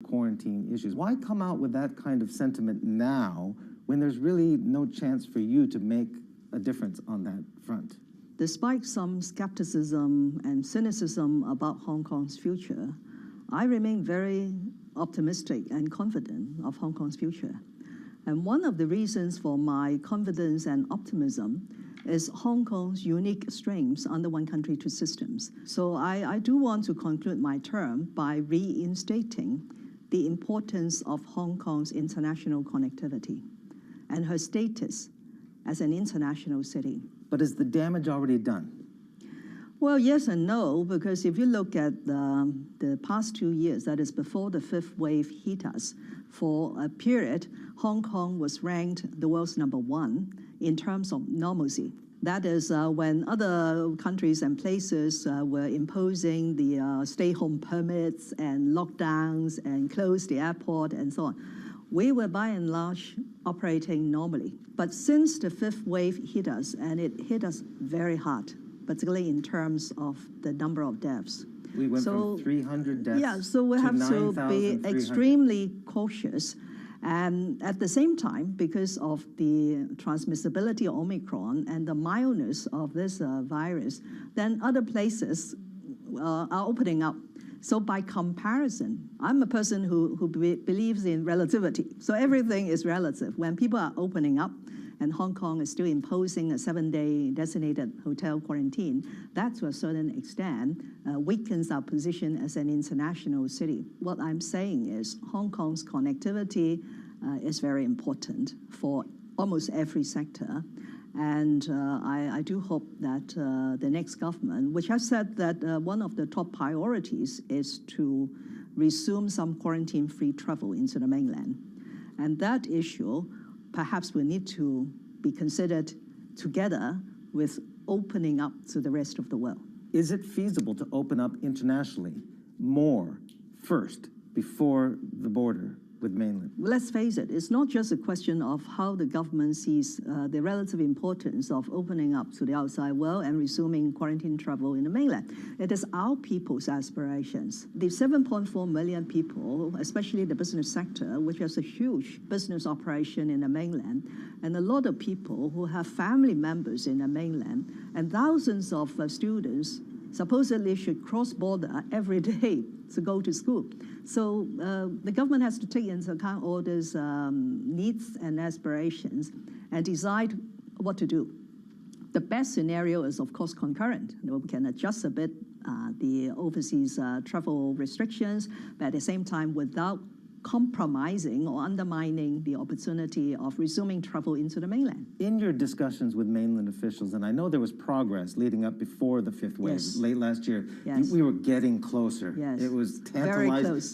quarantine issues. Why come out with that kind of sentiment now when there's really no chance for you to make a difference on that front? Despite some skepticism and cynicism about Hong Kong's future, I remain very optimistic and confident of Hong Kong's future. And one of the reasons for my confidence and optimism is Hong Kong's unique strengths under one country, two systems. So I do want to conclude my term by reinstating the importance of Hong Kong's international connectivity and her status as an international city. But is the damage already done? Well, yes and no, because if you look at the past 2 years, that is before the fifth wave hit us, for a period, Hong Kong was ranked the world's #1 in terms of normalcy. That is when other countries and places were imposing the stay-home permits and lockdowns and closed the airport and so on. We were by and large operating normally. But since the fifth wave hit us, and it hit us very hard, particularly in terms of the number of deaths. We went from 300 deaths so we have to be 9,300. extremely cautious. And at the same time, because of the transmissibility of Omicron and the mildness of this virus, then other places are opening up. So by comparison, I'm a person who believes in relativity. So everything is relative. When people are opening up, and Hong Kong is still imposing a 7-day designated hotel quarantine, that to a certain extent weakens our position as an international city. What I'm saying is Hong Kong's connectivity is very important for almost every sector. And I do hope that the next government, which has said that one of the top priorities is to resume some quarantine-free travel into the mainland. And that issue perhaps will need to be considered together with opening up to the rest of the world. Is it feasible to open up internationally more first before the border with mainland? Let's face it, it's not just a question of how the government sees the relative importance of opening up to the outside world and resuming quarantine travel in the mainland. It is our people's aspirations. The 7.4 million people, especially the business sector, which has a huge business operation in the mainland, and a lot of people who have family members in the mainland, and thousands of students supposedly should cross border every day to go to school. So the government has to take into account all these needs and aspirations and decide what to do. The best scenario is, of course, concurrent. We can adjust a bit the overseas travel restrictions, but at the same time, without compromising or undermining the opportunity of resuming travel into the mainland. In your discussions with mainland officials, and I know there was progress leading up before the fifth wave, late last year, we were getting closer. It was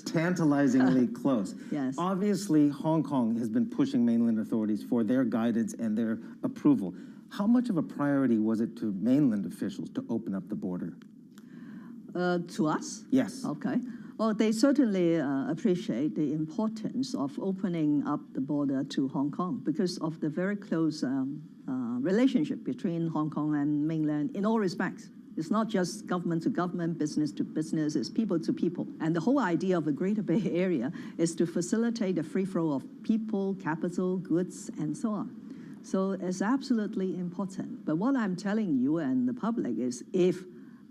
tantalizingly close. Obviously, Hong Kong has been pushing mainland authorities for their guidance and their approval. How much of a priority was it to mainland officials to open up the border? To us? Yes. Okay. Well, they certainly appreciate the importance of opening up the border to Hong Kong because of the very close relationship between Hong Kong and mainland in all respects. It's not just government to government, business to business, it's people to people. And the whole idea of the Greater Bay Area is to facilitate the free flow of people, capital, goods, and so on. So it's absolutely important. But what I'm telling you and the public is if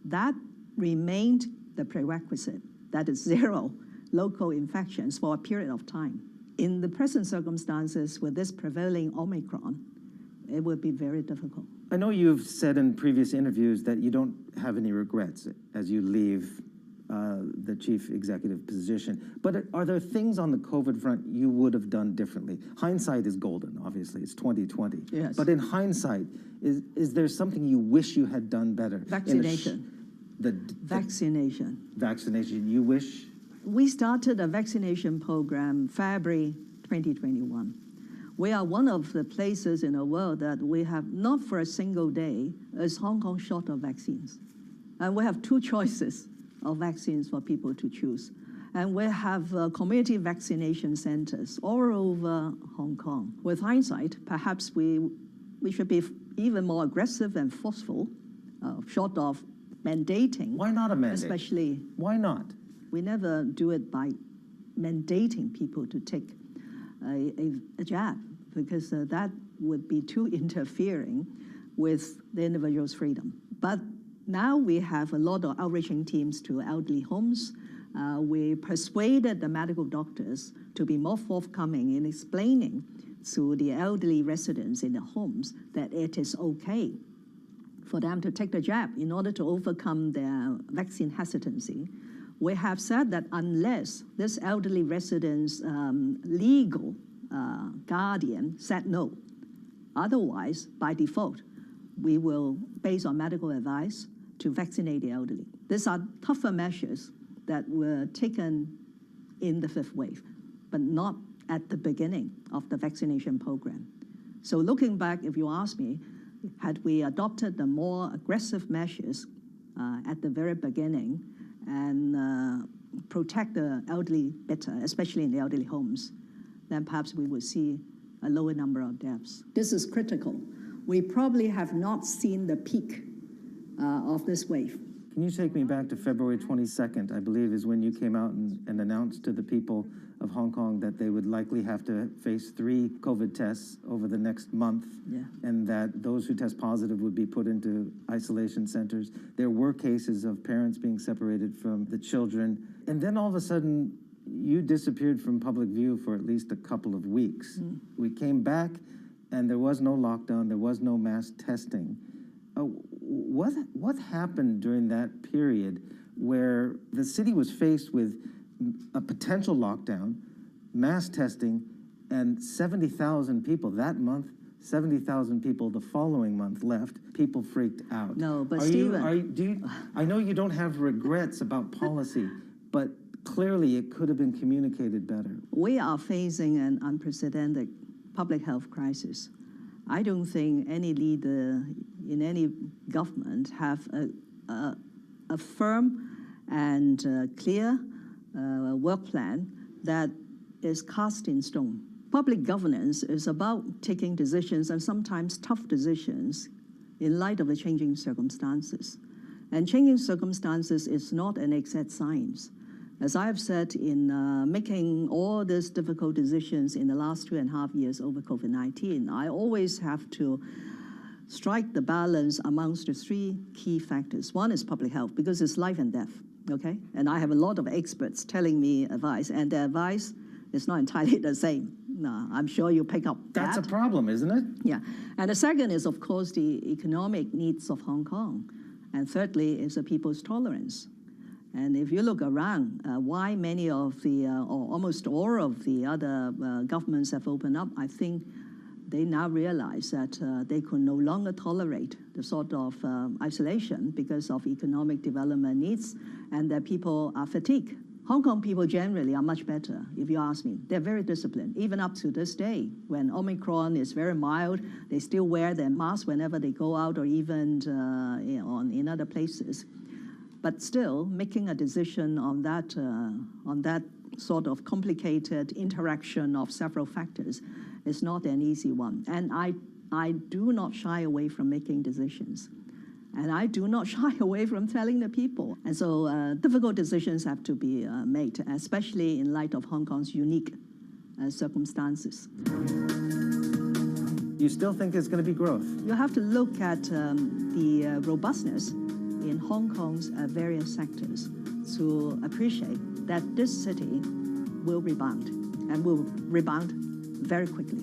that remained the prerequisite, that is 0 local infections for a period of time. In the present circumstances with this prevailing Omicron, it would be very difficult. I know you've said in previous interviews that you don't have any regrets as you leave the chief executive position, but are there things on the COVID front you would have done differently? Hindsight is golden, obviously, it's 2020. Yes. But in hindsight, is there something you wish you had done better? Vaccination. Vaccination. Vaccination, you wish? We started a vaccination program February 2021. We are one of the places in the world that we have, not for a single day, is Hong Kong short of vaccines. And we have 2 choices of vaccines for people to choose. And we have community vaccination centers all over Hong Kong. With hindsight, perhaps we should be even more aggressive and forceful, short of mandating. Why not a mandate? Especially. Why not? We never do it by mandating people to take a jab, because that would be too interfering with the individual's freedom. But now we have a lot of outreaching teams to elderly homes. We persuaded the medical doctors to be more forthcoming in explaining to the elderly residents in the homes that it is okay for them to take the jab in order to overcome their vaccine hesitancy. We have said that unless this elderly resident's legal guardian said no, otherwise, by default, we will, based on medical advice, to vaccinate the elderly. These are tougher measures that were taken in the fifth wave, but not at the beginning of the vaccination program. So looking back, if you ask me, had we adopted the more aggressive measures at the very beginning and protect the elderly better, especially in the elderly homes, then perhaps we would see a lower number of deaths. This is critical. We probably have not seen the peak of this wave. Can you take me back to February 22nd, I believe, is when you came out and announced to the people of Hong Kong that they would likely have to face 3 COVID tests over the next month, and that those who test positive would be put into isolation centers. There were cases of parents being separated from the children. And then all of a sudden, you disappeared from public view for at least a couple of weeks. We came back, and there was no lockdown, there was no mass testing. What happened during that period where the city was faced with a potential lockdown, mass testing, and 70,000 people that month, 70,000 people the following month left? People freaked out. No, but Stephen, I know you don't have regrets about policy, but clearly it could have been communicated better. We are facing an unprecedented public health crisis. I don't think any leader in any government have a firm and clear work plan that is cast in stone. Public governance is about taking decisions, and sometimes tough decisions, in light of the changing circumstances. And changing circumstances is not an exact science. As I have said, in making all these difficult decisions in the last 2.5 years over COVID-19, I always have to strike the balance amongst the 3 key factors. One is public health, because it's life and death, okay? And I have a lot of experts telling me advice, and their advice is not entirely the same. No, I'm sure you pick up that. That's a problem, isn't it? Yeah. And the second is, of course, the economic needs of Hong Kong. And thirdly is the people's tolerance. And if you look around, why many of the, or almost all of the other governments have opened up, I think they now realize that they could no longer tolerate the sort of isolation because of economic development needs, and that people are fatigued. Hong Kong people generally are much better, if you ask me. They're very disciplined, even up to this day. When Omicron is very mild, they still wear their masks whenever they go out, or even in other places. But still, making a decision on that sort of complicated interaction of several factors is not an easy one. And I do not shy away from making decisions. And I do not shy away from telling the people. And so difficult decisions have to be made, especially in light of Hong Kong's unique circumstances. You still think there's going to be growth? You have to look at the robustness in Hong Kong's various sectors to appreciate that this city will rebound, and will rebound very quickly.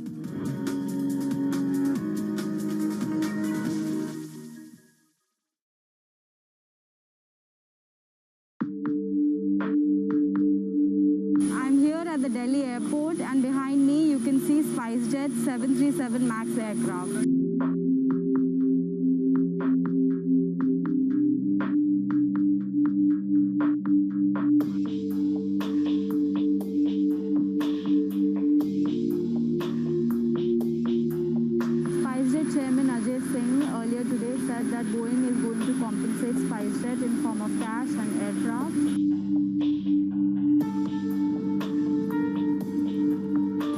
I'm here at the Delhi airport, and behind me you can see SpiceJet 737 MAX aircraft. SpiceJet in form of cash and aircraft.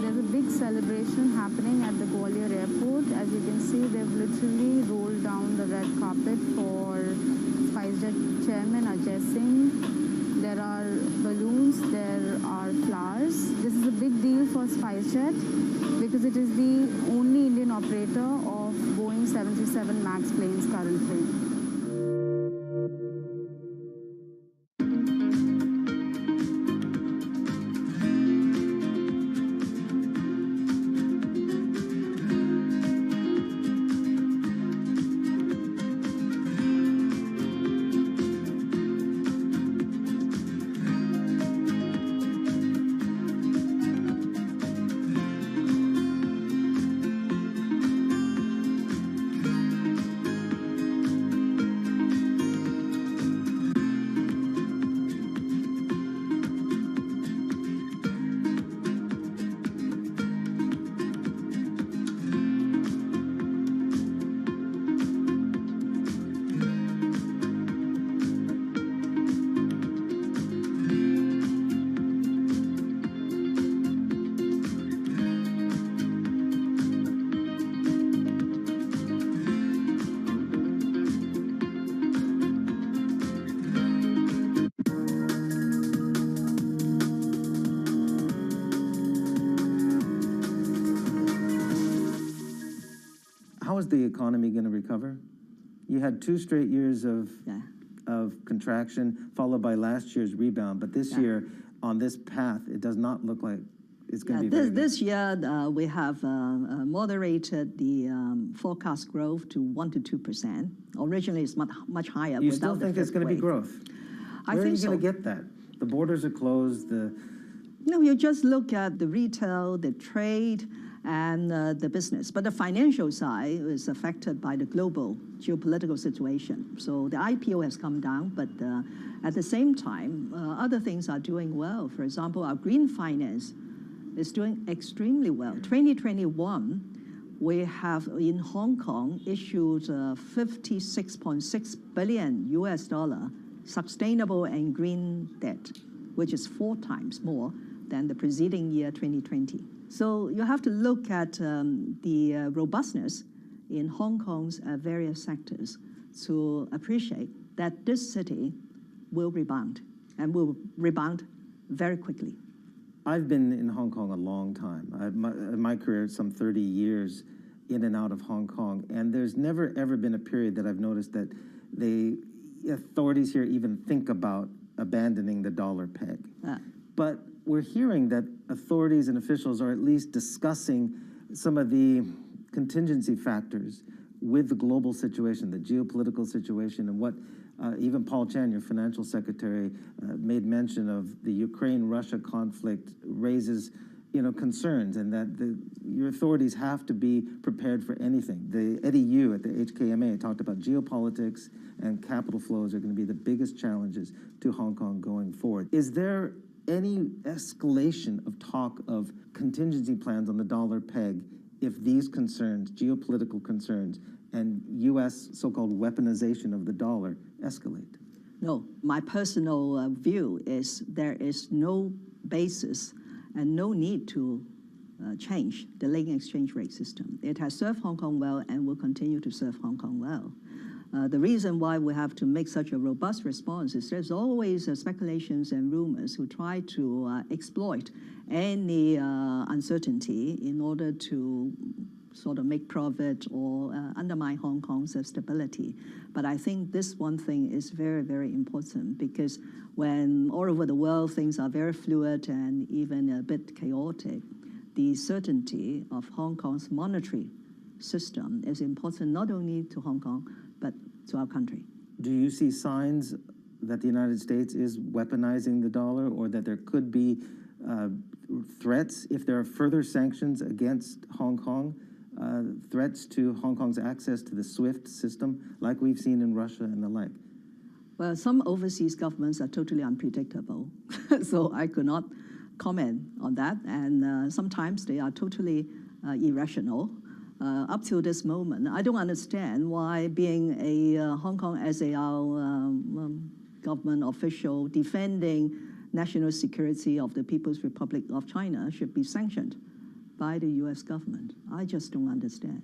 There's a big celebration happening at the Gwalior airport. As you can see, they've literally rolled down the red carpet for SpiceJet Chairman Ajay Singh, there are balloons, there are flowers. This is a big deal for SpiceJet because it is the only Indian operator of Boeing 737 MAX planes currently. How is the economy going to recover? You had 2 straight years of contraction, followed by last year's rebound. But this year, on this path, it does not look like it's going to be very good. This year, we have moderated the forecast growth to 1 to 2%. Originally, it's much higher. You still think it's going to be growth? I think so. Where are you going to get that? The borders are closed. No, you just look at the retail, the trade, and the business. But the financial side is affected by the global geopolitical situation. So the IPO has come down, but at the same time, other things are doing well. For example, our green finance is doing extremely well. 2021, we have in Hong Kong issued $56.6 billion sustainable and green debt, which is 4 times more than the preceding year, 2020. So you have to look at the robustness in Hong Kong's various sectors to appreciate that this city will rebound, and will rebound very quickly. I've been in Hong Kong a long time. My career, some 30 years in and out of Hong Kong, and there's never, ever been a period that I've noticed that the authorities here even think about abandoning the dollar peg. But we're hearing that authorities and officials are at least discussing some of the contingency factors with the global situation, the geopolitical situation, and what even Paul Chan, your financial secretary, made mention of the Ukraine-Russia conflict raises concerns, and that your authorities have to be prepared for anything. Eddie Yu at the HKMA talked about geopolitics and capital flows are going to be the biggest challenges to Hong Kong going forward. Is there any escalation of talk of contingency plans on the dollar peg if these concerns, geopolitical concerns, and U.S. so-called weaponization of the dollar escalate? No, my personal view is there is no basis and no need to change the linking exchange rate system. It has served Hong Kong well and will continue to serve Hong Kong well. The reason why we have to make such a robust response is there's always speculations and rumors who try to exploit any uncertainty in order to sort of make profit or undermine Hong Kong's stability. But I think this one thing is very, very important, because when all over the world things are very fluid and even a bit chaotic, the certainty of Hong Kong's monetary system is important not only to Hong Kong, but to our country. Do you see signs that the United States is weaponizing the dollar, or that there could be threats if there are further sanctions against Hong Kong, threats to Hong Kong's access to the SWIFT system, like we've seen in Russia and the like? Well, some overseas governments are totally unpredictable, so I could not comment on that. And sometimes they are totally irrational. Up till this moment, I don't understand why, being a Hong Kong as a government official defending national security of the People's Republic of China, should be sanctioned by the US government. I just don't understand,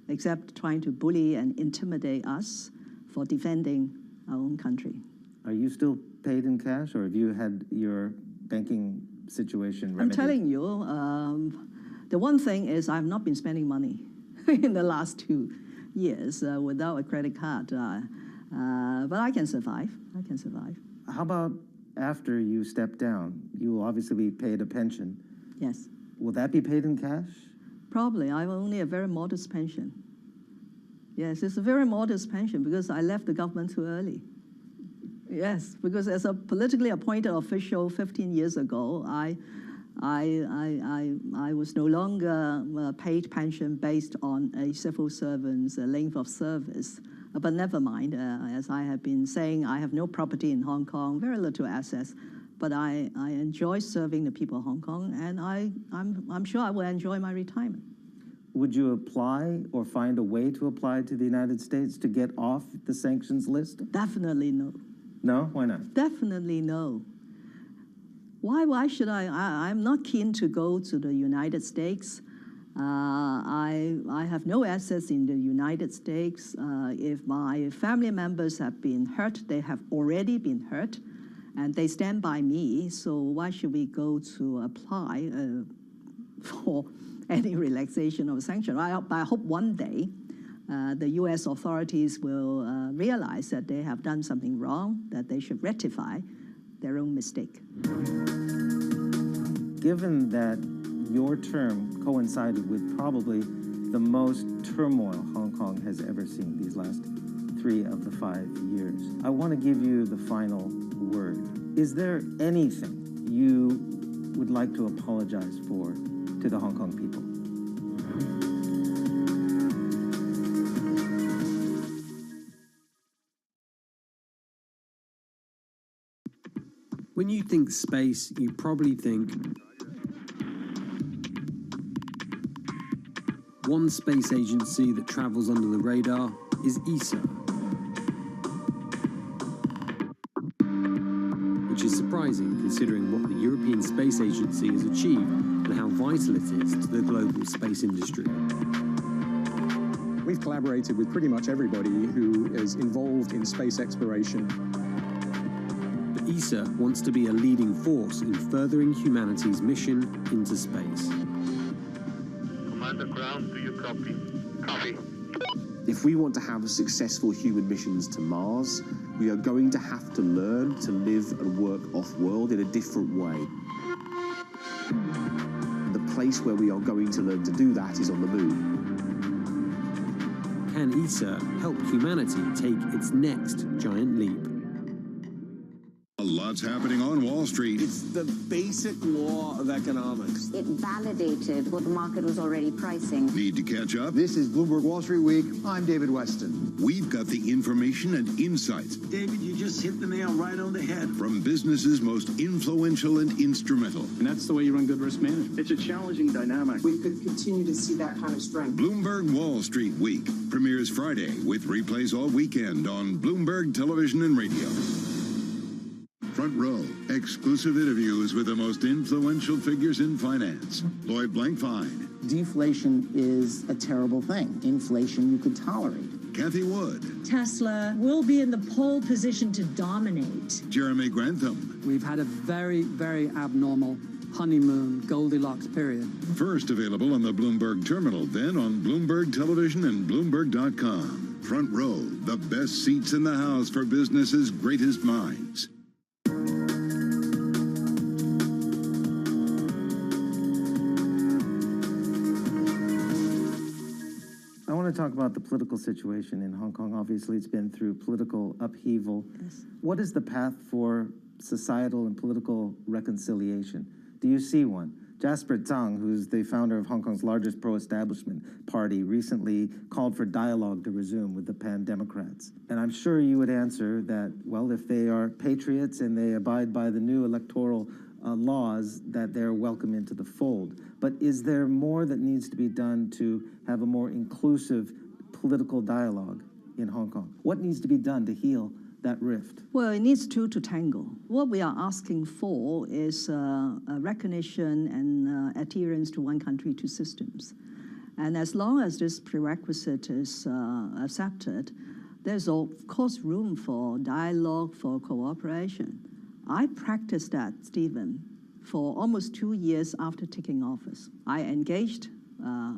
except trying to bully and intimidate us for defending our own country. Are you still paid in cash, or have you had your banking situation remedied? I'm telling you, the one thing is I've not been spending money in the last 2 years without a credit card. But I can survive. I can survive. How about after you step down? You will obviously be paid a pension. Yes. Will that be paid in cash? Probably. I have only a very modest pension. Yes, it's a very modest pension because I left the government too early. Yes, because as a politically appointed official 15 years ago, I was no longer paid pension based on a civil servant's length of service. But never mind, as I have been saying, I have no property in Hong Kong, very little assets, but I enjoy serving the people of Hong Kong, and I'm sure I will enjoy my retirement. Would you apply or find a way to apply to the United States to get off the sanctions list? Definitely no. No? Why not? Definitely no. Why should I? I'm not keen to go to the United States. I have no assets in the United States. If my family members have been hurt, they have already been hurt, and they stand by me. So why should we go to apply for any relaxation of sanctions? I hope one day the U.S. authorities will realize that they have done something wrong, that they should rectify their own mistake. Given that your term coincided with probably the most turmoil Hong Kong has ever seen these last 3 of the 5 years, I want to give you the final word. Is there anything you would like to apologize for to the Hong Kong people? When you think space, you probably think one space agency that travels under the radar is ESA, which is surprising considering what the European Space Agency has achieved and how vital it is to the global space industry. We've collaborated with pretty much everybody who is involved in space exploration. But ESA wants to be a leading force in furthering humanity's mission into space. Commander Ground, do you copy? Copy. If we want to have successful human missions to Mars, we are going to have to learn to live and work off-world in a different way. The place where we are going to learn to do that is on the moon. Can ESA help humanity take its next giant leap? A lot's happening on Wall Street. It's the basic law of economics. It validated what the market was already pricing. Need to catch up? This is Bloomberg Wall Street Week. I'm David Weston. We've got the information and insights. David, you just hit the nail right on the head. From businesses most influential and instrumental. And that's the way you run good risk management. It's a challenging dynamic. We could continue to see that kind of strength. Bloomberg Wall Street Week premieres Friday with replays all weekend on Bloomberg Television and Radio. Front Row, exclusive interviews with the most influential figures in finance. Lloyd Blankfein. Deflation is a terrible thing. Inflation you could tolerate. Kathy Wood. Tesla will be in the pole position to dominate. Jeremy Grantham. We've had a very, very abnormal honeymoon Goldilocks period. First available on the Bloomberg Terminal, then on Bloomberg Television and Bloomberg.com. Front Row, the best seats in the house for business's greatest minds. I want to talk about the political situation in Hong Kong. Obviously, it's been through political upheaval. Yes. What is the path for societal and political reconciliation? Do you see one? Jasper Zhang, who's the founder of Hong Kong's largest pro-establishment party, recently called for dialogue to resume with the Pan-Democrats. And I'm sure you would answer that, well, if they are patriots and they abide by the new electoral laws, that they're welcome into the fold. But is there more that needs to be done to have a more inclusive political dialogue in Hong Kong? What needs to be done to heal that rift? Well, it needs two to tango. What we are asking for is a recognition and adherence to one country, two systems. And as long as this prerequisite is accepted, there's of course room for dialogue, for cooperation. I practiced that, Stephen, for almost 2 years after taking office. I engaged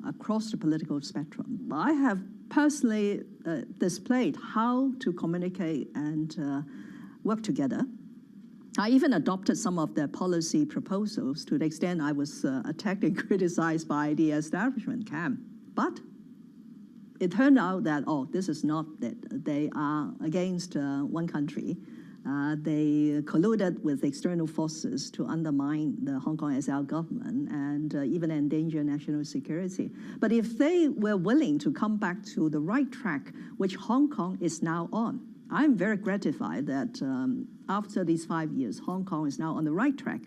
across the political spectrum. I have personally displayed how to communicate and work together. I even adopted some of their policy proposals to the extent I was attacked and criticized by the establishment camp. But it turned out that, this is not that. They are against one country. They colluded with external forces to undermine the Hong Kong SAR government and even endanger national security. But if they were willing to come back to the right track, which Hong Kong is now on, I'm very gratified that after these 5 years, Hong Kong is now on the right track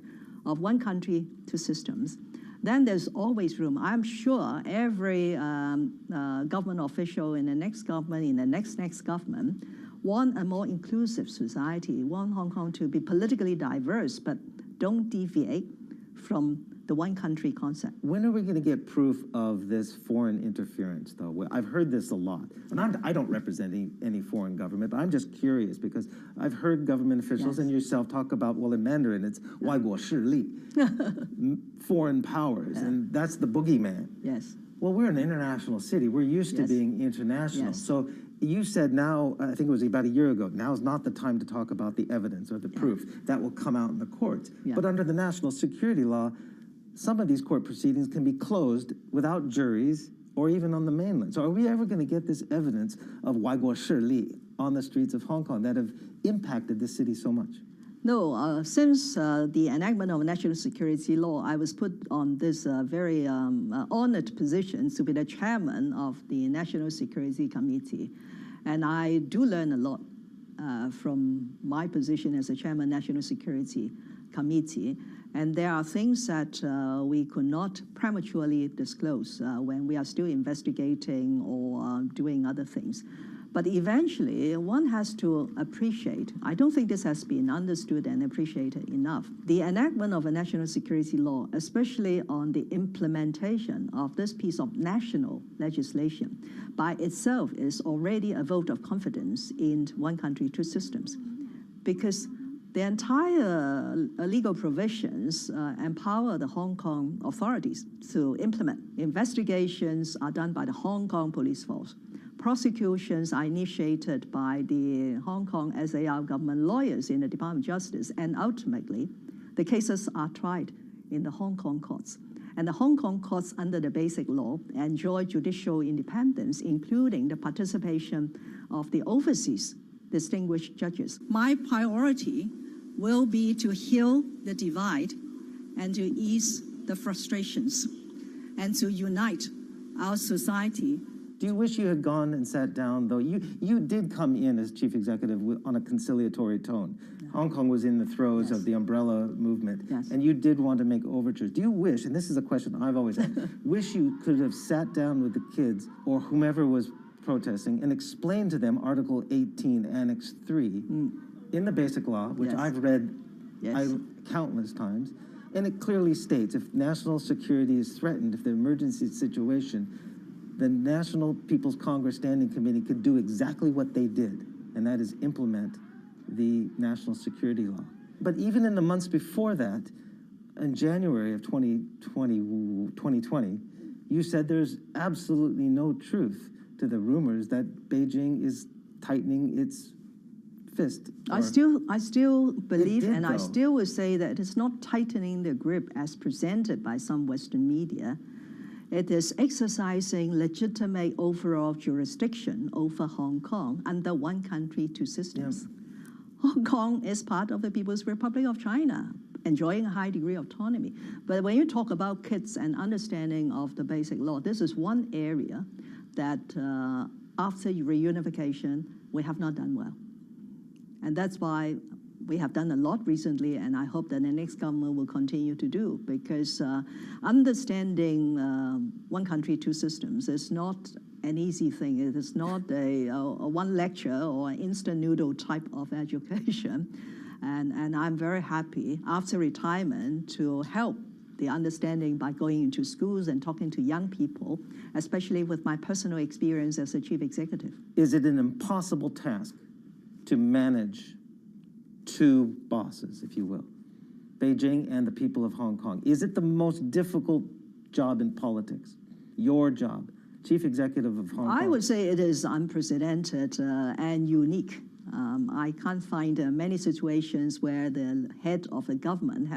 of one country, two systems. Then there's always room. I'm sure every government official in the next government, in the next government, want a more inclusive society, want Hong Kong to be politically diverse, but don't deviate from the one country concept. When are we going to get proof of this foreign interference, though? I've heard this a lot. And I don't represent any foreign government, but I'm just curious because I've heard government officials and yourself talk about, well, in Mandarin, it's 外国势力, foreign powers, and that's the boogeyman. Yes. Well, we're an international city. We're used to being international. So you said now, I think it was about a year ago, now is not the time to talk about the evidence or the proof. That will come out in the courts. But under the national security law, some of these court proceedings can be closed without juries or even on the mainland. So are we ever going to get this evidence of 外国势力 on the streets of Hong Kong that have impacted the city so much? No, since the enactment of national security law, I was put on this very honored position to be the chairman of the National Security Committee. And I do learn a lot from my position as a chairman of the National Security Committee. And there are things that we could not prematurely disclose when we are still investigating or doing other things. But eventually, one has to appreciate, I don't think this has been understood and appreciated enough. The enactment of a national security law, especially on the implementation of this piece of national legislation, by itself is already a vote of confidence in one country, two systems. Because the entire legal provisions empower the Hong Kong authorities to implement. Investigations are done by the Hong Kong police force. Prosecutions are initiated by the Hong Kong SAR government lawyers in the Department of Justice, and ultimately, the cases are tried in the Hong Kong courts. And the Hong Kong courts, under the basic law, enjoy judicial independence, including the participation of the overseas distinguished judges. My priority will be to heal the divide and to ease the frustrations and to unite our society. Do you wish you had gone and sat down, though? You did come in as chief executive on a conciliatory tone. Hong Kong was in the throes of the umbrella movement, and you did want to make overtures. Do you wish, and this is a question I've always had, wish you could have sat down with the kids or whomever was protesting and explained to them Article 18, Annex 3 in the Basic Law, which I've read countless times, and it clearly states if national security is threatened, if the emergency situation, the National People's Congress Standing Committee could do exactly what they did, and that is implement the national security law. But even in the months before that, in January of 2020, you said there's absolutely no truth to the rumors that Beijing is tightening its fist. I still believe, and I still would say that it's not tightening the grip as presented by some Western media. It is exercising legitimate overall jurisdiction over Hong Kong under one country, two systems. Hong Kong is part of the People's Republic of China, enjoying a high degree of autonomy. But when you talk about kids and understanding of the basic law, this is one area that after reunification, we have not done well. And that's why we have done a lot recently, and I hope that the next government will continue to do, because understanding one country, two systems is not an easy thing. It is not a one lecture or an instant noodle type of education. And I'm very happy after retirement to help the understanding by going into schools and talking to young people, especially with my personal experience as a chief executive. Is it an impossible task to manage two bosses, if you will, Beijing and the people of Hong Kong? Is it the most difficult job in politics? Your job, chief executive of Hong Kong? I would say it is unprecedented and unique. I can't find many situations where the head of the government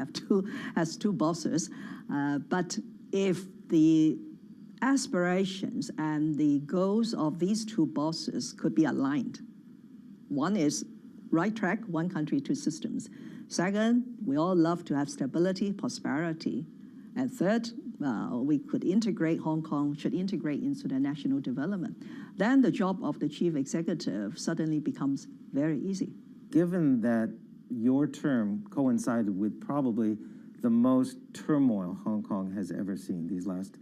has two bosses. But if the aspirations and the goals of these two bosses could be aligned, one is right track, one country, two systems. Second, we all love to have stability, prosperity. And third, we could integrate Hong Kong, should integrate into the national development. Then the job of the chief executive suddenly becomes very easy. Given that your term coincided with probably the most turmoil Hong Kong has ever seen these last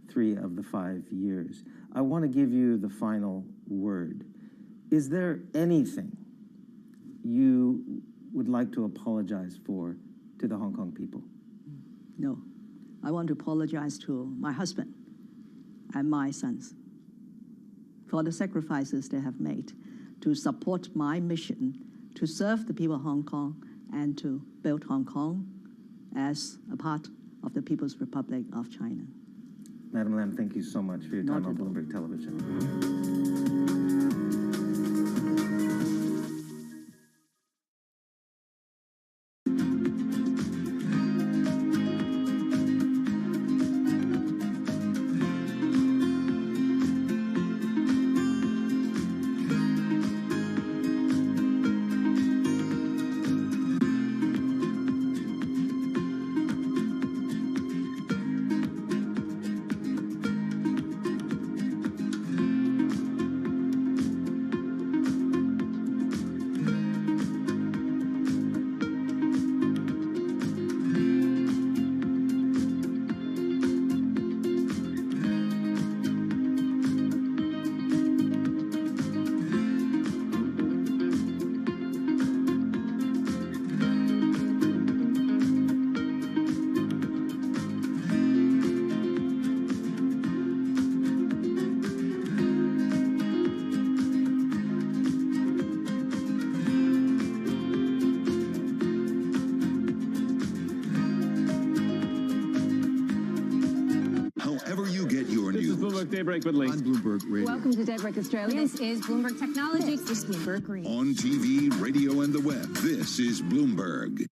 3 of the 5 years, I want to give you the final word. Is there anything you would like to apologize for to the Hong Kong people? No. I want to apologize to my husband and my sons for the sacrifices they have made to support my mission to serve the people of Hong Kong and to build Hong Kong as a part of the People's Republic of China. Madam Lam, thank you so much for your time on Bloomberg Television. Daybreak with Lee. On Bloomberg Radio. Welcome to Daybreak Australia. This is Bloomberg Technology. This is Bloomberg Green. On TV, radio, and the web, this is Bloomberg.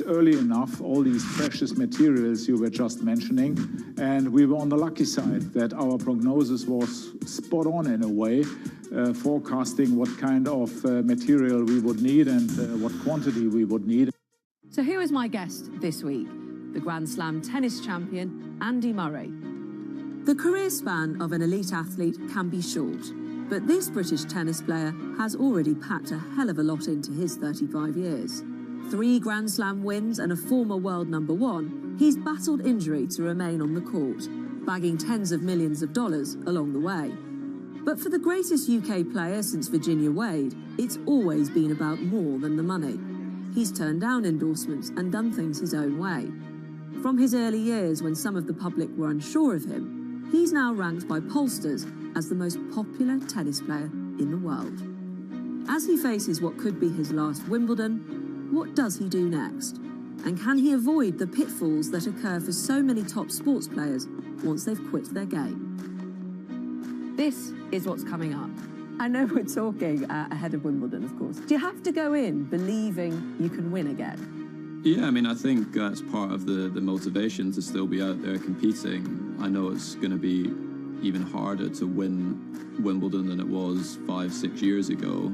Early enough all these precious materials you were just mentioning, and we were on the lucky side that our prognosis was spot on in a way, forecasting what kind of material we would need and what quantity we would need. So who is my guest this week? The Grand Slam tennis champion, Andy Murray. The career span of an elite athlete can be short, but this British tennis player has already packed a hell of a lot into his 35 years. 3 Grand Slam wins and a former world #1, he's battled injury to remain on the court, bagging tens of millions of dollars along the way. But for the greatest UK player since Virginia Wade, it's always been about more than the money. He's turned down endorsements and done things his own way. From his early years when some of the public were unsure of him, he's now ranked by pollsters as the most popular tennis player in the world. As he faces what could be his last Wimbledon, what does he do next? And can he avoid the pitfalls that occur for so many top sports players once they've quit their game? This is what's coming up. I know we're talking ahead of Wimbledon, of course. Do you have to go in believing you can win again? Yeah, I mean, I think that's part of the motivation to still be out there competing. I know it's going to be even harder to win Wimbledon than it was 5-6 years ago.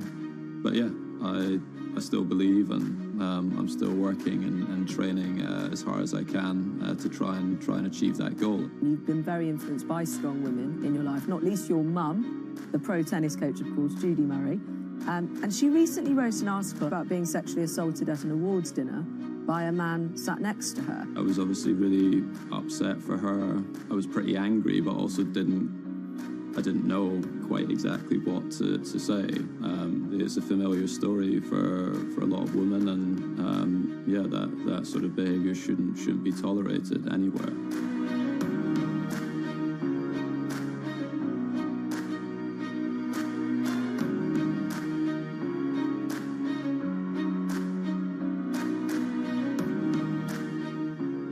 But yeah, I still believe, and I'm still working and training as hard as I can to try and achieve that goal. You've been very influenced by strong women in your life, not least your mum, the pro tennis coach, of course, Judy Murray. And she recently wrote an article about being sexually assaulted at an awards dinner by a man sat next to her. I was obviously really upset for her. I was pretty angry, but also I didn't know quite exactly what to say. It's a familiar story for a lot of women, and yeah, that sort of behaviour shouldn't be tolerated anywhere.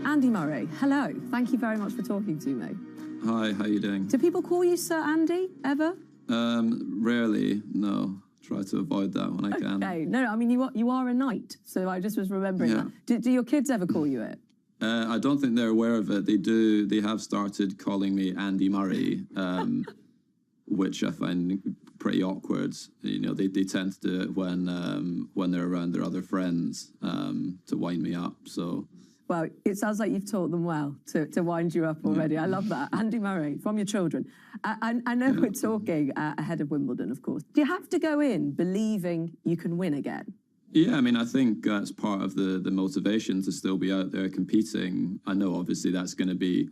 Andy Murray, hello. Thank you very much for talking to me. Hi, how are you doing? Do people call you Sir Andy, ever? Rarely, no. Try to avoid that when I can. Okay, no, I mean, you are a knight, so I just was remembering that. Do your kids ever call you it? I don't think they're aware of it. They have started calling me Andy Murray, which I find pretty awkward. You know, they tend to do it when they're around their other friends to wind me up, so... Well, it sounds like you've taught them well to wind you up already. Yeah. I love that. Andy Murray, from your children. I know we're talking ahead of Wimbledon, of course. Do you have to go in believing you can win again? Yeah, I mean, I think that's part of the motivation to still be out there competing. I know, obviously, that's going to be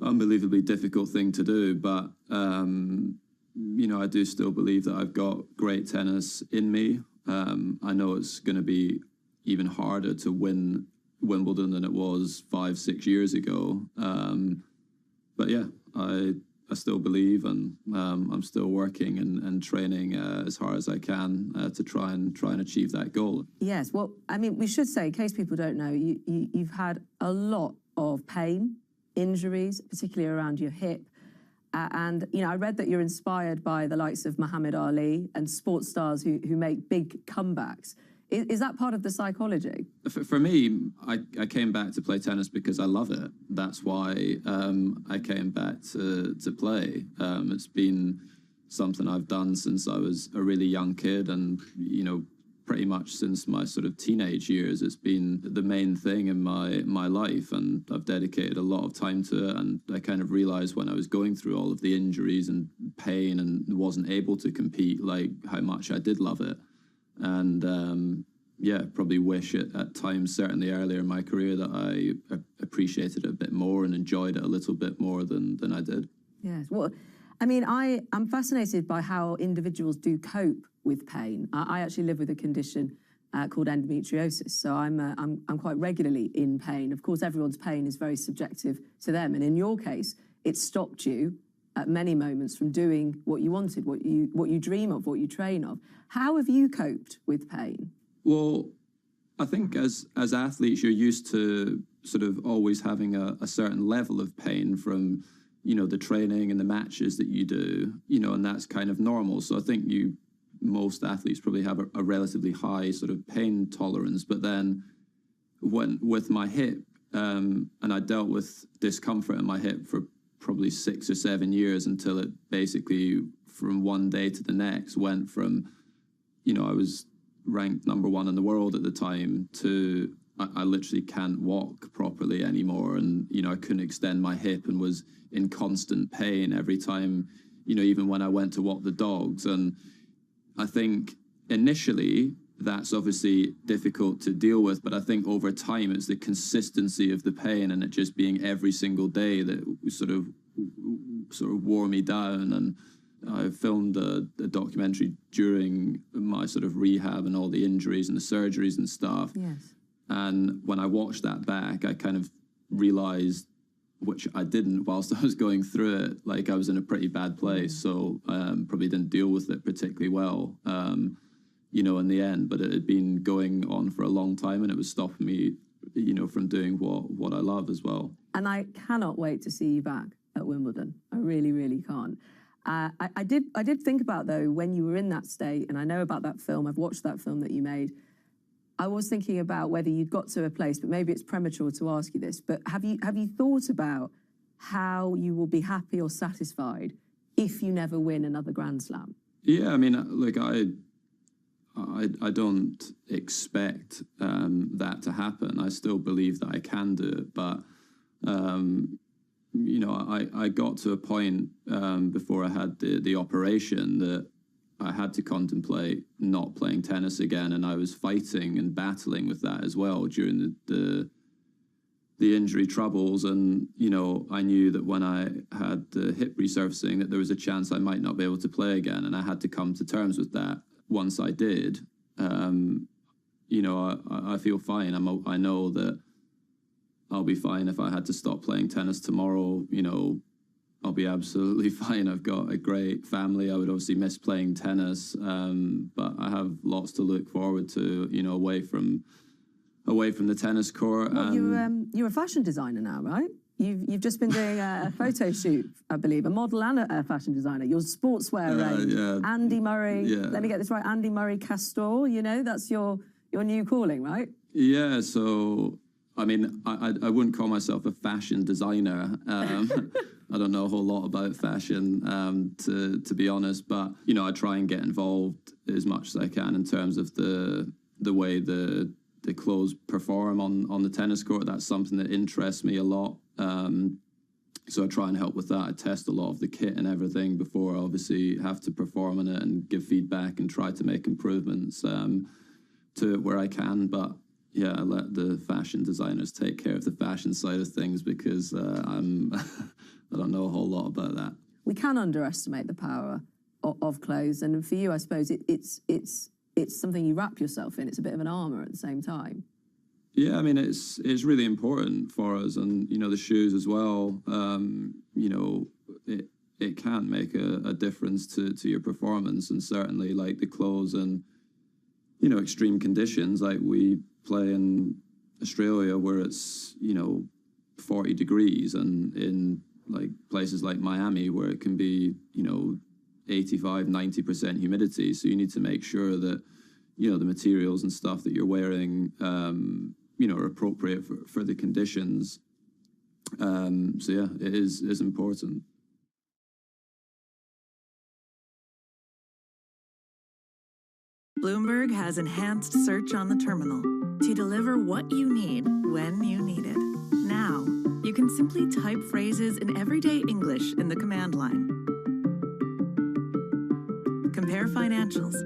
an unbelievably difficult thing to do, but, you know, I do still believe that I've got great tennis in me. I know it's going to be even harder to win Wimbledon than it was 5-6 years ago, but yeah, I still believe, and I'm still working and training as hard as I can to try and achieve that goal. Yes, well, I mean, we should say, in case people don't know, you've had a lot of pain, injuries, particularly around your hip, and you know, I read that you're inspired by the likes of Muhammad Ali and sports stars who make big comebacks. Is that part of the psychology? For me, I came back to play tennis because I love it. That's why I came back to play. It's been something I've done since I was a really young kid, and you know, pretty much since my sort of teenage years, it's been the main thing in my life, and I've dedicated a lot of time to it. And I kind of realized when I was going through all of the injuries and pain and wasn't able to compete, like how much I did love it. And yeah, probably wish it at times, certainly earlier in my career, that I appreciated it a bit more and enjoyed it a little bit more than I did. Yes, well, I mean, I'm fascinated by how individuals do cope with pain. I actually live with a condition called endometriosis, so I'm quite regularly in pain. Of course, everyone's pain is very subjective to them, and in your case, it stopped you at many moments from doing what you wanted, what you dream of, what you train of. How have you coped with pain? Well, I think as athletes, you're used to sort of always having a certain level of pain from, you know, the training and the matches that you do, you know, and that's kind of normal. So I think most athletes probably have a relatively high sort of pain tolerance. But then with my hip, and I dealt with discomfort in my hip for probably 6 or 7 years until it basically from one day to the next went from, you know, I was ranked #1 in the world at the time to I literally can't walk properly anymore. And, you know, I couldn't extend my hip and was in constant pain every time, you know, even when I went to walk the dogs. And I think initially that's obviously difficult to deal with, but I think over time it's the consistency of the pain and it just being every single day that sort of wore me down. And I filmed a documentary during my sort of rehab and all the injuries and the surgeries and stuff. Yes. And when I watched that back, I kind of realized, which I didn't whilst I was going through it, like I was in a pretty bad place. So probably didn't deal with it particularly well, you know, in the end. But it had been going on for a long time and it was stopping me, you know, from doing what I love as well. And I cannot wait to see you back at Wimbledon. I really, really can't. I did think about, though, when you were in that state, and I know about that film, I've watched that film that you made, I was thinking about whether you'd got to a place, but maybe it's premature to ask you this, but have you thought about how you will be happy or satisfied if you never win another Grand Slam? Yeah, I mean, like I don't expect that to happen. I still believe that I can do it, but you know, I got to a point before I had the operation that I had to contemplate not playing tennis again, and I was fighting and battling with that as well during the injury troubles. And you know, I knew that when I had the hip resurfacing that there was a chance I might not be able to play again, and I had to come to terms with that. Once I did, you know, I feel fine. I know that I'll be fine. If I had to stop playing tennis tomorrow, you know, I'll be absolutely fine. I've got a great family. I would obviously miss playing tennis, but I have lots to look forward to, you know, away from the tennis court. Well, you're a fashion designer now, right? You've just been doing a photo shoot, I believe, a model and a fashion designer. Your sportswear range, Andy Murray. Yeah. Let me get this right, Andy Murray Castor. You know, that's your new calling, right? Yeah. So, I mean, I wouldn't call myself a fashion designer. I don't know a whole lot about fashion, to be honest. But you know, I try and get involved as much as I can in terms of the way the clothes perform on the tennis court. That's something that interests me a lot. So I try and help with that. I test a lot of the kit and everything before I obviously have to perform on it and give feedback and try to make improvements to it where I can. But yeah, I let the fashion designers take care of the fashion side of things because I don't know a whole lot about that. We can underestimate the power of clothes, and for you, I suppose it's something you wrap yourself in. It's a bit of an armor at the same time. Yeah, I mean, it's really important for us, and you know, the shoes as well. You know, it can make a difference to your performance, and certainly like the clothes and you know, extreme conditions. Like we play in Australia where it's, you know, 40 degrees, and in like places like Miami where it can be, you know, 85-90% humidity. So you need to make sure that, you know, the materials and stuff that you're wearing, you know, are appropriate for the conditions. So yeah, it is important. Bloomberg has enhanced search on the terminal to deliver what you need when you need it. Now, you can simply type phrases in everyday English in the command line. Compare financials.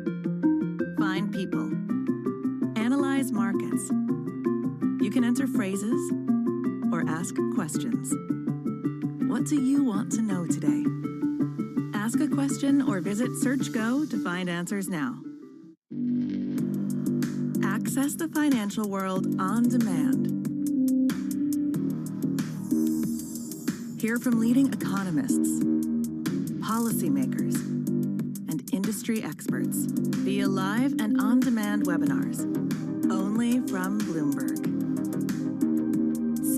Find people. Analyze markets. You can enter phrases or ask questions. What do you want to know today? Ask a question or visit SearchGo to find answers now. Access the financial world on demand. Hear from leading economists, policymakers, and industry experts via live and on-demand webinars, only from Bloomberg.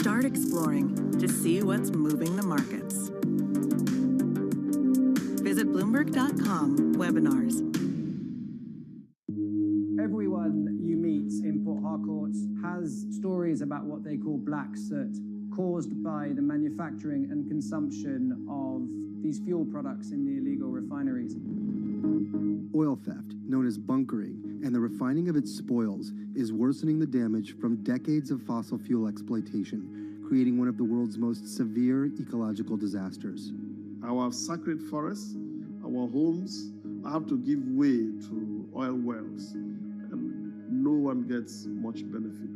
Start exploring to see what's moving the markets. Visit Bloomberg.com/webinars. Everyone you meet in Port Harcourt has stories about what they call black soot, caused by the manufacturing and consumption of these fuel products in the illegal refineries. Oil theft, known as bunkering, and the refining of its spoils is worsening the damage from decades of fossil fuel exploitation, creating one of the world's most severe ecological disasters. Our sacred forests, our homes have to give way to oil wells, and no one gets much benefit.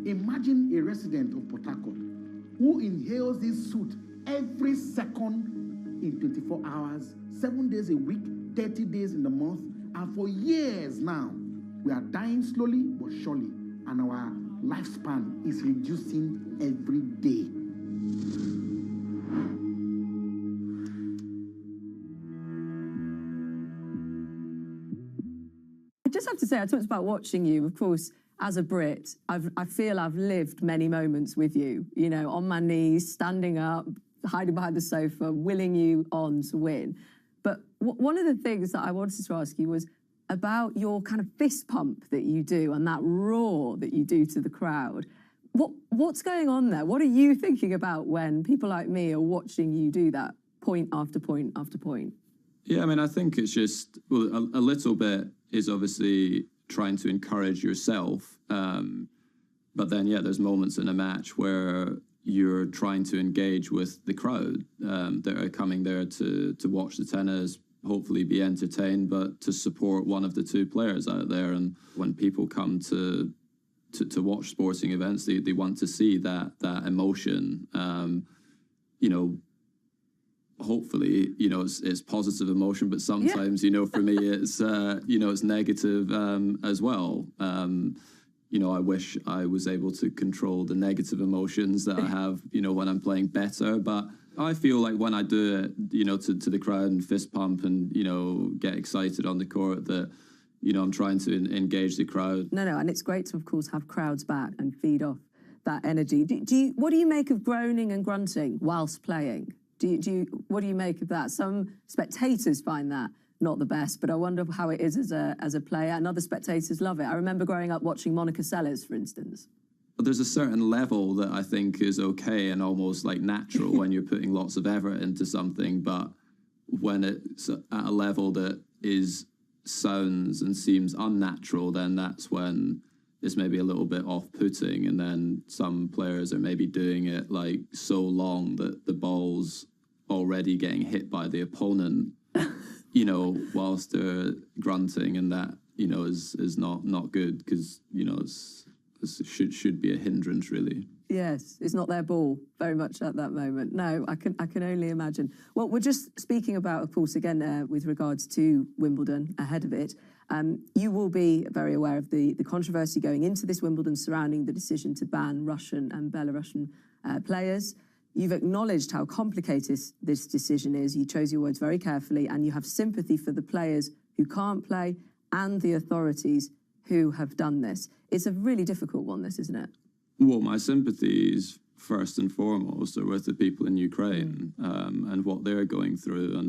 Imagine a resident of Port Harcourt who inhales this soot every second in 24 hours, 7 days a week, 30 days in the month, and for years now. We are dying slowly but surely, and our lifespan is reducing every day. I just have to say, I talked about watching you, of course. As a Brit, I feel I've lived many moments with you, you know, on my knees, standing up, hiding behind the sofa, willing you on to win. But one of the things that I wanted to ask you was about your kind of fist pump that you do and that roar that you do to the crowd. What's going on there? What are you thinking about when people like me are watching you do that point after point after point? Yeah, I mean, I think it's just, well, a little bit is obviously trying to encourage yourself. But then, yeah, there's moments in a match where you're trying to engage with the crowd that are coming there to watch the tennis, hopefully be entertained, but to support one of the two players out there. And when people come to watch sporting events, they want to see that emotion. You know, hopefully, you know, it's positive emotion, but sometimes, you know, for me, it's, you know, it's negative as well. You know, I wish I was able to control the negative emotions that I have, you know, when I'm playing better. But I feel like when I do it, you know, to the crowd and fist pump and, you know, get excited on the court, that, you know, I'm trying to engage the crowd. No, and it's great to, of course, have crowds back and feed off that energy. What do you make of groaning and grunting whilst playing? What do you make of that? Some spectators find that not the best, but I wonder how it is as a player, and other spectators love it. I remember growing up watching Monica Seles, for instance. But there's a certain level that I think is okay and almost like natural when you're putting lots of effort into something, but when it's at a level that sounds and seems unnatural, then that's when it's maybe a little bit off-putting, and then some players are maybe doing it like so long that the ball's already getting hit by the opponent, you know, whilst they're grunting, and that, you know, is not good, because, you know, it should be a hindrance, really. Yes, it's not their ball very much at that moment. No, I can only imagine. Well, we're just speaking about, of course, again, with regards to Wimbledon ahead of it. You will be very aware of the controversy going into this Wimbledon surrounding the decision to ban Russian and Belarusian players. You've acknowledged how complicated this decision is. You chose your words very carefully, and you have sympathy for the players who can't play and the authorities who have done this. It's a really difficult one, this, isn't it? Well, my sympathies, first and foremost, are with the people in Ukraine and what they're going through.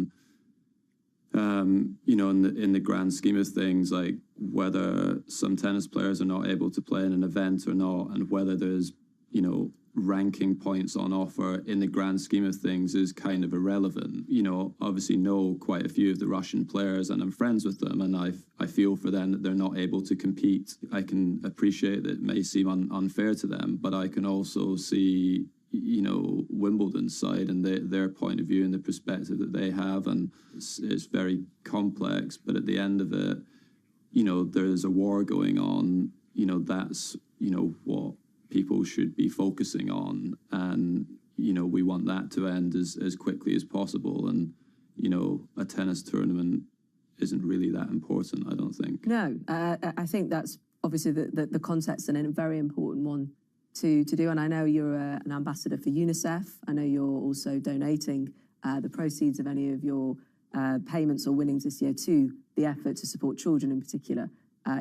And, you know, in the grand scheme of things, like whether some tennis players are not able to play in an event or not, and whether there's, you know, ranking points on offer in the grand scheme of things is kind of irrelevant. You know, obviously know quite a few of the Russian players, and I'm friends with them, and I feel for them that they're not able to compete. I can appreciate that it may seem unfair to them, but I can also see, you know, Wimbledon's side and their point of view and the perspective that they have, and it's very complex. But at the end of it, you know, there's a war going on. You know, that's, you know, what people should be focusing on, and, you know, we want that to end as quickly as possible. And, you know, a tennis tournament isn't really that important, I don't think. No, I think that's obviously the context, and a very important one to do. And I know you're an ambassador for UNICEF. I know you're also donating the proceeds of any of your payments or winnings this year to the effort to support children in particular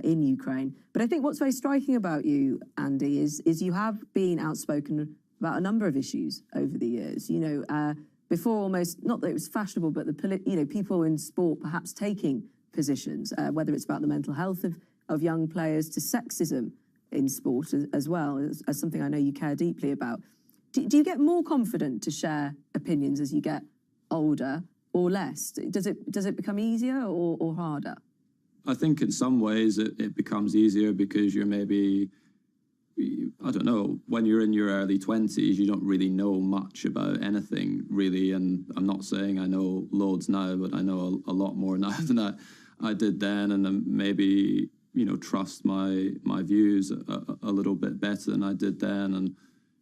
in Ukraine. But I think what's very striking about you, Andy, is you have been outspoken about a number of issues over the years. You know, before almost, not that it was fashionable, but you know, people in sport perhaps taking positions, whether it's about the mental health of young players, to sexism in sport as well, as something I know you care deeply about. Do you get more confident to share opinions as you get older, or less? Does it become easier or harder? I think in some ways it becomes easier because you're maybe, I don't know, when you're in your early 20s, you don't really know much about anything, really. And I'm not saying I know loads now, but I know a lot more now than I did then. And maybe, you know, trust my views a little bit better than I did then. And,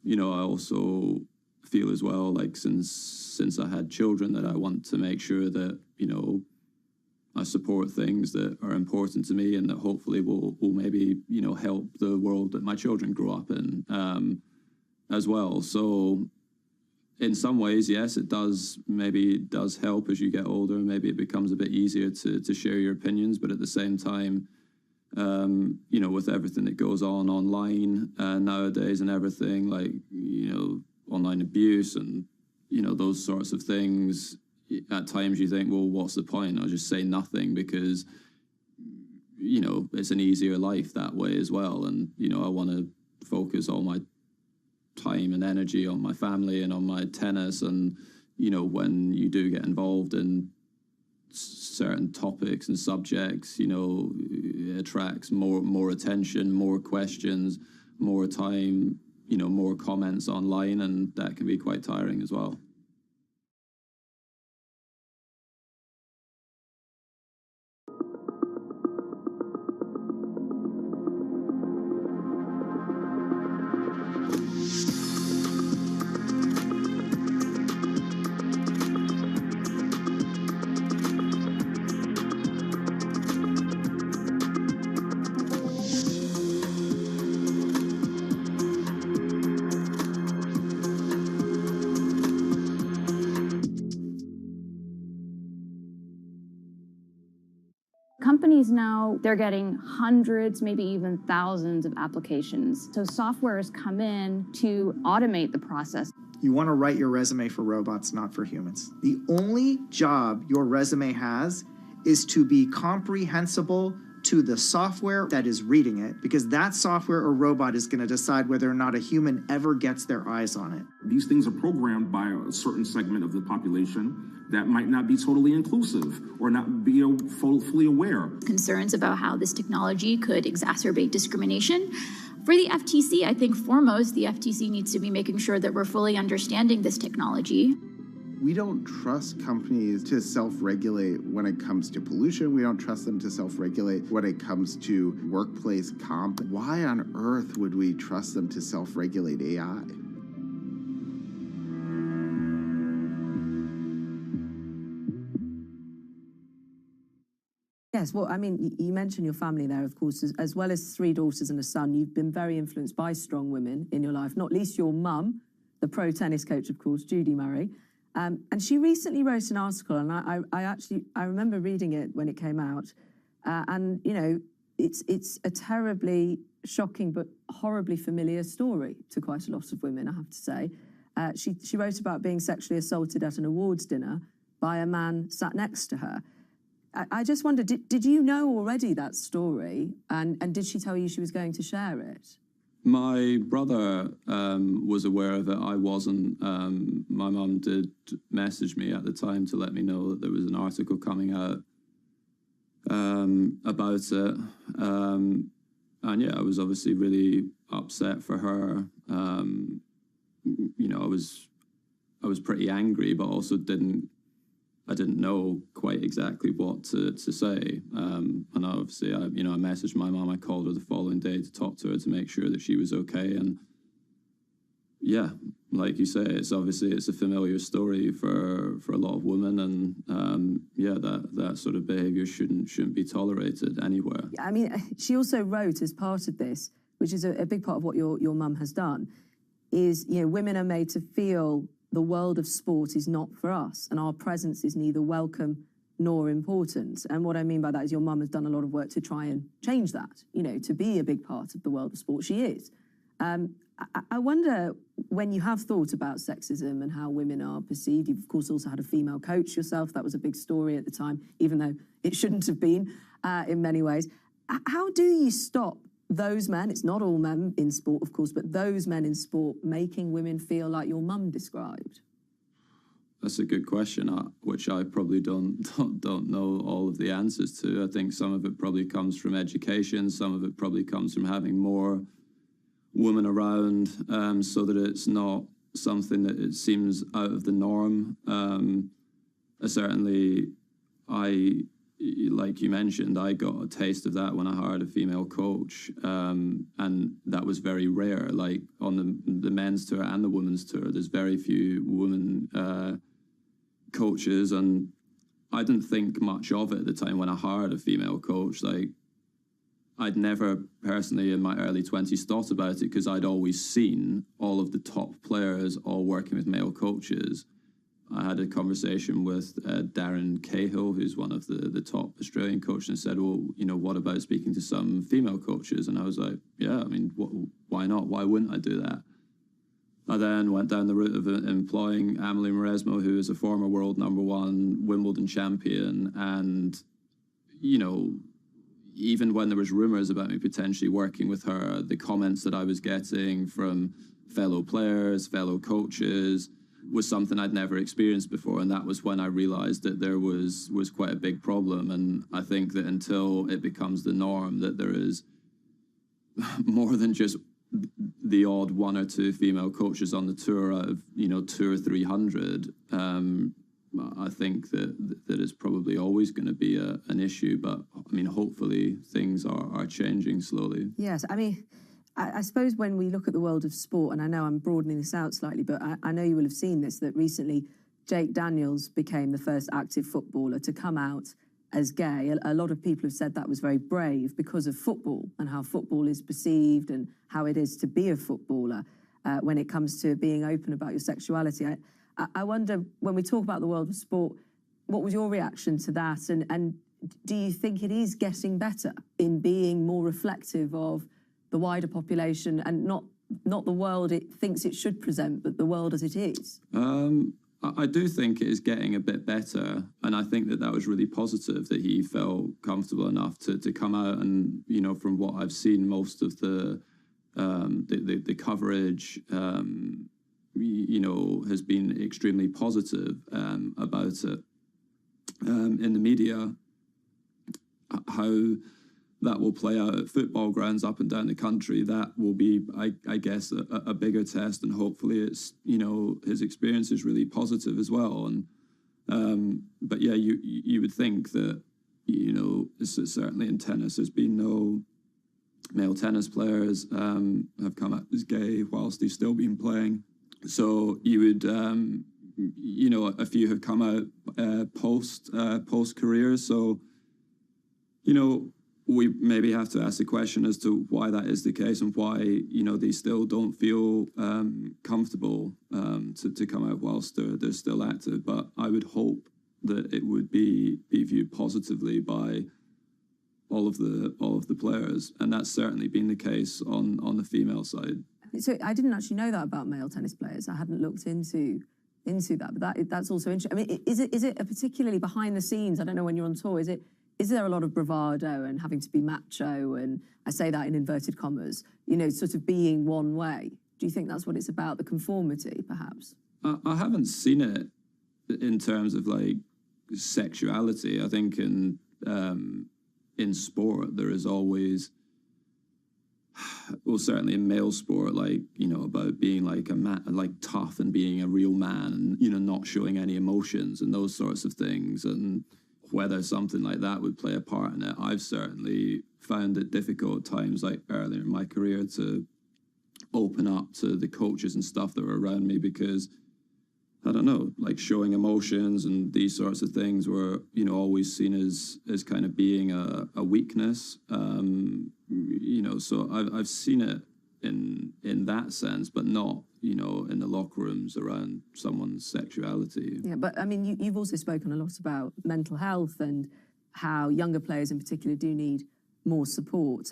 you know, I also feel as well, like since I had children, that I want to make sure that, you know, I support things that are important to me and that hopefully will maybe, you know, help the world that my children grow up in as well. So in some ways, yes, it does help as you get older. Maybe it becomes a bit easier to share your opinions, but at the same time, you know, with everything that goes on online nowadays and everything, like, you know, online abuse and, you know, those sorts of things, at times you think, well, what's the point? I'll just say nothing, because, you know, it's an easier life that way as well. And, you know, I want to focus all my time and energy on my family and on my tennis. And, you know, when you do get involved in certain topics and subjects, you know, attracts more attention, more questions, more time, you know, more comments online, and that can be quite tiring as well. Companies now, they're getting hundreds, maybe even thousands of applications. So software has come in to automate the process. You want to write your resume for robots, not for humans. The only job your resume has is to be comprehensible to the software that is reading it, because that software or robot is going to decide whether or not a human ever gets their eyes on it. These things are programmed by a certain segment of the population that might not be totally inclusive or not be fully aware. Concerns about how this technology could exacerbate discrimination. For the FTC, I think foremost, the FTC needs to be making sure that we're fully understanding this technology. We don't trust companies to self-regulate when it comes to pollution. We don't trust them to self-regulate when it comes to workplace comp. Why on earth would we trust them to self-regulate AI? Yes, well, I mean, you mentioned your family there, of course, as well as 3 daughters and a son. You've been very influenced by strong women in your life, not least your mum, the pro tennis coach, of course, Judy Murray. And she recently wrote an article, and I remember reading it when it came out. And, you know, it's a terribly shocking but horribly familiar story to quite a lot of women, I have to say. She wrote about being sexually assaulted at an awards dinner by a man sat next to her. I just wondered, did you know already that story? And did she tell you she was going to share it? My brother was aware of it. I wasn't. My mum did message me at the time to let me know that there was an article coming out about it. And yeah, I was obviously really upset for her. You know, I was pretty angry, but also I didn't know quite exactly what to say. And obviously, I messaged my mom. I called her the following day to talk to her to make sure that she was okay. And yeah, like you say, it's a familiar story for a lot of women. And yeah, that sort of behavior shouldn't be tolerated anywhere. I mean, she also wrote as part of this, which is a big part of what your mum has done, is, you know, women are made to feel the world of sport is not for us, and our presence is neither welcome nor important. And what I mean by that is your mum has done a lot of work to try and change that, you know, to be a big part of the world of sport. She is. I wonder, when you have thought about sexism and how women are perceived, you've of course also had a female coach yourself. That was a big story at the time, even though it shouldn't have been in many ways. How do you stop those men, it's not all men in sport, of course, but those men in sport making women feel like your mum described? That's a good question, which I probably don't know all of the answers to. I think some of it probably comes from education, some of it probably comes from having more women around, so that it's not something that it seems out of the norm. Certainly, like you mentioned, I got a taste of that when I hired a female coach, and that was very rare. Like on the men's tour and the women's tour, there's very few women coaches, and I didn't think much of it at the time when I hired a female coach. Like, I'd never personally in my early 20s thought about it because I'd always seen all of the top players all working with male coaches. I had a conversation with Darren Cahill, who's one of the top Australian coaches, and said, well, you know, what about speaking to some female coaches? And I was like, yeah, I mean, why not? Why wouldn't I do that? I then went down the route of employing Amelie Mauresmo, who is a former world #1 Wimbledon champion. And, you know, even when there was rumors about me potentially working with her, the comments that I was getting from fellow players, fellow coaches, was something I'd never experienced before, and that was when I realized that there was quite a big problem. And I think that until it becomes the norm that there is more than just the odd 1 or 2 female coaches on the tour out of 200 or 300, I think that it's probably always going to be an issue. But I mean, hopefully things are changing slowly. Yes, I mean, I suppose when we look at the world of sport, and I know I'm broadening this out slightly, but I know you will have seen this, that recently Jake Daniels became the first active footballer to come out as gay. A lot of people have said that was very brave because of football and how football is perceived and how it is to be a footballer when it comes to being open about your sexuality. I wonder, when we talk about the world of sport, what was your reaction to that? And do you think it is getting better in being more reflective of the wider population and not the world it thinks it should present, but the world as it is? I do think it is getting a bit better, and I think that was really positive that he felt comfortable enough to come out. And from what I've seen, most of the coverage has been extremely positive about it in the media. How that will play out at football grounds up and down the country, that will be, I guess, a bigger test, and hopefully it's, his experience is really positive as well. And but yeah, you would think that, certainly in tennis, there's been no male tennis players have come out as gay whilst they've still been playing. So you would, a few have come out post career. So, we maybe have to ask the question as to why that is the case and why, they still don't feel comfortable to come out whilst they're still active. But I would hope that it would be viewed positively by all of the players, and that's certainly been the case on the female side. So I didn't actually know that about male tennis players. I hadn't looked into that, but that's also interesting. I mean, is it a particularly behind the scenes? I don't know, when you're on tour, is there a lot of bravado and having to be macho, and I say that in inverted commas, sort of being one way? Do you think that's what it's about, the conformity, perhaps? I haven't seen it in terms of like sexuality. I think in sport there is always, well, certainly in male sport, like, about being like a man, like tough and being a real man, and not showing any emotions and those sorts of things. And whether something like that would play a part in it, I've certainly found it difficult at times, like earlier in my career, to open up to the coaches and stuff that were around me, because I don't know, like showing emotions and these sorts of things were, always seen as kind of being a weakness. So I've seen it in that sense, but not, in the locker rooms around someone's sexuality. Yeah, but I mean, you've also spoken a lot about mental health and how younger players in particular do need more support,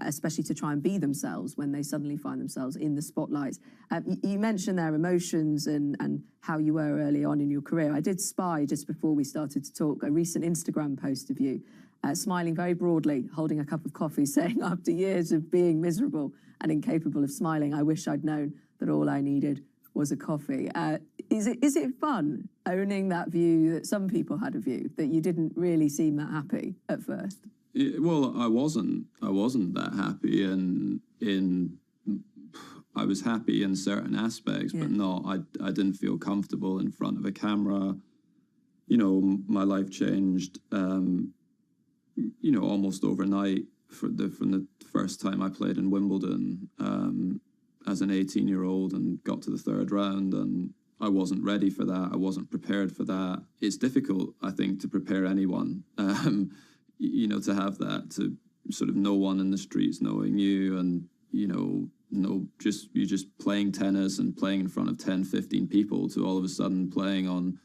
especially to try and be themselves when they suddenly find themselves in the spotlight. You mentioned their emotions and how you were early on in your career. I did spy, just before we started to talk, a recent Instagram post of you, smiling very broadly, holding a cup of coffee, saying, after years of being miserable and incapable of smiling, I wish I'd known that all I needed was a coffee. Is it fun owning that view that some people had of you, that you didn't really seem that happy at first? Well, I wasn't that happy, and I was happy in certain aspects, but not. I didn't feel comfortable in front of a camera. My life changed, almost overnight from the first time I played in Wimbledon as an 18-year-old and got to the third round, and I wasn't ready for that. I wasn't prepared for that. It's difficult, I think, to prepare anyone. To have that, to sort of no one in the streets knowing you, and, you're just playing tennis and playing in front of 10, 15 people, to all of a sudden playing on,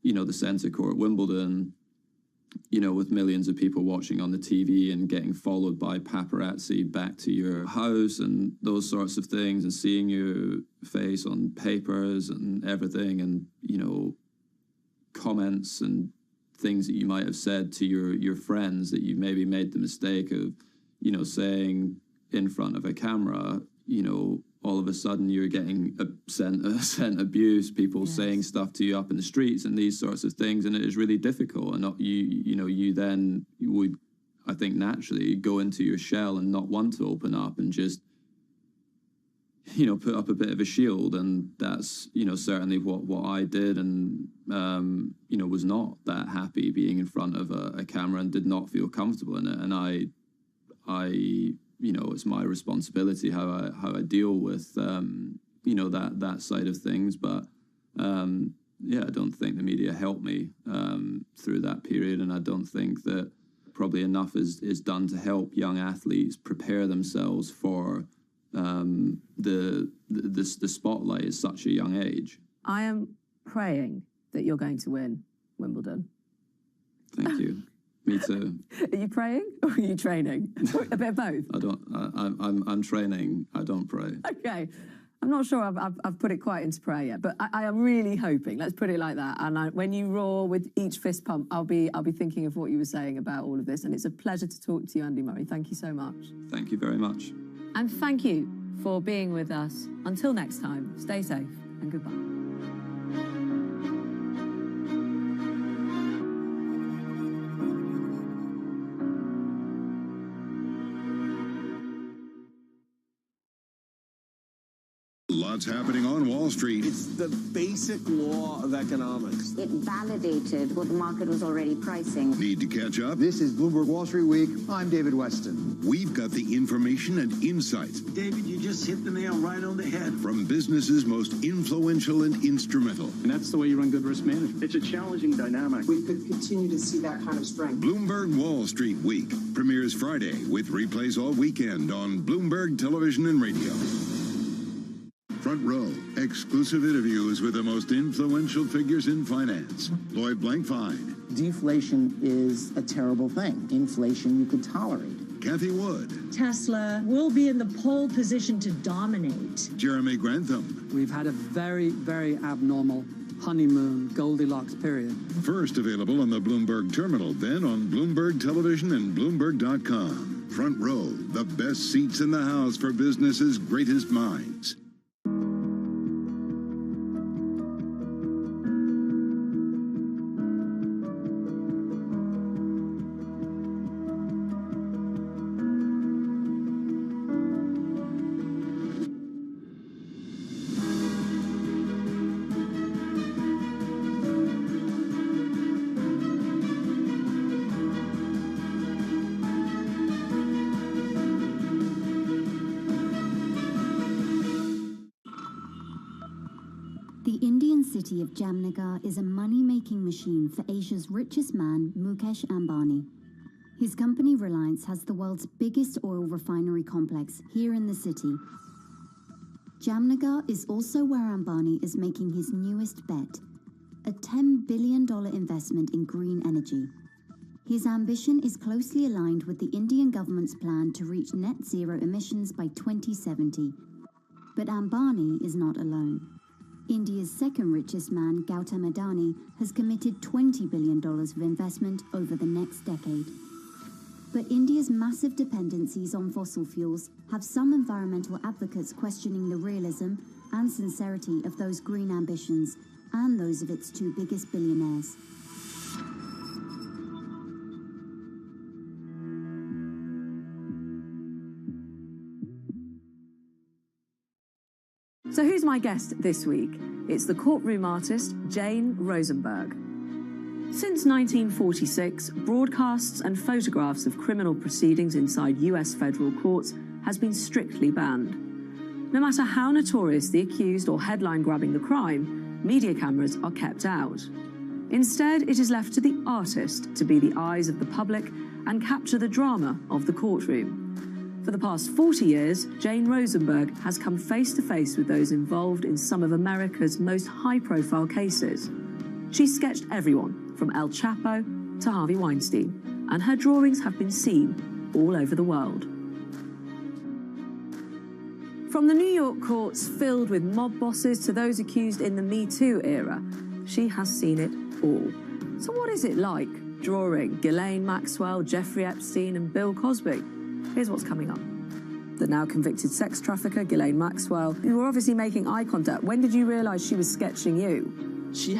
the centre court at Wimbledon, with millions of people watching on the TV and getting followed by paparazzi back to your house and those sorts of things, and seeing your face on papers and everything, and, comments and things that you might have said to your friends that you maybe made the mistake of, saying in front of a camera, all of a sudden you're getting sent abuse, people saying stuff to you up in the streets and these sorts of things, and it is really difficult. And you then would, I think, naturally go into your shell and not want to open up and just, put up a bit of a shield. And that's, certainly what I did, and, was not that happy being in front of a camera and did not feel comfortable in it. And I it's my responsibility how I deal with, that side of things. But, I don't think the media helped me through that period. And I don't think that probably enough is done to help young athletes prepare themselves for the spotlight at such a young age. I am praying that you're going to win Wimbledon. Thank you. Me too. Are you praying or are you training? A bit of both. I'm training. I don't pray. Okay. I'm not sure I've put it quite into prayer yet, but I am really hoping. Let's put it like that. And when you roar with each fist pump, I'll be thinking of what you were saying about all of this. And it's a pleasure to talk to you, Andy Murray. Thank you so much. Thank you very much. And thank you for being with us. Until next time, stay safe and goodbye. Lots happening on Wall Street. It's the basic law of economics. It validated what the market was already pricing. Need to catch up? This is Bloomberg Wall Street Week. I'm David Weston. We've got the information and insights. David, you just hit the nail right on the head. From businesses most influential and instrumental. And that's the way you run good risk management. It's a challenging dynamic. We could continue to see that kind of strength. Bloomberg Wall Street Week premieres Friday with replays all weekend on Bloomberg Television and Radio. Front Row, exclusive interviews with the most influential figures in finance. Lloyd Blankfein. Deflation is a terrible thing. Inflation you could tolerate. Kathy Wood. Tesla will be in the pole position to dominate. Jeremy Grantham. We've had a very, very abnormal honeymoon Goldilocks period. First available on the Bloomberg Terminal, then on Bloomberg Television and Bloomberg.com. Front Row, the best seats in the house for business's greatest minds. city of Jamnagar is a money-making machine for Asia's richest man, Mukesh Ambani. His company Reliance has the world's biggest oil refinery complex here in the city. Jamnagar is also where Ambani is making his newest bet, a $10 billion investment in green energy. His ambition is closely aligned with the Indian government's plan to reach net zero emissions by 2070. But Ambani is not alone. India's second richest man, Gautam Adani, has committed $20 billion of investment over the next decade. But India's massive dependencies on fossil fuels have some environmental advocates questioning the realism and sincerity of those green ambitions and those of its two biggest billionaires. So who's my guest this week? It's the courtroom artist, Jane Rosenberg. Since 1946, broadcasts and photographs of criminal proceedings inside US federal courts has been strictly banned. No matter how notorious the accused or headline-grabbing the crime, media cameras are kept out. Instead, it is left to the artist to be the eyes of the public and capture the drama of the courtroom. For the past 40 years, Jane Rosenberg has come face-to-face with those involved in some of America's most high-profile cases. She's sketched everyone, from El Chapo to Harvey Weinstein, and her drawings have been seen all over the world. From the New York courts filled with mob bosses to those accused in the Me Too era, she has seen it all. So what is it like drawing Ghislaine Maxwell, Jeffrey Epstein, and Bill Cosby? Here's what's coming up. the now convicted sex trafficker, Ghislaine Maxwell. You were obviously making eye contact. When did you realise she was sketching you? She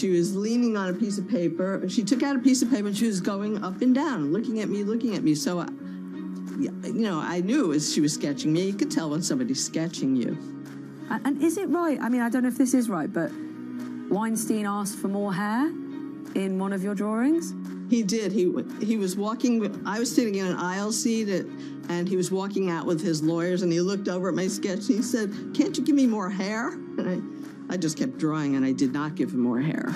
was leaning on a piece of paper. She took out a piece of paper and she was going up and down, looking at me. So, I knew she was sketching me. You could tell when somebody's sketching you. And is it right? I mean, I don't know if this is right, but Weinstein asked for more hair in one of your drawings? He did. He was walking. I was sitting in an aisle seat, and he was walking out with his lawyers, and he looked over at my sketch, and he said, "Can't you give me more hair?" And I just kept drawing, and I did not give him more hair.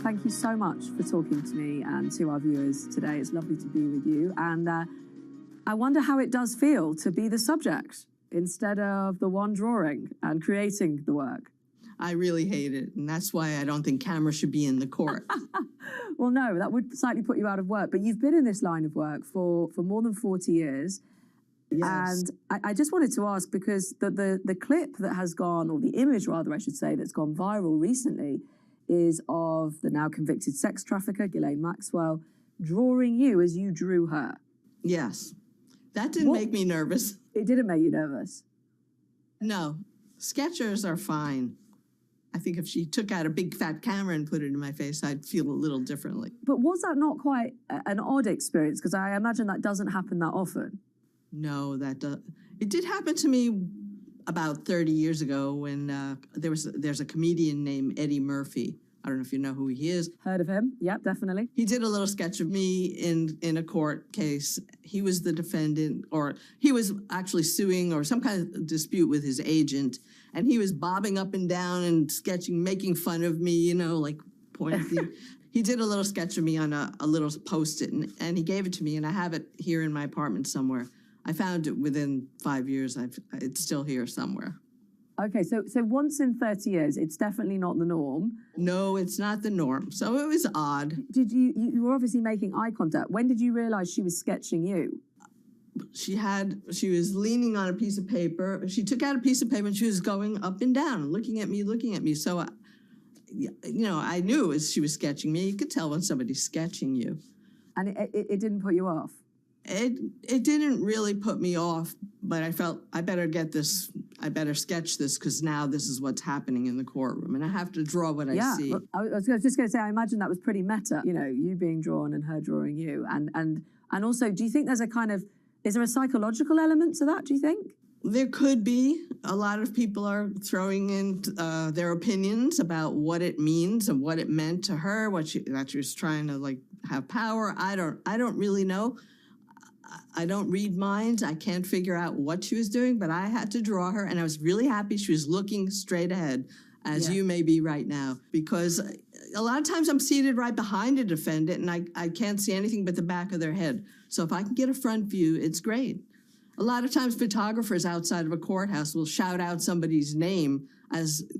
Thank you so much for talking to me and to our viewers today. It's lovely to be with you. And I wonder how it does feel to be the subject instead of the one drawing and creating the work. I really hate it. And that's why I don't think cameras should be in the court. Well, no, that would slightly put you out of work. But you've been in this line of work for more than 40 years. Yes. And I just wanted to ask, because the clip that has gone, or the image rather, I should say, that's gone viral recently is of the now convicted sex trafficker, Ghislaine Maxwell, drawing you as you drew her. Yes. That didn't make me nervous. It didn't make you nervous? No. Sketchers are fine. I think if she took out a big fat camera and put it in my face, I'd feel a little differently. But was that not quite an odd experience? Because I imagine that doesn't happen that often. No, it did happen to me about 30 years ago when there's a comedian named Eddie Murphy. I don't know if you know who he is. Heard of him? Yep, definitely. He did a little sketch of me in a court case. He was the defendant, or he was actually suing or some kind of dispute with his agent, and he was bobbing up and down and sketching, making fun of me, like pointing. He did a little sketch of me on a little Post-it, and he gave it to me, and I have it here in my apartment somewhere. I found it within 5 years. It's still here somewhere. Okay, so once in 30 years, it's definitely not the norm. No, it's not the norm. So it was odd. Did you were obviously making eye contact. When did you realize she was sketching you? She was leaning on a piece of paper. She took out a piece of paper and she was going up and down, looking at me. So, I knew she was sketching me. You could tell when somebody's sketching you. And it didn't put you off? It didn't really put me off, but I felt I better sketch this because now this is what's happening in the courtroom, and I have to draw what I see. Well, I was just going to say, I imagine that was pretty meta, you being drawn and her drawing you. And also, do you think is there a psychological element to that, do you think? There could be. A lot of people are throwing in their opinions about what it means and what it meant to her, that she was trying to have power. I don't really know. I don't read minds. I can't figure out what she was doing, but I had to draw her, and I was really happy she was looking straight ahead, as you may be right now, because a lot of times I'm seated right behind a defendant, and I can't see anything but the back of their head. So if I can get a front view, it's great. A lot of times photographers outside of a courthouse will shout out somebody's name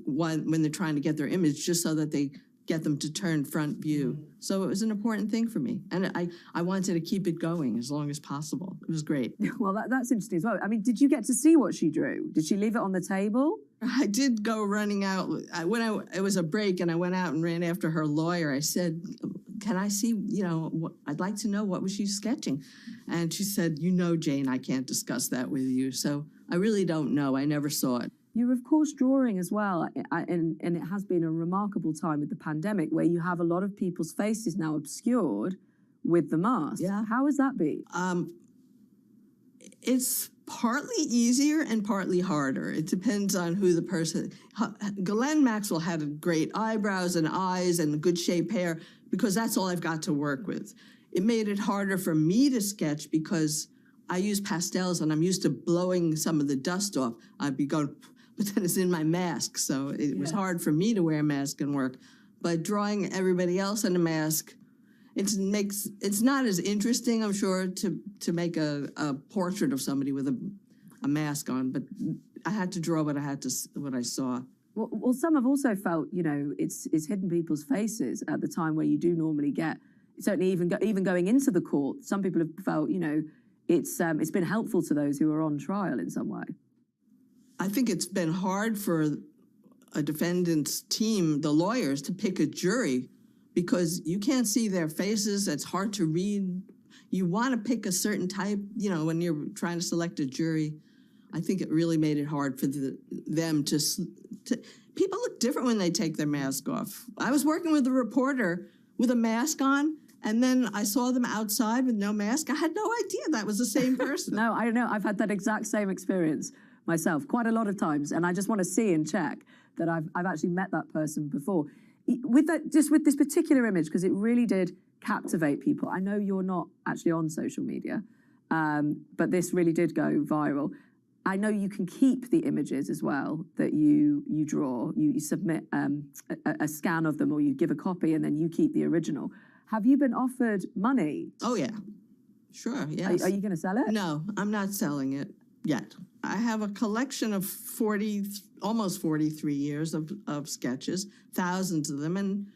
when they're trying to get their image, just so that they get them to turn front view. So it was an important thing for me. And I wanted to keep it going as long as possible. It was great. Well, that's interesting as well. I mean, did you get to see what she drew? Did she leave it on the table? I did go running out. It was a break, and I went out and ran after her lawyer. I said, can I see, I'd like to know what was she sketching? And she said, Jane, I can't discuss that with you. So I really don't know. I never saw it. You're, of course, drawing as well, and it has been a remarkable time with the pandemic where you have a lot of people's faces now obscured with the mask. Yeah. How has that been? It's partly easier and partly harder. It depends on who the person. Ghislaine Maxwell had great eyebrows and eyes and good shaped hair because that's all I've got to work with. It made it harder for me to sketch because I use pastels and I'm used to blowing some of the dust off. I'd be going, but then it's in my mask, so it was hard for me to wear a mask and work. But drawing everybody else in a mask, it's not as interesting, I'm sure, to make a portrait of somebody with a mask on. But I had to draw what I saw. Well, some have also felt, it's hidden people's faces at the time where you do normally get. Certainly, even going into the court, some people have felt, it's been helpful to those who are on trial in some way. I think it's been hard for a defendant's team, the lawyers, to pick a jury because you can't see their faces. It's hard to read. You want to pick a certain type, when you're trying to select a jury. I think it really made it hard for them to. People look different when they take their mask off. I was working with a reporter with a mask on, and then I saw them outside with no mask. I had no idea that was the same person. No, I know. I've had that exact same experience myself quite a lot of times, and I just want to see and check that I've actually met that person before. With this particular image, because it really did captivate people. I know you're not actually on social media, but this really did go viral. I know you can keep the images as well that you draw. You submit a scan of them, or you give a copy, and then you keep the original. Have you been offered money? Oh, yeah. Sure, yes. Are you going to sell it? No, I'm not selling it yet. I have a collection of almost 43 years of sketches, thousands of them, and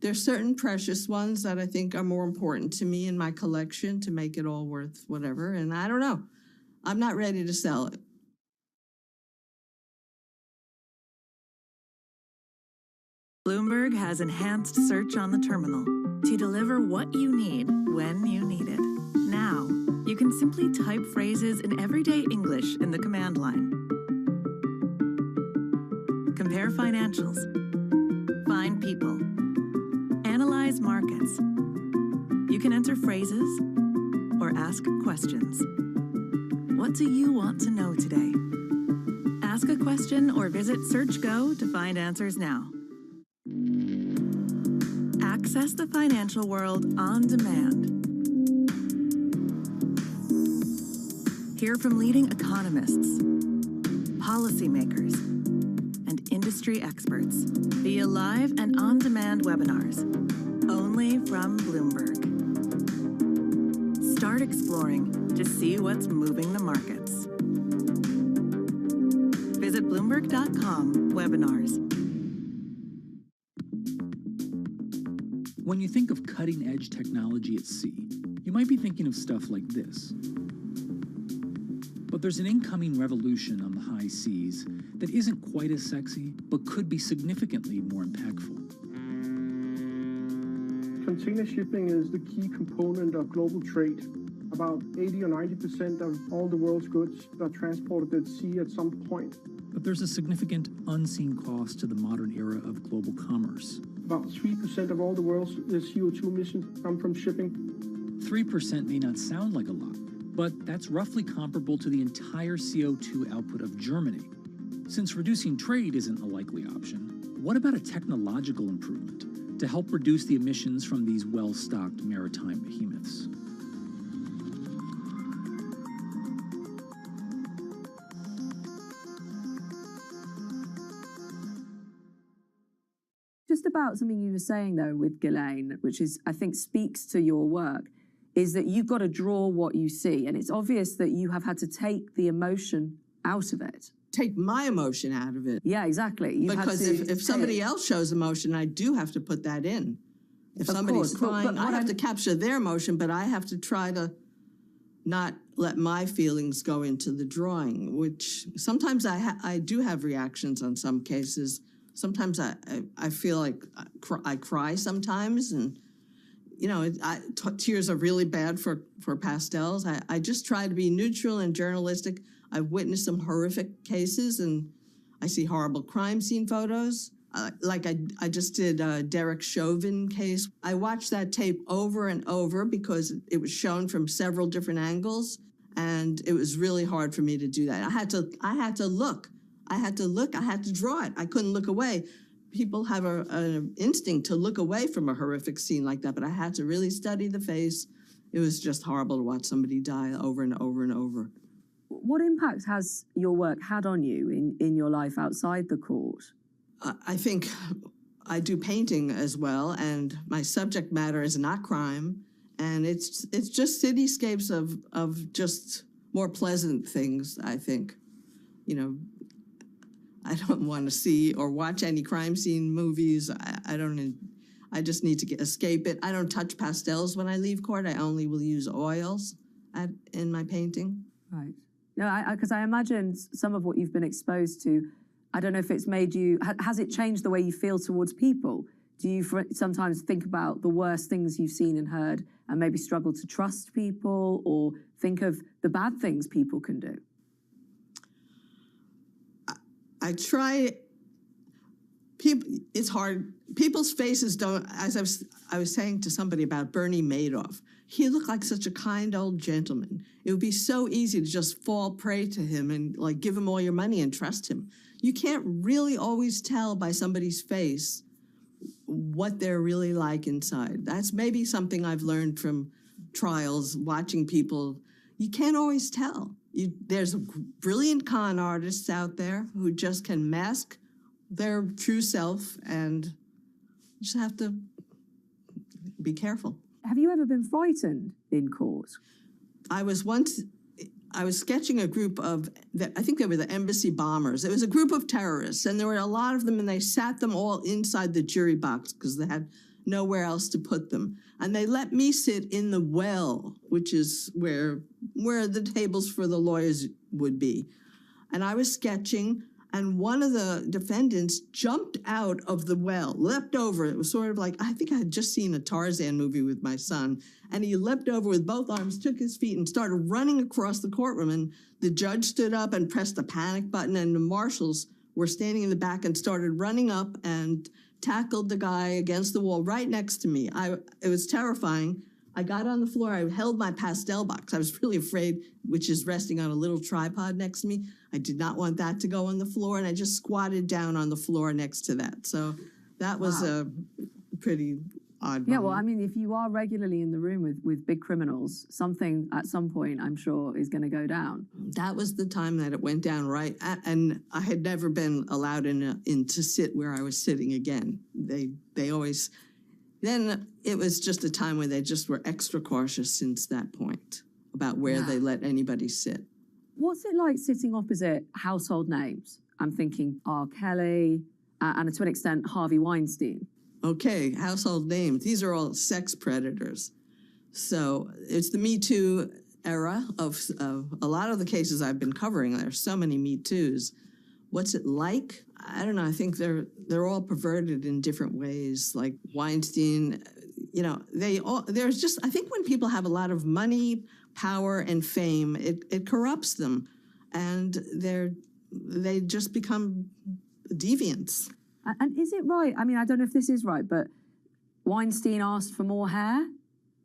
there's certain precious ones that I think are more important to me in my collection to make it all worth whatever, and I don't know. I'm not ready to sell it. Bloomberg has enhanced search on the terminal to deliver what you need when you need it. Now, you can simply type phrases in everyday English in the command line. Compare financials. Find people. Analyze markets. You can enter phrases or ask questions. What do you want to know today? Ask a question or visit SearchGo to find answers now. Access the financial world on demand. Hear from leading economists, policymakers, and industry experts via live and on-demand webinars, only from Bloomberg. Start exploring to see what's moving the markets. Visit Bloomberg.com/webinars. When you think of cutting-edge technology at sea, you might be thinking of stuff like this. But there's an incoming revolution on the high seas that isn't quite as sexy, but could be significantly more impactful. Container shipping is the key component of global trade. About 80 or 90% of all the world's goods are transported at sea at some point. But there's a significant unseen cost to the modern era of global commerce. About 3% of all the world's CO2 emissions come from shipping. 3% may not sound like a lot, but that's roughly comparable to the entire CO2 output of Germany. Since reducing trade isn't a likely option, what about a technological improvement to help reduce the emissions from these well-stocked maritime behemoths? Just about something you were saying, though, with Ghislaine, which is, I think, speaks to your work, is that you've got to draw what you see. And it's obvious that you have had to take the emotion out of it. Take my emotion out of it. Yeah, exactly. Because if somebody else shows emotion, I do have to put that in. If somebody's crying, I have to capture their emotion, but I have to try to not let my feelings go into the drawing, which sometimes I do have reactions on some cases. Sometimes I feel like I cry sometimes, and tears are really bad for pastels. I just try to be neutral and journalistic. I've witnessed some horrific cases, and I see horrible crime scene photos. I just did a Derek Chauvin case. I watched that tape over and over because it was shown from several different angles, and it was really hard for me to do that. I had to look. I had to draw it. I couldn't look away. People have an instinct to look away from a horrific scene like that, but I had to really study the face. It was just horrible to watch somebody die over and over and over. What impact has your work had on you in your life outside the court? I think I do painting as well, and my subject matter is not crime, and it's just cityscapes of just more pleasant things, I think. I don't want to see or watch any crime scene movies. I just need to escape it. I don't touch pastels when I leave court. I only will use oils in my painting. Right. No, because I imagine some of what you've been exposed to, I don't know if it's made you, has it changed the way you feel towards people? Do you sometimes think about the worst things you've seen and heard and maybe struggle to trust people or think of the bad things people can do? I try. People, it's hard. People's faces don't, as I was saying to somebody about Bernie Madoff, he looked like such a kind old gentleman. It would be so easy to just fall prey to him and like give him all your money and trust him. You can't really always tell by somebody's face what they're really like inside. That's maybe something I've learned from trials, watching people. You can't always tell. There's brilliant con artists out there who just can mask their true self, and you just have to be careful. Have you ever been frightened in court? I was sketching a group of, I think they were the embassy bombers. It was a group of terrorists, and there were a lot of them, and they sat them all inside the jury box because they had nowhere else to put them. And they let me sit in the well, which is where the tables for the lawyers would be. And I was sketching, and one of the defendants jumped out of the well, leapt over. It was sort of like, I think I had just seen a Tarzan movie with my son, and he leapt over with both arms, took his feet, and started running across the courtroom. And the judge stood up and pressed the panic button, and the marshals were standing in the back and started running up and tackled the guy against the wall right next to me. It was terrifying. I got on the floor. I held my pastel box. I was really afraid, which is resting on a little tripod next to me. I did not want that to go on the floor, and I just squatted down on the floor next to that. So that was a pretty odd moment. Yeah, well, I mean, if you are regularly in the room with big criminals, something at some point, I'm sure, is going to go down. That was the time that it went down, right? And I had never been allowed in to sit where I was sitting again. They always... Then it was just a time where they just were extra cautious since that point about where they let anybody sit. What's it like sitting opposite household names? I'm thinking R. Kelly and to an extent Harvey Weinstein. Okay, household names. These are all sex predators. So it's the Me Too era of a lot of the cases I've been covering. There's so many Me Toos. What's it like? I don't know. I think they're all perverted in different ways. Like Weinstein, you know, there's just, I think when people have a lot of money, power, and fame, it corrupts them, and they just become deviants. And is it right? I mean, I don't know if this is right, but Weinstein asked for more hair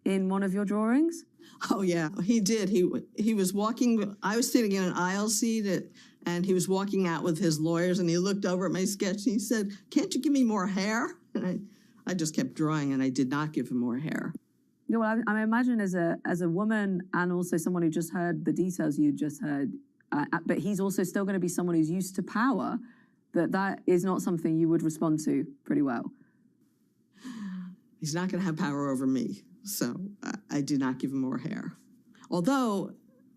in one of your drawings? Oh, yeah, he did. He was walking, I was sitting in an aisle seat, and he was walking out with his lawyers, and he looked over at my sketch, and he said, "Can't you give me more hair?" And I just kept drawing, and I did not give him more hair. Yeah, well, I imagine as a woman and also someone who just heard the details you just heard, but he's also still going to be someone who's used to power, that is not something you would respond to pretty well. He's not going to have power over me, so I did not give him more hair. Although,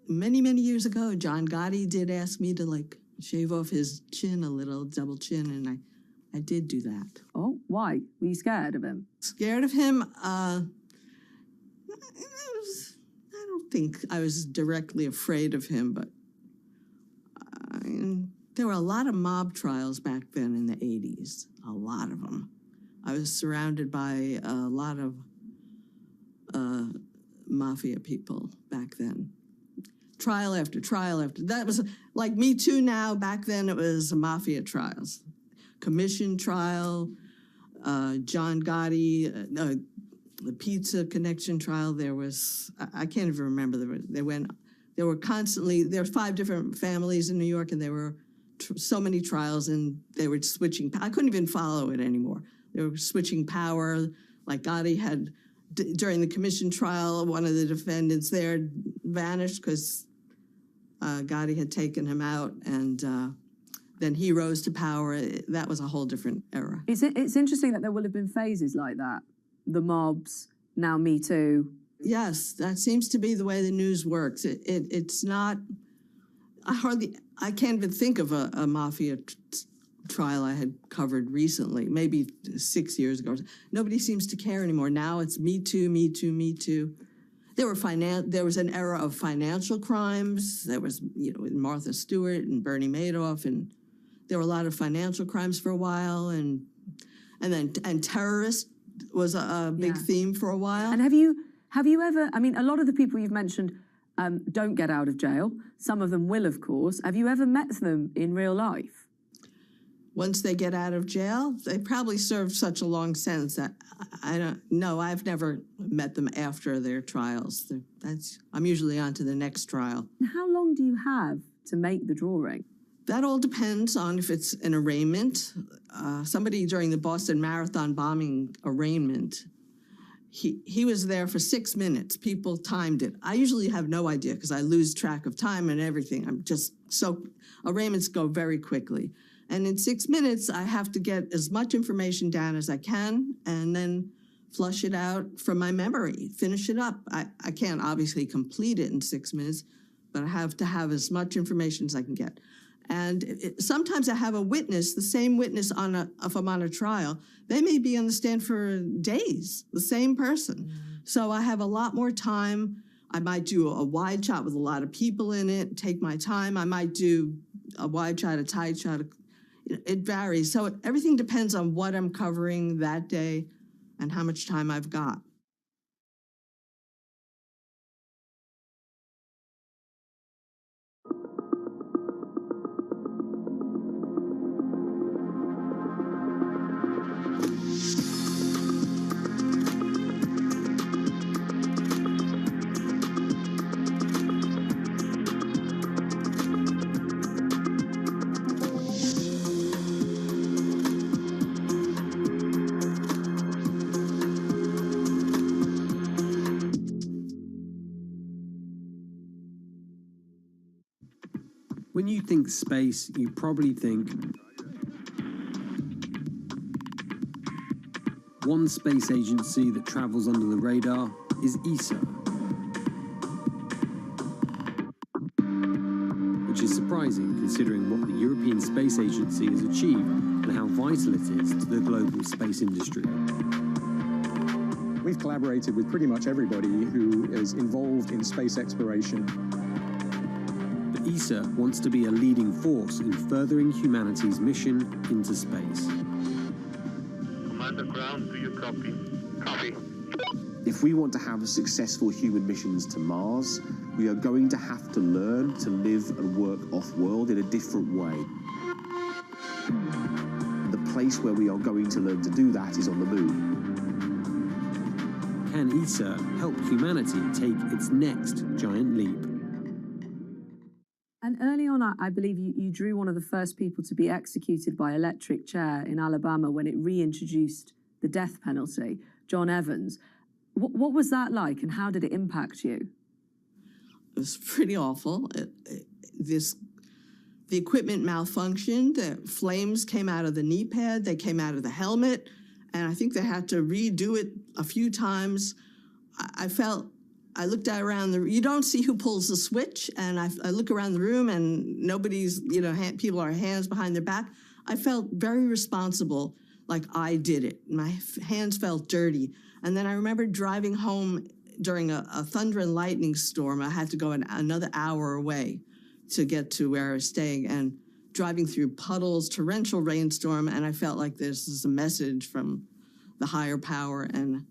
many, many years ago, John Gotti did ask me to, like, shave off his chin a little, double chin, and I did do that. Oh, why? Were you scared of him? Scared of him? I don't think I was directly afraid of him, but there were a lot of mob trials back then in the 80s, a lot of them. I was surrounded by a lot of mafia people back then. Trial after trial after. That was like Me Too now. Back then it was mafia trials. Commission trial, John Gotti, the Pizza Connection trial. There was, I can't even remember. There were constantly, there's 5 different families in New York, and there were so many trials, and they were switching. I couldn't even follow it anymore. They were switching power. Like Gotti had, during the commission trial, one of the defendants there vanished because Gotti had taken him out, and then he rose to power. That was a whole different era. It's interesting that there will have been phases like that. The mobs, now Me Too. Yes, that seems to be the way the news works. It's not, I can't even think of a mafia trial I had covered recently, maybe 6 years ago. Nobody seems to care anymore. Now it's Me Too, Me Too, Me Too. There was an era of financial crimes. There was, Martha Stewart and Bernie Madoff, and there were a lot of financial crimes for a while, and terrorist was a big theme for a while. And have you ever? I mean, a lot of the people you've mentioned don't get out of jail. Some of them will, of course. Have you ever met them in real life? Once they get out of jail, they probably served such a long sentence that I've never met them after their trials. I'm usually on to the next trial. How long do you have to make the drawing? That all depends on if it's an arraignment. Somebody during the Boston Marathon bombing arraignment, he was there for 6 minutes. People timed it. I usually have no idea because I lose track of time and everything. Arraignments go very quickly. And in 6 minutes, I have to get as much information down as I can and then flush it out from my memory, finish it up. I can't obviously complete it in 6 minutes, but I have to have as much information as I can get. And sometimes I have a witness, the same witness if I'm on a trial, they may be on the stand for days, the same person. So I have a lot more time. I might do a wide shot with a lot of people in it, take my time. I might do a wide shot, a tight shot. It varies. So everything depends on what I'm covering that day and how much time I've got. When you think space, you probably think one space agency that travels under the radar is ESA, which is surprising considering what the European Space Agency has achieved and how vital it is to the global space industry. We've collaborated with pretty much everybody who is involved in space exploration. ESA wants to be a leading force in furthering humanity's mission into space. Commander Ground, do you copy? Copy. If we want to have successful human missions to Mars, we are going to have to learn to live and work off-world in a different way. The place where we are going to learn to do that is on the moon. Can ESA help humanity take its next giant leap? And early on, I believe you drew one of the first people to be executed by electric chair in Alabama when it reintroduced the death penalty, John Evans. What was that like, and how did it impact you? It was pretty awful. The equipment malfunctioned. The flames came out of the knee pad. They came out of the helmet. And I think they had to redo it a few times. I looked around you don't see who pulls the switch, and I look around the room and nobody's, people are hands behind their back. I felt very responsible, like I did it. My hands felt dirty. And then I remember driving home during a thunder and lightning storm. I had to go another hour away to get to where I was staying, and driving through puddles, torrential rainstorm, and I felt like this is a message from the higher power, and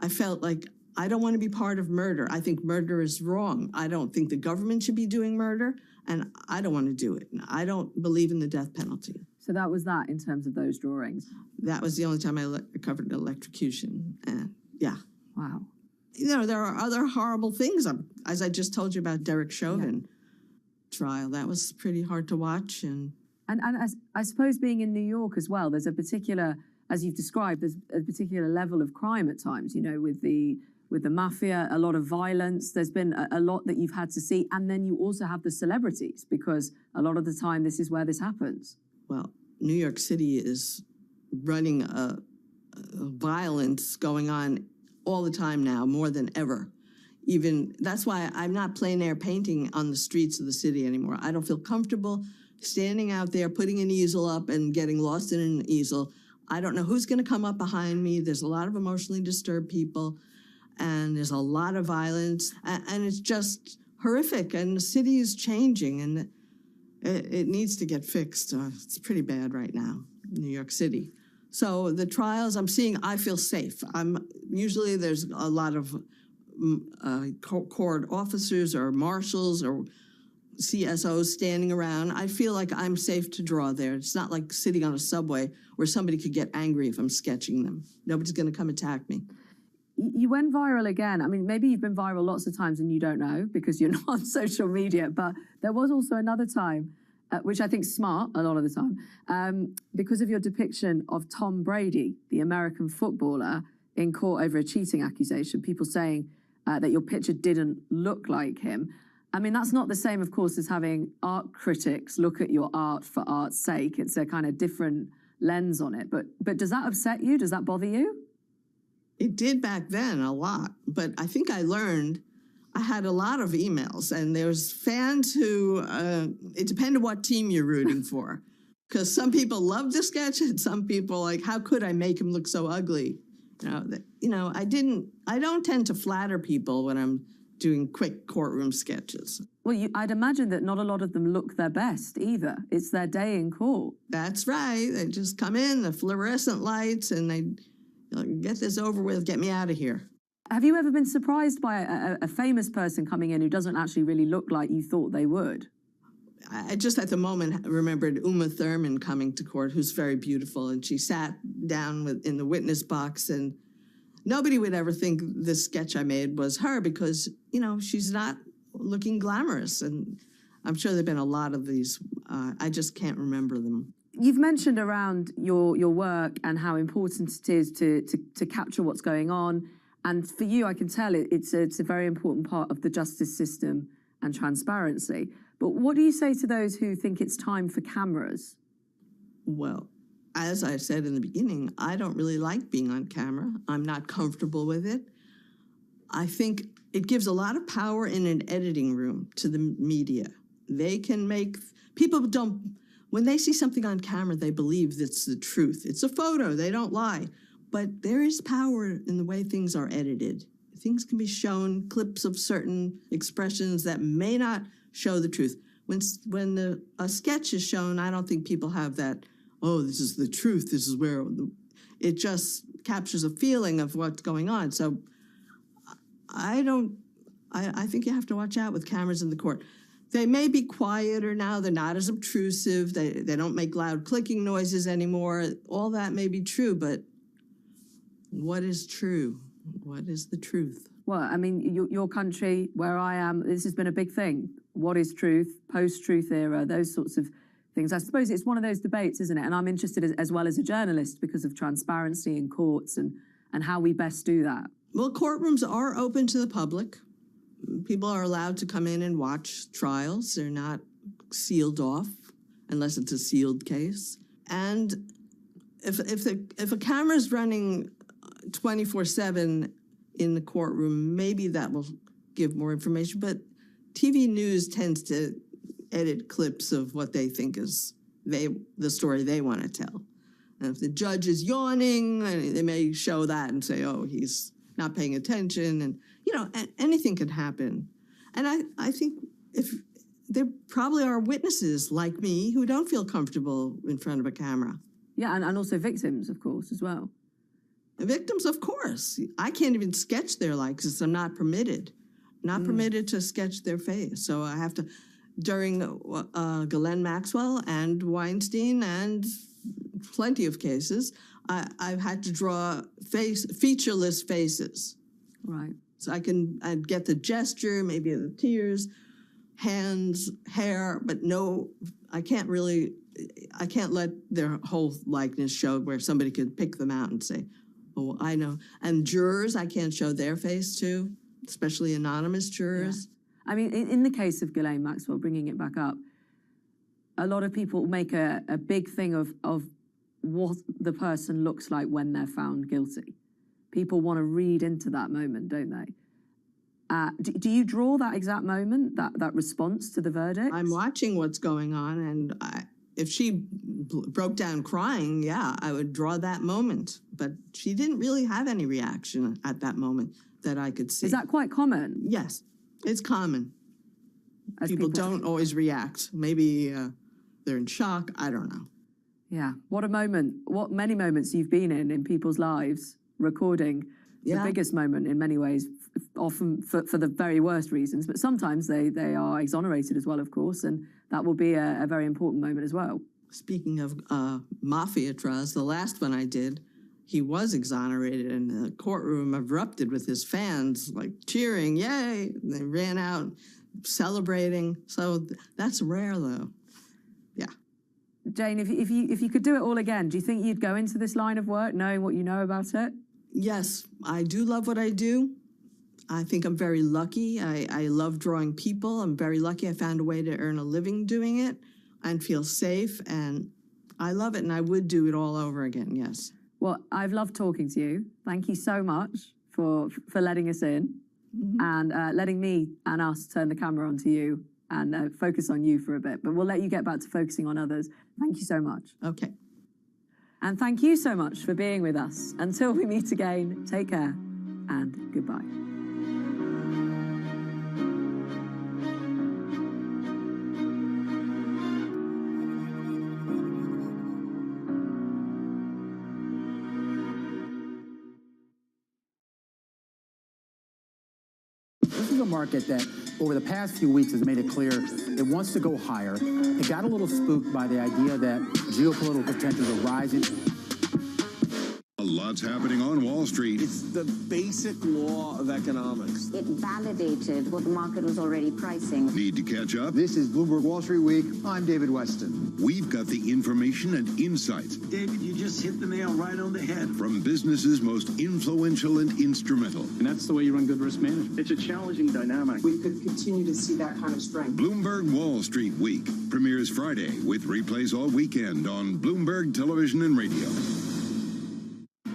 I felt like I don't want to be part of murder. I think murder is wrong. I don't think the government should be doing murder, and I don't want to do it. I don't believe in the death penalty. So that was that in terms of those drawings? That was the only time I covered electrocution, and yeah. Wow. There are other horrible things, as I just told you about Derek Chauvin trial. That was pretty hard to watch. And I suppose being in New York as well, there's a particular, as you've described, there's a particular level of crime at times, with the mafia, a lot of violence. There's been a lot that you've had to see. And then you also have the celebrities, because a lot of the time this is where this happens. Well, New York City is running a violence going on all the time now, more than ever. That's why I'm not plein air painting on the streets of the city anymore. I don't feel comfortable standing out there, putting an easel up and getting lost in an easel. I don't know who's going to come up behind me. There's a lot of emotionally disturbed people. and there's a lot of violence, and it's just horrific, and the city is changing, and it needs to get fixed. It's pretty bad right now, New York City. So the trials I'm seeing, I feel safe. Usually there's a lot of court officers or marshals or CSOs standing around. I feel like I'm safe to draw there. It's not like sitting on a subway where somebody could get angry if I'm sketching them. Nobody's going to come attack me. You went viral again. I mean, maybe you've been viral lots of times and you don't know because you're not on social media, but there was also another time, which I think is smart a lot of the time, because of your depiction of Tom Brady, the American footballer, in court over a cheating accusation, people saying that your picture didn't look like him. I mean, that's not the same, of course, as having art critics look at your art for art's sake. It's a kind of different lens on it. But does that upset you? Does that bother you? It did back then a lot, but I think I learned. I had a lot of emails, and there's fans who, it depended what team you're rooting for. Because some people loved the sketch, and some people like, how could I make him look so ugly? I don't tend to flatter people when I'm doing quick courtroom sketches. Well, I'd imagine that not a lot of them look their best either. It's their day in court. That's right. They just come in, the fluorescent lights, and they get this over with, get me out of here. Have you ever been surprised by a famous person coming in who doesn't actually really look like you thought they would? I just at the moment remembered Uma Thurman coming to court, who's very beautiful, and she sat down in the witness box, and nobody would ever think the sketch I made was her because, she's not looking glamorous. And I'm sure there have been a lot of these. I just can't remember them. You've mentioned around your work and how important it is to capture what's going on. And for you, I can tell it's a very important part of the justice system and transparency. But what do you say to those who think it's time for cameras? Well, as I said in the beginning, I don't really like being on camera. I'm not comfortable with it. I think it gives a lot of power in an editing room to the media. They can make, when they see something on camera, they believe it's the truth. It's a photo, they don't lie. But there is power in the way things are edited. Things can be shown, clips of certain expressions that may not show the truth. When a sketch is shown, I don't think people have that, oh, this is the truth, this is where, it just captures a feeling of what's going on. So I think you have to watch out with cameras in the court. They may be quieter now, they're not as obtrusive, they don't make loud clicking noises anymore. All that may be true, but what is true? What is the truth? Well, I mean, your country, where I am, this has been a big thing. What is truth, post-truth era, those sorts of things. I suppose it's one of those debates, isn't it? And I'm interested as well as a journalist because of transparency in courts and how we best do that. Well, courtrooms are open to the public. People are allowed to come in and watch trials. They're not sealed off unless it's a sealed case. And if a camera's running 24/7 in the courtroom, maybe that will give more information. But TV news tends to edit clips of what they think is the story they want to tell. And if the judge is yawning, they may show that and say, oh, he's not paying attention. And, anything could happen. And I think there probably are witnesses like me who don't feel comfortable in front of a camera. Yeah, and also victims, of course, as well. The victims, of course. I can't even sketch their likeness. I'm not permitted. Not permitted to sketch their face. So I have to, during Ghislaine Maxwell and Weinstein and plenty of cases, I've had to draw featureless faces. Right. So I'd get the gesture, maybe the tears, hands, hair, but no, I can't let their whole likeness show where somebody could pick them out and say, oh, I know. And jurors, I can't show their face too, especially anonymous jurors. Yeah. I mean, in the case of Ghislaine Maxwell, bringing it back up, a lot of people make a big thing of what the person looks like when they're found guilty. People want to read into that moment, don't they? Do you draw that exact moment, that response to the verdict? I'm watching what's going on, and if she broke down crying, yeah, I would draw that moment. But she didn't really have any reaction at that moment that I could see. Is that quite common? Yes, it's common. People don't always react. Maybe they're in shock. I don't know. Yeah. What a moment. What many moments you've been in people's lives, recording. The biggest moment in many ways, often for the very worst reasons, but sometimes they are exonerated as well, of course, and that will be a very important moment as well. Speaking of mafia trials, the last one I did, he was exonerated, and the courtroom erupted with his fans, like cheering, yay! And they ran out celebrating. So that's rare, though. Yeah. Jane, if you could do it all again, do you think you'd go into this line of work knowing what you know about it? Yes, I do love what I do. I think I'm very lucky. I love drawing people. I'm very lucky I found a way to earn a living doing it and feel safe, and I love it, and I would do it all over again, yes. Well, I've loved talking to you. Thank you so much for letting us in and letting me and us turn the camera onto you and focus on you for a bit. But we'll let you get back to focusing on others. Thank you so much. Okay. And thank you so much for being with us. Until we meet again, take care and goodbye. This is a market that over the past few weeks has made it clear it wants to go higher. It got a little spooked by the idea that geopolitical tensions are rising. A lot's happening on Wall Street. It's the basic law of economics. It validated what the market was already pricing. Need to catch up? This is Bloomberg Wall Street Week. I'm David Weston. We've got the information and insights. David, you just hit the nail right on the head. From businesses most influential and instrumental. And that's the way you run good risk management. It's a challenging dynamic. We could continue to see that kind of strength. Bloomberg Wall Street Week premieres Friday with replays all weekend on Bloomberg Television and Radio.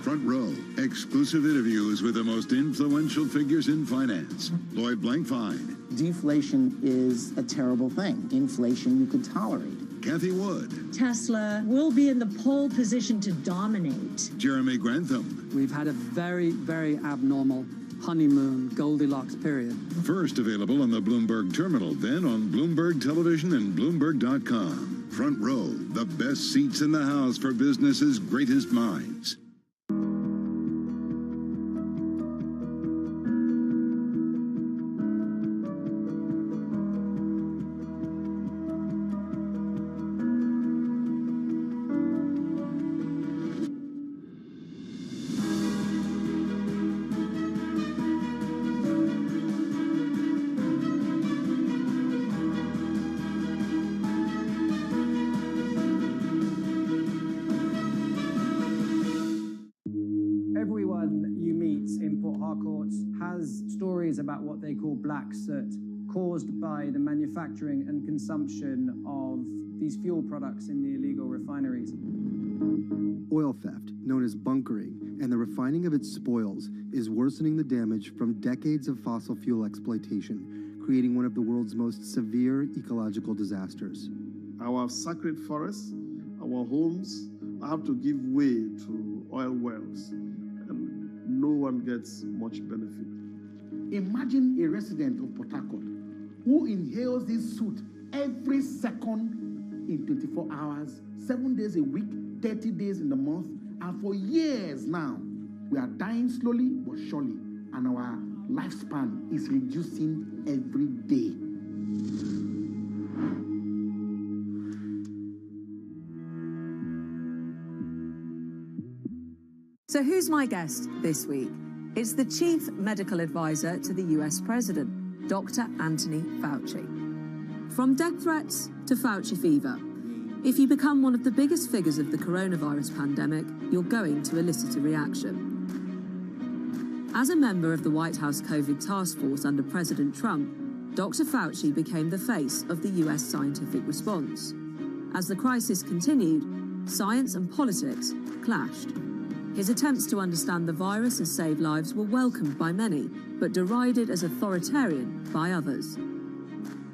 Front Row, exclusive interviews with the most influential figures in finance. Lloyd Blankfein. Deflation is a terrible thing. Inflation you could tolerate. Kathy Wood. Tesla will be in the pole position to dominate. Jeremy Grantham. We've had a very, very abnormal honeymoon Goldilocks period. First available on the Bloomberg Terminal, then on Bloomberg Television and Bloomberg.com. Front Row, the best seats in the house for business's greatest minds. About what they call black soot caused by the manufacturing and consumption of these fuel products in the illegal refineries. Oil theft, known as bunkering, and the refining of its spoils is worsening the damage from decades of fossil fuel exploitation, creating one of the world's most severe ecological disasters. Our sacred forests, our homes have to give way to oil wells, and no one gets much benefit. Imagine a resident of Port Harcourt who inhales this soot every second in 24 hours, 7 days a week, 30 days in the month, and for years now, we are dying slowly but surely, and our lifespan is reducing every day. So who's my guest this week? It's the chief medical advisor to the US president, Dr. Anthony Fauci. From death threats to Fauci fever, if you become one of the biggest figures of the coronavirus pandemic, you're going to elicit a reaction. As a member of the White House COVID task force under President Trump, Dr. Fauci became the face of the US scientific response. As the crisis continued, science and politics clashed. His attempts to understand the virus and save lives were welcomed by many, but derided as authoritarian by others.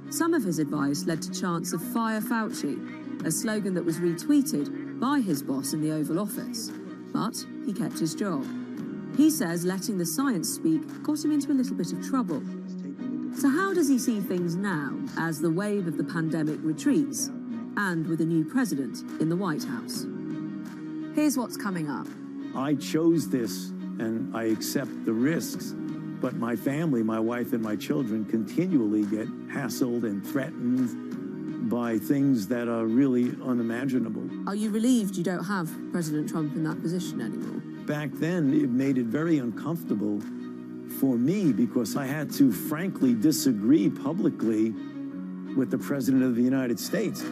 Some of his advice led to chants of "Fire Fauci," a slogan that was retweeted by his boss in the Oval Office. But he kept his job. He says letting the science speak got him into a little bit of trouble. So how does he see things now as the wave of the pandemic retreats and with a new president in the White House? Here's what's coming up. I chose this and I accept the risks, but my family, my wife and my children continually get hassled and threatened by things that are really unimaginable. Are you relieved you don't have President Trump in that position anymore? Back then, it made it very uncomfortable for me because I had to frankly disagree publicly with the President of the United States.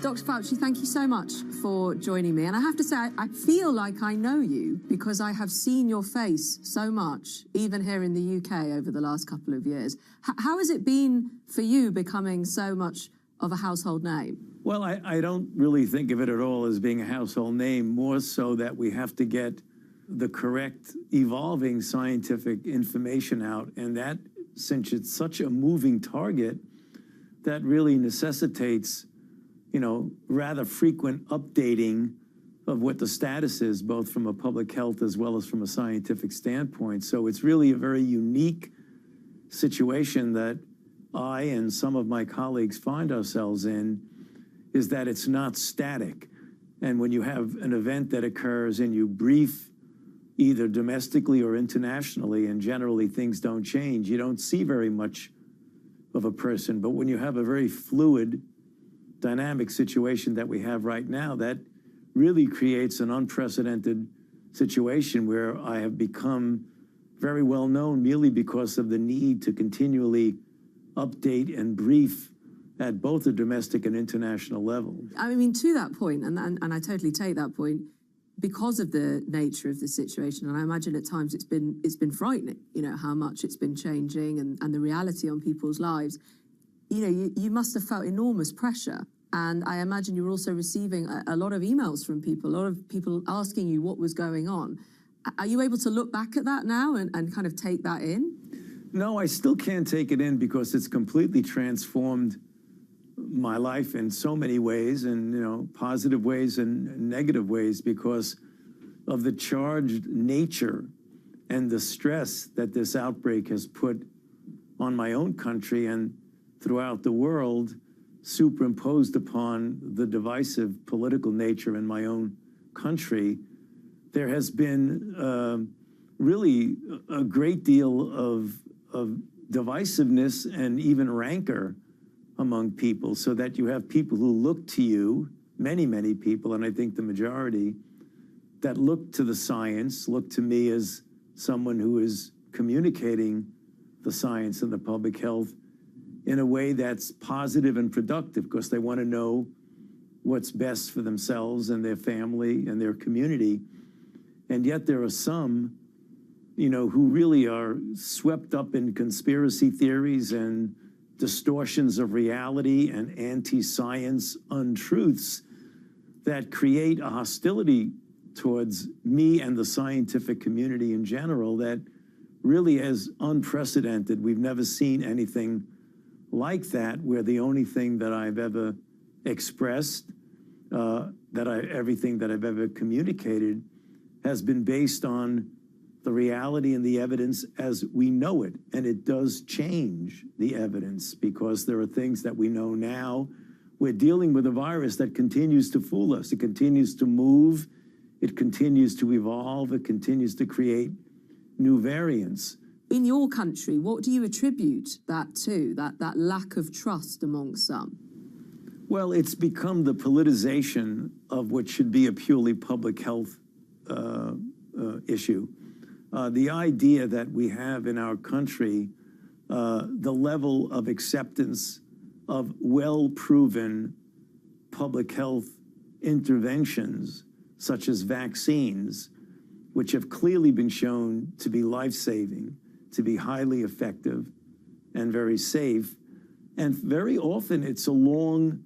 Dr. Fauci, thank you so much for joining me. And I have to say, I feel like I know you because I have seen your face so much, even here in the UK over the last couple of years. How has it been for you becoming so much of a household name? Well, I don't really think of it at all as being a household name, more so that we have to get the correct evolving scientific information out. And that, since it's such a moving target, that really necessitates rather frequent updating of what the status is, both from a public health as well as from a scientific standpoint. So it's really a very unique situation that I and some of my colleagues find ourselves in, is that it's not static. And when you have an event that occurs and you brief either domestically or internationally, and generally things don't change, you don't see very much of a person. But when you have a very fluid, dynamic situation that we have right now, that really creates an unprecedented situation where I have become very well known merely because of the need to continually update and brief at both the domestic and international level. I mean, to that point, and I totally take that point, because of the nature of the situation, and I imagine at times it's been frightening, how much it's been changing and the reality on people's lives. You must have felt enormous pressure. And I imagine you're also receiving a lot of emails from people, a lot of people asking you what was going on. Are you able to look back at that now and kind of take that in? No, I still can't take it in because it's completely transformed my life in so many ways, and positive ways and negative ways, because of the charged nature and the stress that this outbreak has put on my own country and throughout the world, superimposed upon the divisive political nature in my own country. There has been really a great deal of divisiveness and even rancor among people, so that you have people who look to you, many people, and I think the majority, that look to the science, look to me as someone who is communicating the science and the public health in a way that's positive and productive, because they want to know what's best for themselves and their family and their community. And yet there are some, who really are swept up in conspiracy theories and distortions of reality and anti-science untruths that create a hostility towards me and the scientific community in general that really is unprecedented. We've never seen anything like that, where the only thing that I've ever expressed, everything that I've ever communicated has been based on the reality and the evidence as we know it. And it does change the evidence, because there are things that we know now. We're dealing with a virus that continues to fool us. It continues to move. It continues to evolve. It continues to create new variants. In your country, what do you attribute that to, that lack of trust amongst some? Well, it's become the politicization of what should be a purely public health issue. The idea that we have in our country, the level of acceptance of well-proven public health interventions, such as vaccines, which have clearly been shown to be life-saving, to be highly effective and very safe. And very often it's along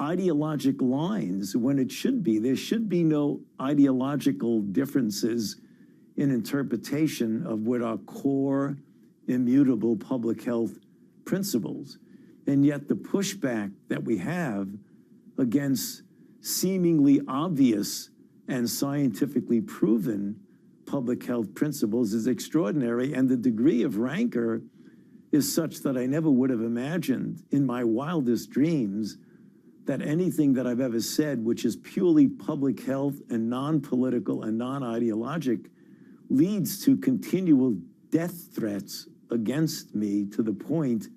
ideologic lines when it should be. There should be no ideological differences in interpretation of what are core, immutable public health principles. And yet the pushback that we have against seemingly obvious and scientifically proven public health principles is extraordinary, and the degree of rancor is such that I never would have imagined in my wildest dreams that anything that I've ever said, which is purely public health and non-political and non-ideologic, leads to continual death threats against me to the point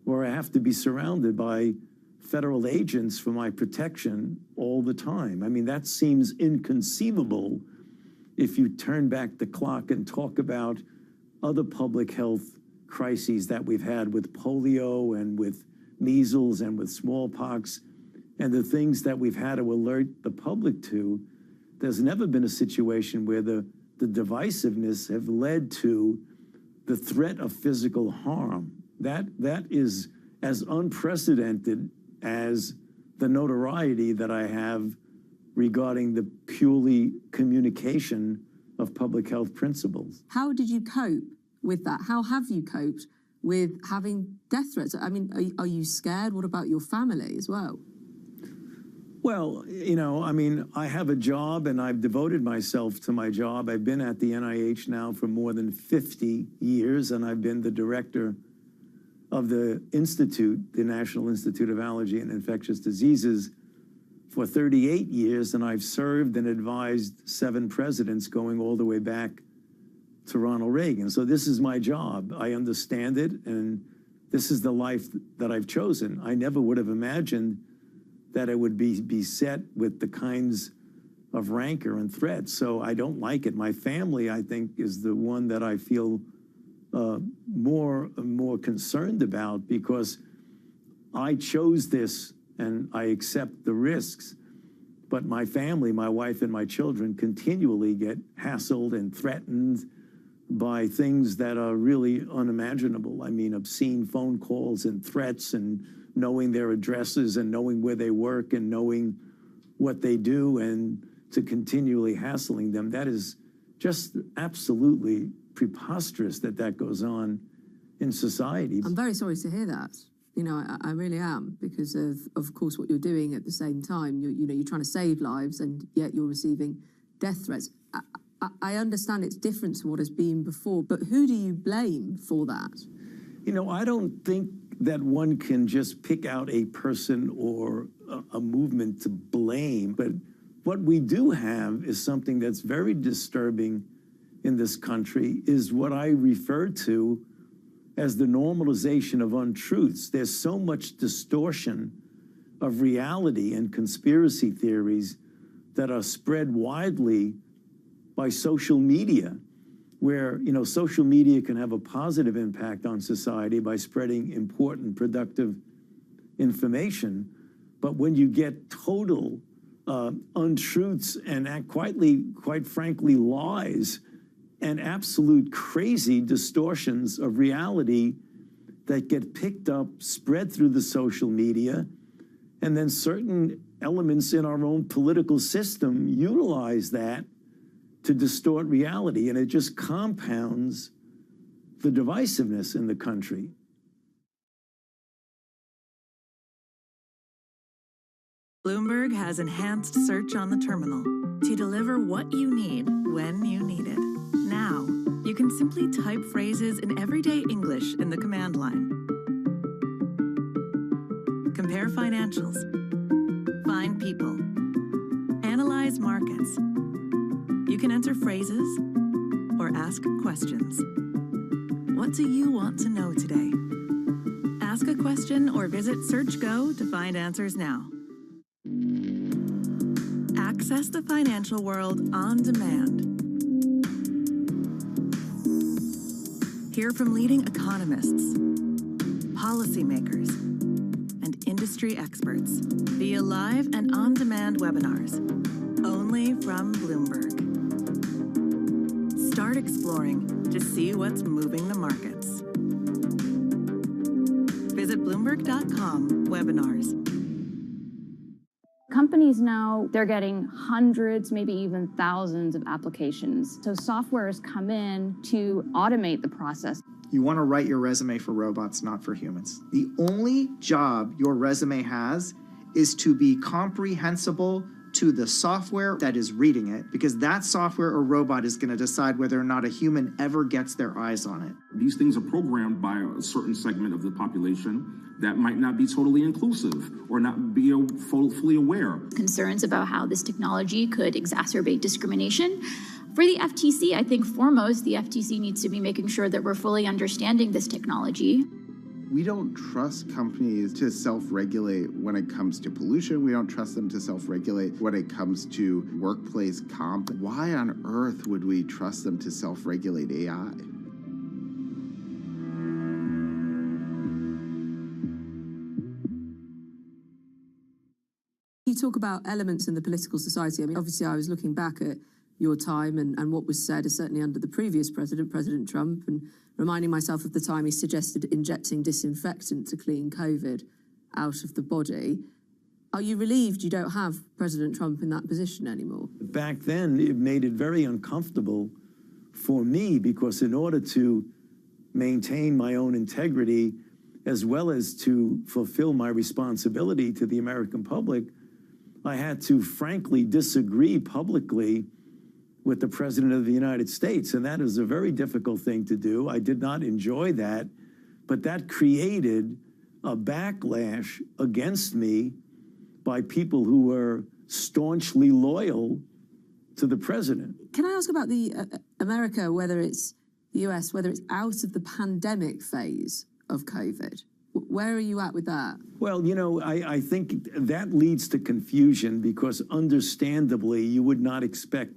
where I have to be surrounded by federal agents for my protection all the time. I mean, that seems inconceivable if you turn back the clock and talk about other public health crises that we've had with polio and with measles and with smallpox and the things that we've had to alert the public to. There's never been a situation where the divisiveness have led to the threat of physical harm. That is as unprecedented as the notoriety that I have regarding the purely communication of public health principles. How did you cope with that? How have you coped with having death threats? I mean, are you scared? What about your family as well? Well, you know, I mean, I have a job and I've devoted myself to my job. I've been at the NIH now for more than 50 years, and I've been the director of the Institute, the National Institute of Allergy and Infectious Diseases, for 38 years, and I've served and advised 7 presidents going all the way back to Ronald Reagan. So this is my job. I understand it, and this is the life that I've chosen. I never would have imagined that it would be beset with the kinds of rancor and threats. So I don't like it. My family, I think, is the one that I feel more concerned about, because I chose this and I accept the risks. But my family, my wife and my children, continually get hassled and threatened by things that are really unimaginable. I mean, obscene phone calls and threats, and knowing their addresses and knowing where they work and knowing what they do, and to continually hassling them. That is just absolutely preposterous that goes on in society. I'm very sorry to hear that. You know, I really am, because of course, what you're doing at the same time. You're trying to save lives, and yet you're receiving death threats. I understand it's different to what has been before, but who do you blame for that? You know, I don't think that one can just pick out a person or a movement to blame, but what we do have is something that's very disturbing in this country, is what I refer to as the normalization of untruths. There's so much distortion of reality and conspiracy theories that are spread widely by social media, where, you know, social media can have a positive impact on society by spreading important, productive information. But when you get total untruths and quite frankly, lies and absolute crazy distortions of reality that get picked up, spread through the social media, and then certain elements in our own political system utilize that to distort reality, and it just compounds the divisiveness in the country. Bloomberg has enhanced search on the terminal to deliver what you need when you need it. Now, you can simply type phrases in everyday English in the command line. Compare financials. Find people. Analyze markets. You can enter phrases or ask questions. What do you want to know today? Ask a question or visit SearchGo to find answers now. Access the financial world on demand. Hear from leading economists, policymakers, and industry experts via live and on-demand webinars, only from Bloomberg. Start exploring to see what's moving the markets. Visit Bloomberg.com/webinars. Companies now, they're getting hundreds, maybe even thousands of applications. So software has come in to automate the process. You want to write your resume for robots, not for humans. The only job your resume has is to be comprehensible to the software that is reading it, because that software or robot is going to decide whether or not a human ever gets their eyes on it. These things are programmed by a certain segment of the population that might not be totally inclusive or not be fully aware. Concerns about how this technology could exacerbate discrimination. For the FTC, I think foremost, the FTC needs to be making sure that we're fully understanding this technology. We don't trust companies to self-regulate when it comes to pollution. We don't trust them to self-regulate when it comes to workplace comp. Why on earth would we trust them to self-regulate AI? You talk about elements in the political society. I mean, obviously, I was looking back at your time and what was said, certainly under the previous president, President Trump, and reminding myself of the time he suggested injecting disinfectant to clean COVID out of the body. Are you relieved you don't have President Trump in that position anymore? Back then, it made it very uncomfortable for me because in order to maintain my own integrity, as well as to fulfill my responsibility to the American public, I had to frankly disagree publicly with the President of the United States, and that is a very difficult thing to do. I did not enjoy that, but that created a backlash against me by people who were staunchly loyal to the president. Can I ask about the America, whether it's the US, whether it's out of the pandemic phase of COVID? Where are you at with that? Well, you know, I think that leads to confusion because understandably you would not expect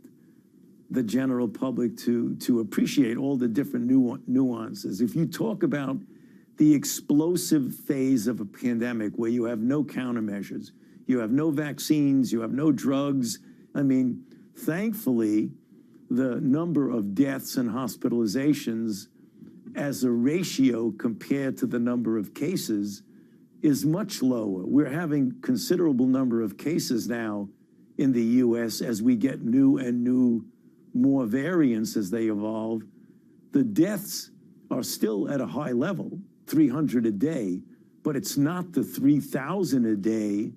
the general public to appreciate all the different nuances. If you talk about the explosive phase of a pandemic where you have no countermeasures, you have no vaccines, you have no drugs, I mean, thankfully, the number of deaths and hospitalizations as a ratio compared to the number of cases is much lower. We're having considerable number of cases now in the U.S. as we get more variants as they evolve. The deaths are still at a high level, 300 a day, but it's not the 3,000 a day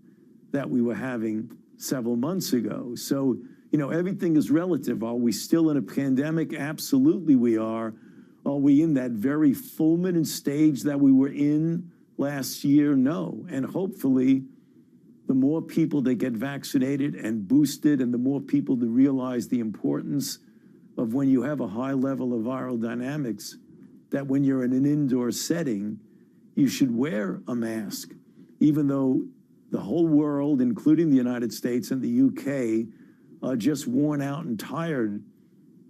that we were having several months ago. So, you know, everything is relative. Are we still in a pandemic? Absolutely we are. Are we in that very fulminant stage that we were in last year? No. And hopefully, the more people that get vaccinated and boosted and the more people that realize the importance of when you have a high level of viral dynamics, that when you're in an indoor setting, you should wear a mask, even though the whole world, including the United States and the UK, are just worn out and tired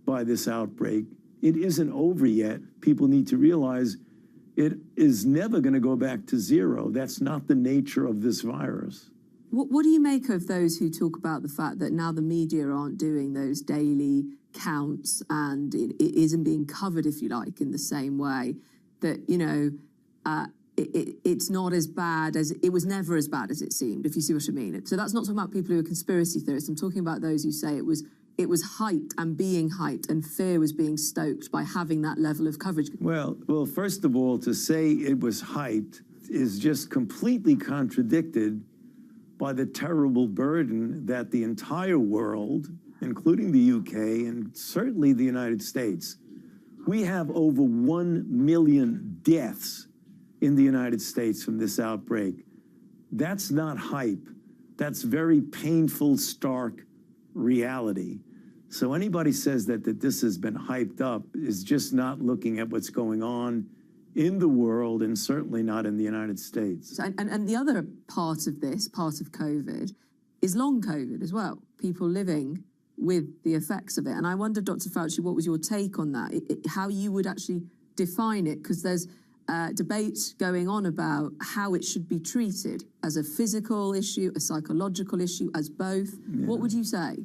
by this outbreak. It isn't over yet. People need to realize it is never going to go back to zero. That's not the nature of this virus. What do you make of those who talk about the fact that now the media aren't doing those daily counts and it isn't being covered, if you like, in the same way that, you know, it's not as bad as, it was never as bad as it seemed, if you see what I mean. So that's not talking about people who are conspiracy theorists. I'm talking about those who say it was hyped and being hyped and fear was being stoked by having that level of coverage. Well, first of all, to say it was hyped is just completely contradicted by the terrible burden that the entire world, including the UK and certainly the United States, we have over 1 million deaths in the United States from this outbreak. That's not hype. That's very painful, stark reality. So anybody says that this has been hyped up is just not looking at what's going on in the world and certainly not in the United States. And the other part of this, part of COVID, is long COVID as well. People living with the effects of it. And I wonder, Dr. Fauci, what was your take on that? How you would actually define it? Because there's debate going on about how it should be treated as a physical issue, a psychological issue, as both. Yeah. What would you say?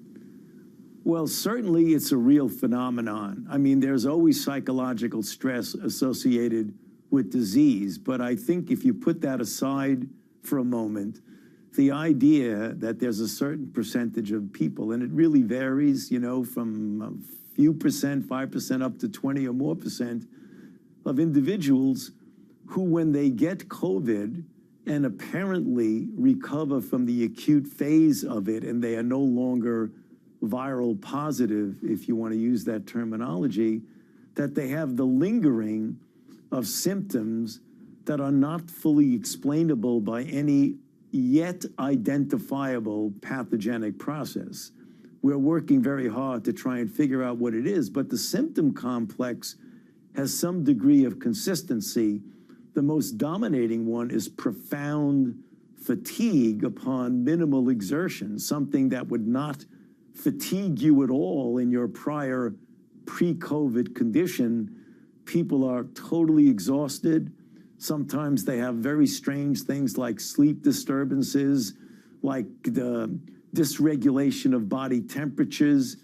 Well, certainly it's a real phenomenon. I mean, there's always psychological stress associated with disease, but I think if you put that aside for a moment, the idea that there's a certain percentage of people, and it really varies, you know, from a few percent, 5% up to 20 or more percent of individuals who, when they get COVID and apparently recover from the acute phase of it, and they are no longer viral positive, if you want to use that terminology, that they have the lingering of symptoms that are not fully explainable by any yet identifiable pathogenic process. We're working very hard to try and figure out what it is, but the symptom complex has some degree of consistency. The most dominating one is profound fatigue upon minimal exertion, something that would not fatigue you at all in your prior pre-COVID condition. People are totally exhausted. Sometimes they have very strange things like sleep disturbances, like the dysregulation of body temperatures,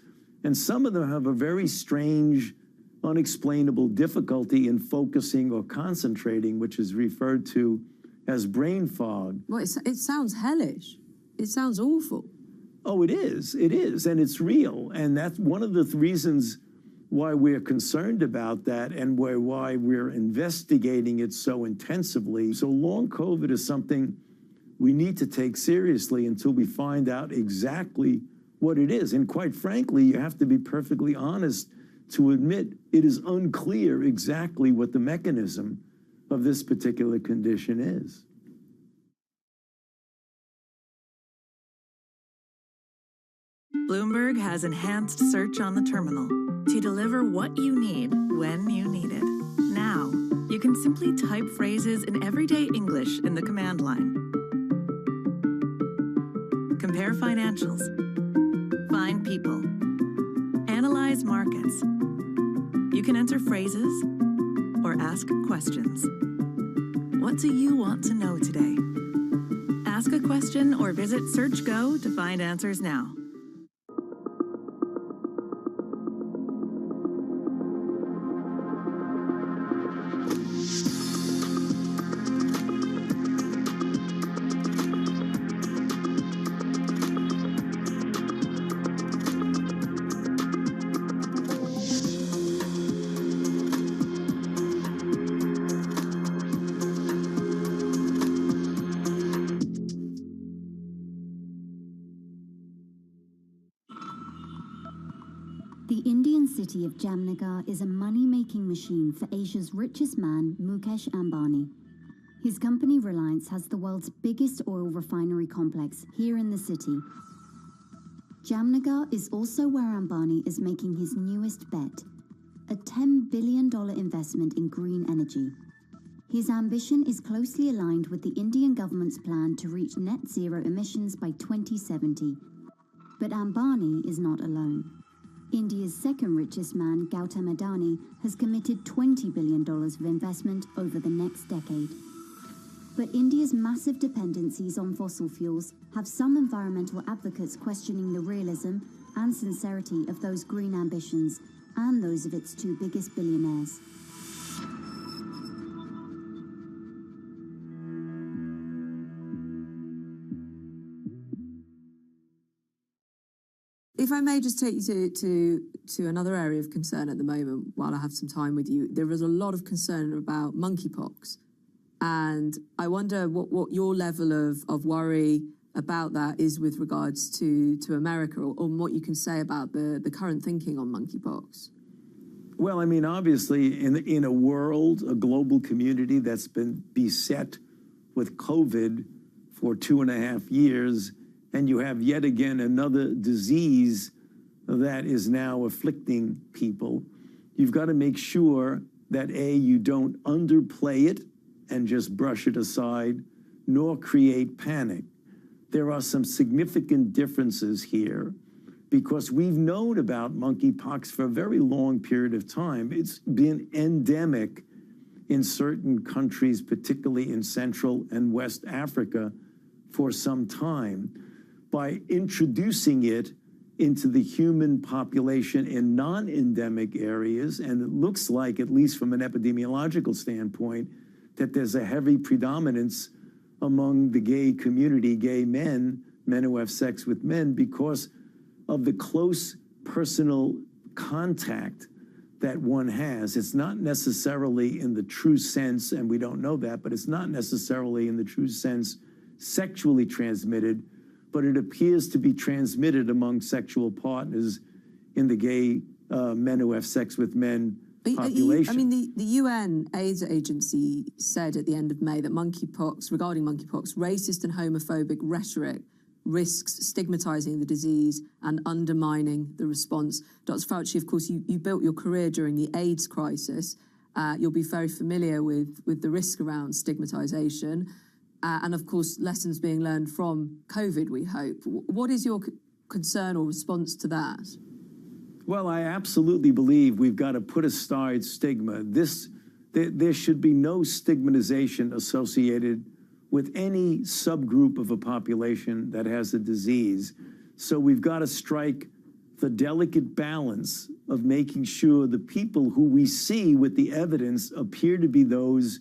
and some of them have a very strange, unexplainable difficulty in focusing or concentrating, which is referred to as brain fog. Well, it sounds hellish. It sounds awful. Oh, it is, and it's real, and that's one of the reasons why we're concerned about that and why we're investigating it so intensively. So long COVID is something we need to take seriously until we find out exactly what it is. And quite frankly, you have to be perfectly honest to admit it is unclear exactly what the mechanism of this particular condition is. Bloomberg has enhanced search on the terminal to deliver what you need when you need it. Now, you can simply type phrases in everyday English in the command line. Compare financials. Find people. Analyze markets. You can enter phrases or ask questions. What do you want to know today? Ask a question or visit SearchGo to find answers now. The Indian city of Jamnagar is a money-making machine for Asia's richest man, Mukesh Ambani. His company Reliance has the world's biggest oil refinery complex here in the city. Jamnagar is also where Ambani is making his newest bet, a $10 billion investment in green energy. His ambition is closely aligned with the Indian government's plan to reach net zero emissions by 2070. But Ambani is not alone. India's second richest man, Gautam Adani, has committed $20 billion of investment over the next decade. But India's massive dependencies on fossil fuels have some environmental advocates questioning the realism and sincerity of those green ambitions and those of its two biggest billionaires. If I may just take you to another area of concern at the moment, while I have some time with you, there is a lot of concern about monkeypox. And I wonder what your level of worry about that is with regards to America, or what you can say about the current thinking on monkeypox. Well, I mean, obviously, in a world, a global community that's been beset with COVID for 2.5 years, and you have yet again another disease that is now afflicting people, you've got to make sure that, A, you don't underplay it and just brush it aside, nor create panic. There are some significant differences here, because we've known about monkeypox for a very long period of time. It's been endemic in certain countries, particularly in Central and West Africa, for some time. By introducing it into the human population in non-endemic areas, and it looks like, at least from an epidemiological standpoint, that there's a heavy predominance among the gay community, gay men who have sex with men, because of the close personal contact that one has. It's not necessarily in the true sense, and we don't know that, but it's not necessarily in the true sense sexually transmitted, but it appears to be transmitted among sexual partners in the gay men who have sex with men population. The UN AIDS agency said at the end of May that regarding monkeypox, racist and homophobic rhetoric risks stigmatizing the disease and undermining the response. Dr. Fauci, of course, you built your career during the AIDS crisis. You'll be very familiar with the risk around stigmatization and, of course, lessons being learned from COVID, we hope. What is your concern or response to that? Well, I absolutely believe we've got to put aside stigma. There should be no stigmatization associated with any subgroup of a population that has a disease. So we've got to strike the delicate balance of making sure the people who we see with the evidence appear to be those,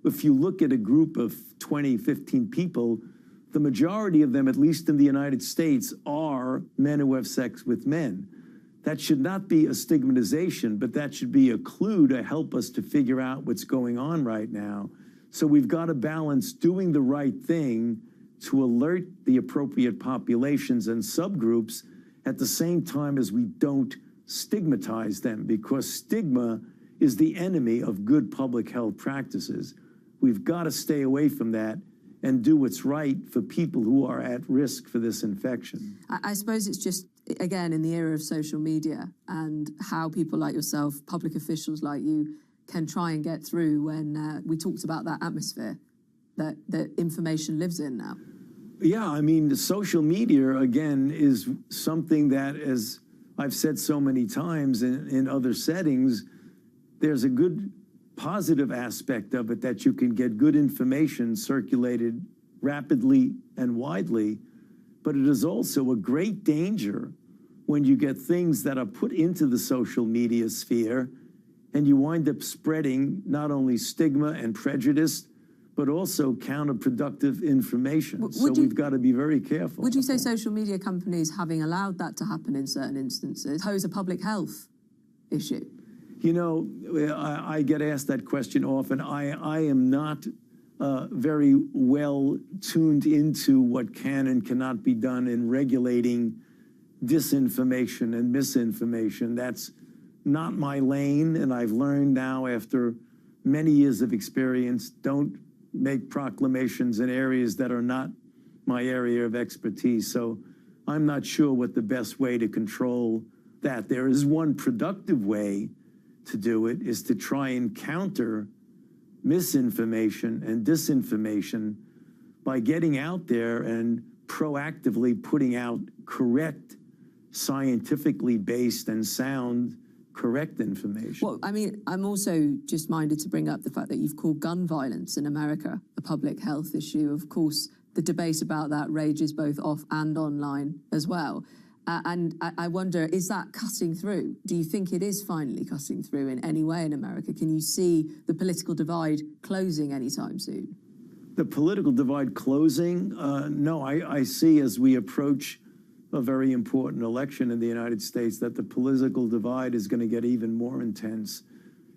if you look at a group of 20, 15 people, the majority of them, at least in the United States, are men who have sex with men. That should not be a stigmatization, but that should be a clue to help us to figure out what's going on right now. So we've got to balance doing the right thing to alert the appropriate populations and subgroups at the same time as we don't stigmatize them, because stigma is the enemy of good public health practices. We've got to stay away from that and do what's right for people who are at risk for this infection. I suppose it's just, again, in the era of social media and how people like yourself, public officials like you, can try and get through when we talked about that atmosphere that information lives in now. Yeah, I mean, the social media, again, is something that, as I've said so many times in other settings, there's a good positive aspect of it, that you can get good information circulated rapidly and widely, but it is also a great danger when you get things that are put into the social media sphere and you wind up spreading not only stigma and prejudice, but also counterproductive information. So we've got to be very careful. Would you say social media companies, having allowed that to happen in certain instances, pose a public health issue? You know, I get asked that question often. I am not very well tuned into what can and cannot be done in regulating disinformation and misinformation. That's not my lane, and I've learned now after many years of experience, don't make proclamations in areas that are not my area of expertise. So I'm not sure what the best way to control that. There is one productive way to do it, is to try and counter misinformation and disinformation by getting out there and proactively putting out correct, scientifically based and sound correct information. Well, I mean, I'm also just minded to bring up the fact that you've called gun violence in America a public health issue. Of course, the debate about that rages both off and online as well. And I wonder, is that cutting through? Do you think it is finally cutting through in any way in America? Can you see the political divide closing anytime soon? The political divide closing? No, I see as we approach a very important election in the United States that the political divide is going to get even more intense.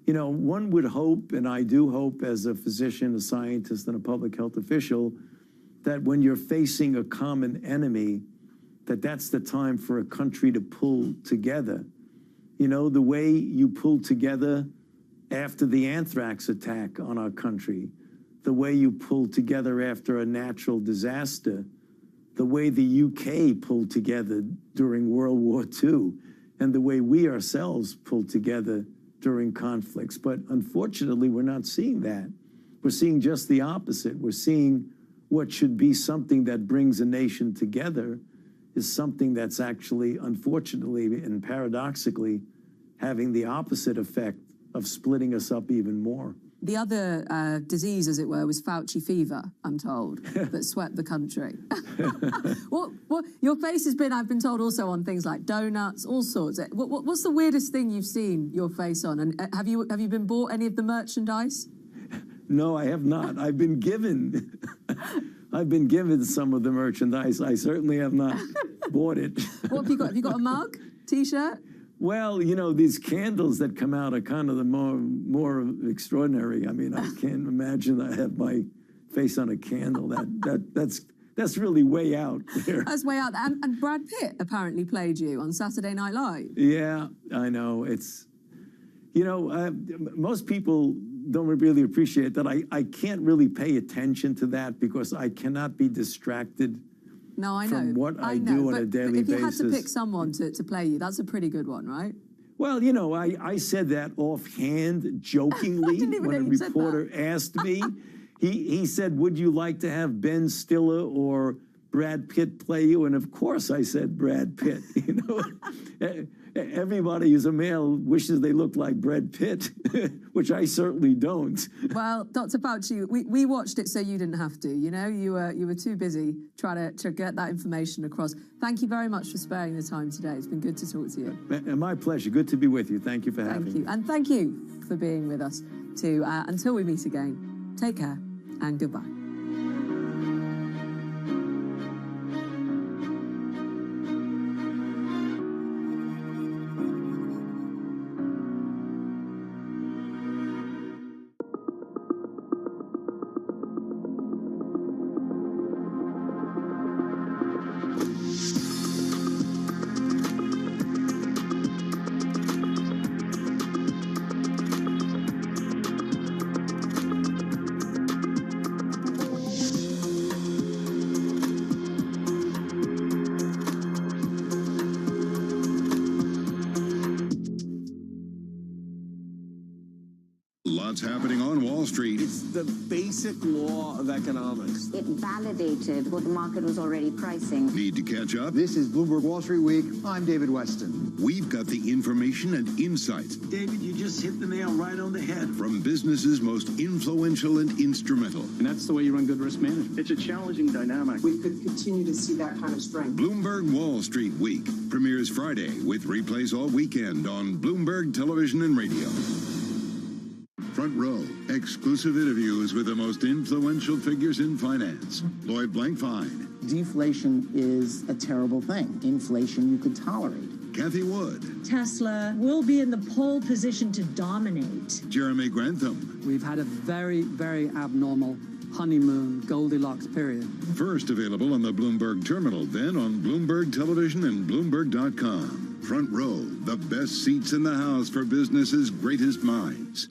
You know, one would hope, and I do hope as a physician, a scientist, and a public health official, that when you're facing a common enemy, that's the time for a country to pull together. You know, the way you pulled together after the anthrax attack on our country, the way you pulled together after a natural disaster, the way the UK pulled together during World War II, and the way we ourselves pulled together during conflicts. But unfortunately, we're not seeing that. We're seeing just the opposite. We're seeing what should be something that brings a nation together is something that's actually, unfortunately and paradoxically, having the opposite effect of splitting us up even more. The other disease, as it were, was Fauci fever, I'm told, that swept the country. What your face has been, I've been told, also on things like donuts, all sorts. What's the weirdest thing you've seen your face on? And have you been bought any of the merchandise? No, I have not. I've been given I've been given some of the merchandise. I certainly have not bought it. What have you got? Have you got a mug, T-shirt? Well, you know, these candles that come out are kind of the more extraordinary. I mean, I can't imagine I have my face on a candle. That's really way out there. That's way out there. And Brad Pitt apparently played you on Saturday Night Live. Yeah, I know. It's, you know, most people don't really appreciate that. I can't really pay attention to that because I cannot be distracted from what I do on a daily basis. If you had to pick someone to play you, that's a pretty good one, right? Well, you know, I said that offhand, jokingly, when a reporter asked me. He said, would you like to have Ben Stiller or Brad Pitt play you? And of course I said Brad Pitt. You know, everybody who's a male wishes they looked like Brad Pitt, which I certainly don't. Well, Dr. Fauci, we watched it so you didn't have to. You know, you were too busy trying to get that information across. Thank you very much for sparing the time today. It's been good to talk to you. My pleasure. Good to be with you. Thank you for having me. Thank you. And thank you for being with us too. Until we meet again, take care and goodbye. Lots happening on Wall Street. It's the basic law of economics. It validated what the market was already pricing. Need to catch up? This is Bloomberg Wall Street Week. I'm David Weston. We've got the information and insights. David, you just hit the nail right on the head. From businesses most influential and instrumental. And that's the way you run good risk management. It's a challenging dynamic. We could continue to see that kind of strength. Bloomberg Wall Street Week premieres Friday with replays all weekend on Bloomberg Television and Radio. Front Row, exclusive interviews with the most influential figures in finance. Lloyd Blankfein. Deflation is a terrible thing. Inflation you could tolerate. Kathy Wood. Tesla will be in the pole position to dominate. Jeremy Grantham. We've had a very, very abnormal honeymoon Goldilocks period. First available on the Bloomberg Terminal, then on Bloomberg Television and Bloomberg.com. Front Row, the best seats in the house for business's greatest minds.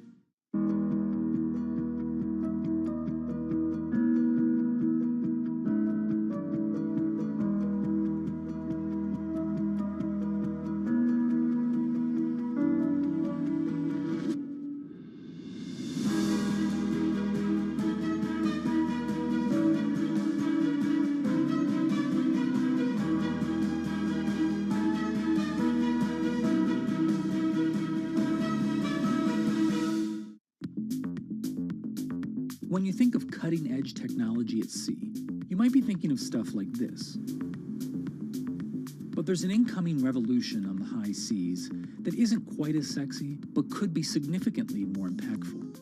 When you think of cutting-edge technology at sea, you might be thinking of stuff like this. But there's an incoming revolution on the high seas that isn't quite as sexy, but could be significantly more impactful.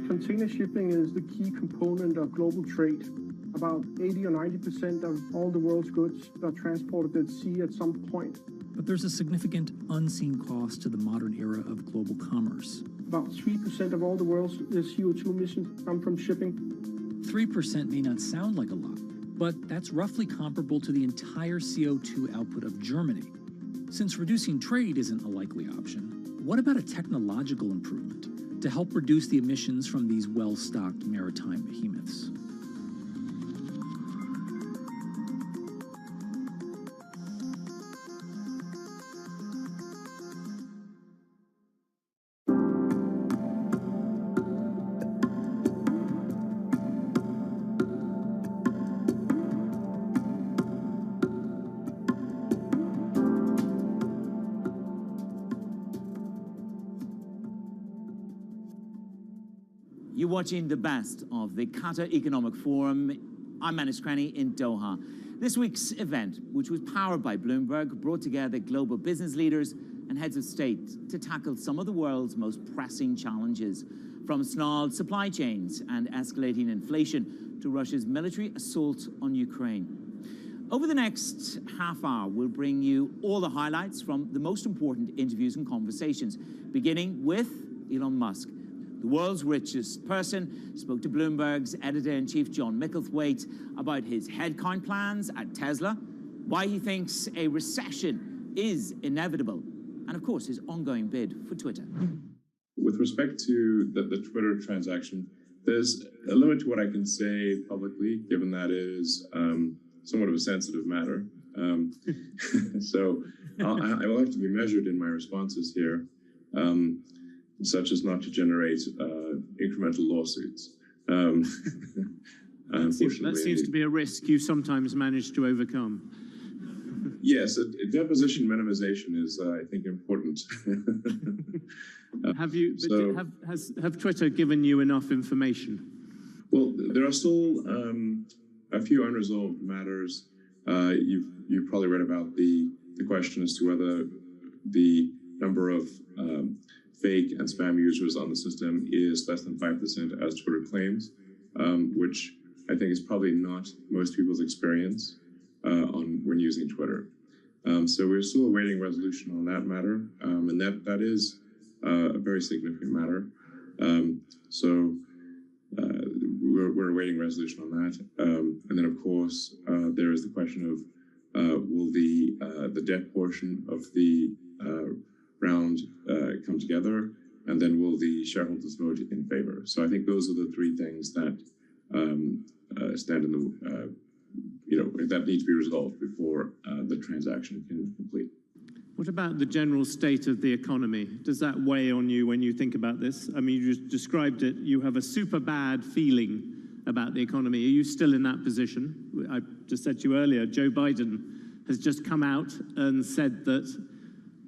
Container shipping is the key component of global trade. About 80 or 90% of all the world's goods are transported at sea at some point. But there's a significant unseen cost to the modern era of global commerce. About 3% of all the world's CO2 emissions come from shipping. 3% may not sound like a lot, but that's roughly comparable to the entire CO2 output of Germany. Since reducing trade isn't a likely option, what about a technological improvement to help reduce the emissions from these well-stocked maritime behemoths? You're watching the best of the Qatar Economic Forum. I'm Manish Krenny in Doha. This week's event, which was powered by Bloomberg, brought together global business leaders and heads of state to tackle some of the world's most pressing challenges, From snarled supply chains and escalating inflation to Russia's military assault on Ukraine. Over the next half hour, we'll bring you all the highlights from the most important interviews and conversations, beginning with Elon Musk. The world's richest person spoke to Bloomberg's editor-in-chief John Micklethwaite about his headcount plans at Tesla, why he thinks a recession is inevitable, and of course his ongoing bid for Twitter. With respect to the Twitter transaction, there's a limit to what I can say publicly, given that it is somewhat of a sensitive matter. So I will have to be measured in my responses here, such as not to generate incremental lawsuits. Unfortunately, that seems to be a risk you sometimes manage to overcome. Yes, deposition minimization is, I think, important. Have Twitter given you enough information? Well, there are still a few unresolved matters. You've probably read about the question as to whether the number of fake and spam users on the system is less than 5%, as Twitter claims, which I think is probably not most people's experience when using Twitter. So we're still awaiting resolution on that matter, and that is a very significant matter. So we're awaiting resolution on that. And then, of course, there is the question of will the debt portion of the round come together, and then will the shareholders vote in favor? So I think those are the three things that stand in the that need to be resolved before the transaction can complete. What about the general state of the economy? Does that weigh on you when you think about this? I mean, you just described it. You have a super bad feeling about the economy. Are you still in that position? I just said to you earlier, Joe Biden has just come out and said that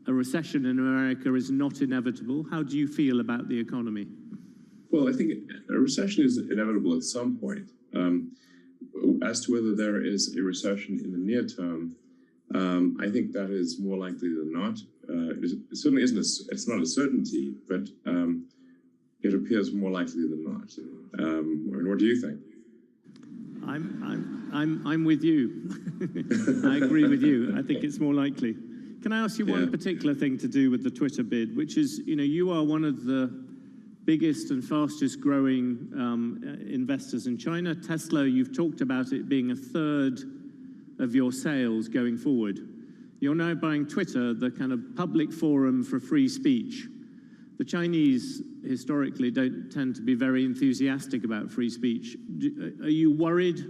a recession in America is not inevitable. How do you feel about the economy? Well, I think a recession is inevitable at some point. As to whether there is a recession in the near term, I think that is more likely than not. It certainly isn't. It's not a certainty, but it appears more likely than not. And what do you think? I'm with you. I agree with you. I think it's more likely. Can I ask you one particular thing to do with the Twitter bid, which is, you are one of the biggest and fastest growing investors in China. Tesla, you've talked about it being a third of your sales going forward. You're now buying Twitter, the kind of public forum for free speech. The Chinese historically don't tend to be very enthusiastic about free speech. Are you worried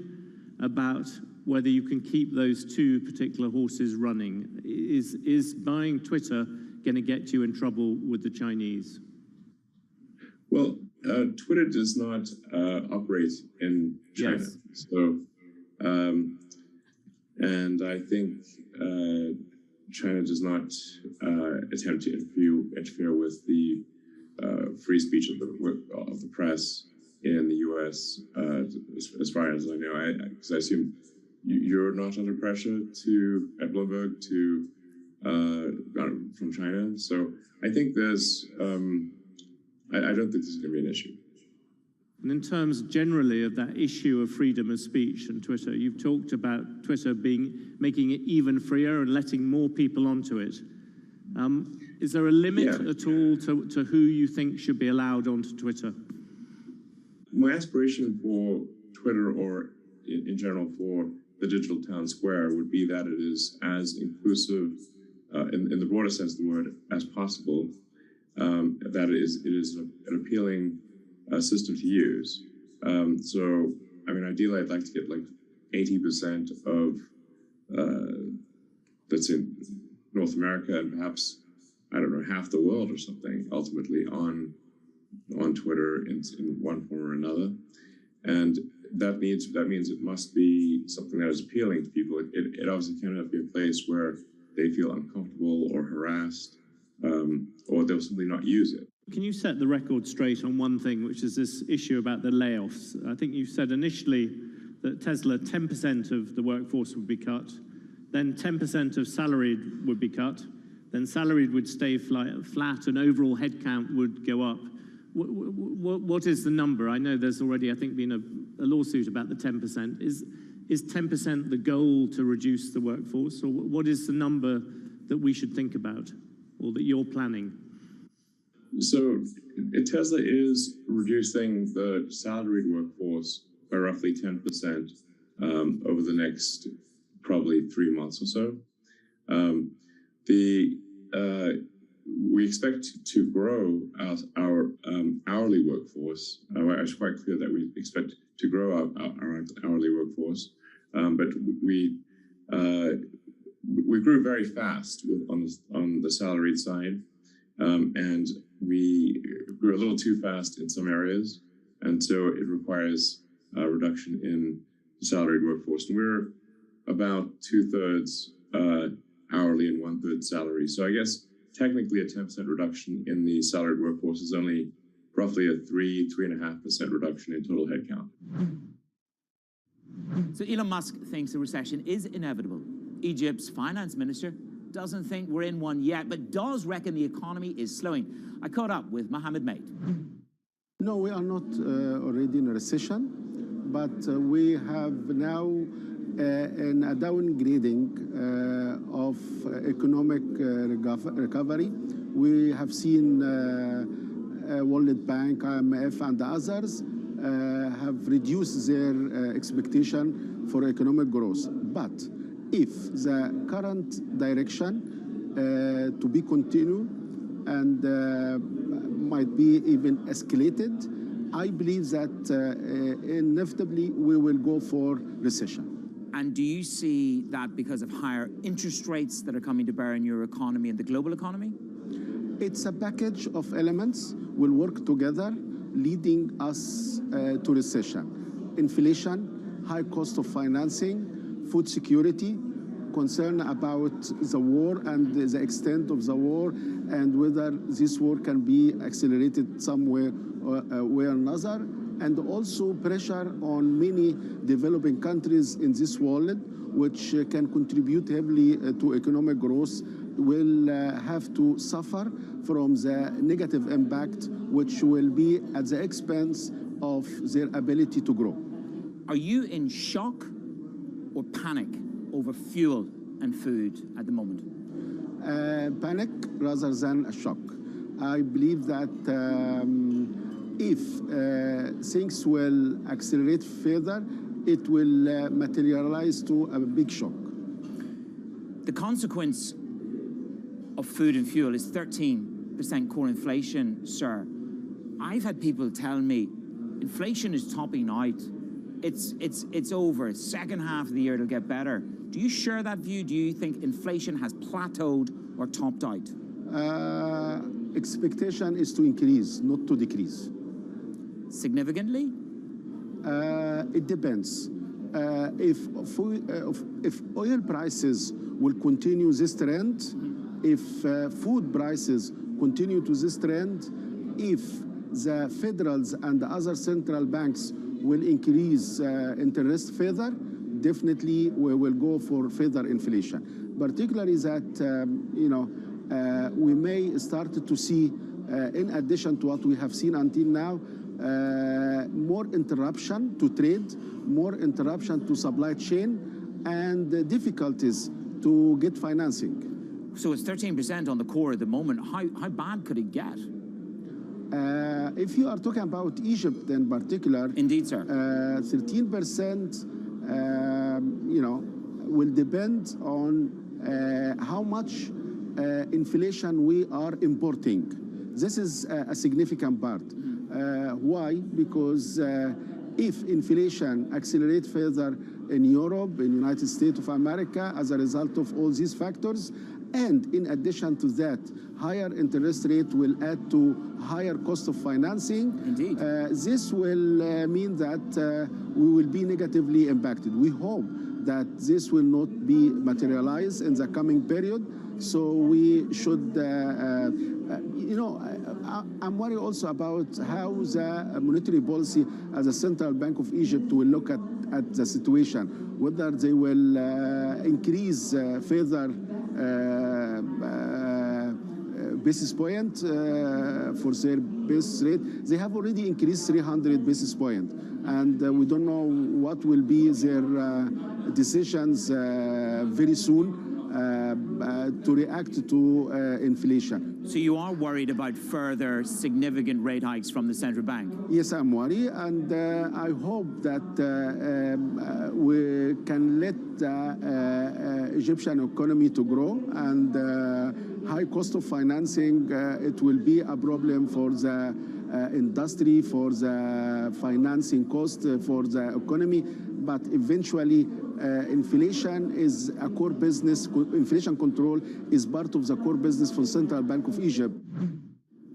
about whether you can keep those two particular horses running? Is buying Twitter going to get you in trouble with the Chinese? Well, Twitter does not operate in China. Yes. So, and I think China does not attempt to interfere with the free speech of the press in the U.S. As far as I know, because I assume you're not under pressure at Bloomberg from China. So I think there's. I don't think this is going to be an issue. And in terms generally of that issue of freedom of speech and Twitter, you've talked about Twitter making it even freer and letting more people onto it. Is there a limit at all to who you think should be allowed onto Twitter? My aspiration for Twitter, or in general for the digital town square, would be that it is as inclusive, in the broader sense of the word, as possible. That it is an appealing system to use. So, I mean, ideally, I'd like to get like 80% of that's in North America, and perhaps, I don't know, half the world or something, ultimately on Twitter in one form or another. And that means it must be something that is appealing to people. It obviously cannot be a place where they feel uncomfortable or harassed, or they'll simply not use it. Can you set the record straight on one thing, which is this issue about the layoffs? I think you said initially that Tesla, 10% of the workforce would be cut, then 10% of salaried would be cut, then salaried would stay flat and overall headcount would go up. What is the number? I know there's already, I think, been a lawsuit about the 10%. Is 10% the goal to reduce the workforce, or what is the number that we should think about, or that you're planning? So Tesla is reducing the salaried workforce by roughly 10% over the next probably 3 months or so. We expect to grow our hourly workforce. It's quite clear that we expect to grow our hourly workforce, but we grew very fast on the salaried side, and we grew a little too fast in some areas, and so it requires a reduction in the salaried workforce. And we're about 2/3 hourly and 1/3 salary. So I guess technically a 10% reduction in the salaried workforce is only roughly a 3.5% reduction in total headcount. So Elon Musk thinks a recession is inevitable. Egypt's finance minister doesn't think we're in one yet, but does reckon the economy is slowing. I caught up with Mohammed Mate. No, we are not already in a recession, but we have now a downgrading of economic recovery. We have seen World Bank, IMF, and others have reduced their expectation for economic growth. But if the current direction to be continued and might be even escalated, I believe that inevitably we will go for recession. And do you see that because of higher interest rates that are coming to bear in your economy and the global economy? It's a package of elements will work together, leading us to recession. Inflation, high cost of financing, food security, concern about the war and the extent of the war, and whether this war can be accelerated somewhere or another, and also pressure on many developing countries in this world, which can contribute heavily to economic growth, will have to suffer from the negative impact, which will be at the expense of their ability to grow. Are you in shock or panic over fuel and food at the moment? Panic rather than a shock. I believe that if things will accelerate further, it will materialize to a big shock. The consequence of food and fuel is 13% core inflation, sir. I've had people tell me inflation is topping out. It's over. Second half of the year it'll get better. Do you share that view? Do you think inflation has plateaued or topped out? Expectation is to increase, not to decrease. Significantly? It depends. If oil prices will continue this trend, if food prices continue to this trend, if the federals and the other central banks will increase interest further, definitely we will go for further inflation. Particularly that, we may start to see, in addition to what we have seen until now, more interruption to trade, more interruption to supply chain, and difficulties to get financing. So it's 13% on the core at the moment. How bad could it get? If you are talking about Egypt in particular, indeed, sir, 13%, will depend on how much inflation we are importing. This is a significant part. Why? Because if inflation accelerates further in Europe, in the United States of America, as a result of all these factors, and in addition to that, higher interest rate will add to higher cost of financing. Indeed. This will mean that we will be negatively impacted. We hope that this will not be materialized in the coming period. So we should, I'm worried also about how the monetary policy as a central bank of Egypt will look at the situation, whether they will increase further basis point for their base rate, they have already increased 300 basis points. And we don't know what will be their decisions very soon to react to inflation. So you are worried about further significant rate hikes from the central bank? Yes, I'm worried, and I hope that we can let Egyptian economy to grow, and high cost of financing, it will be a problem for the industry, for the financing cost, for the economy, but eventually inflation is a core business. Inflation control is part of the core business for Central Bank of Egypt.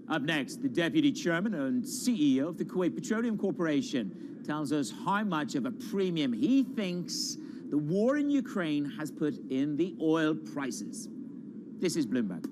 Up next, the Deputy Chairman and CEO of the Kuwait Petroleum Corporation tells us how much of a premium he thinks the war in Ukraine has put in the oil prices. This is Bloomberg.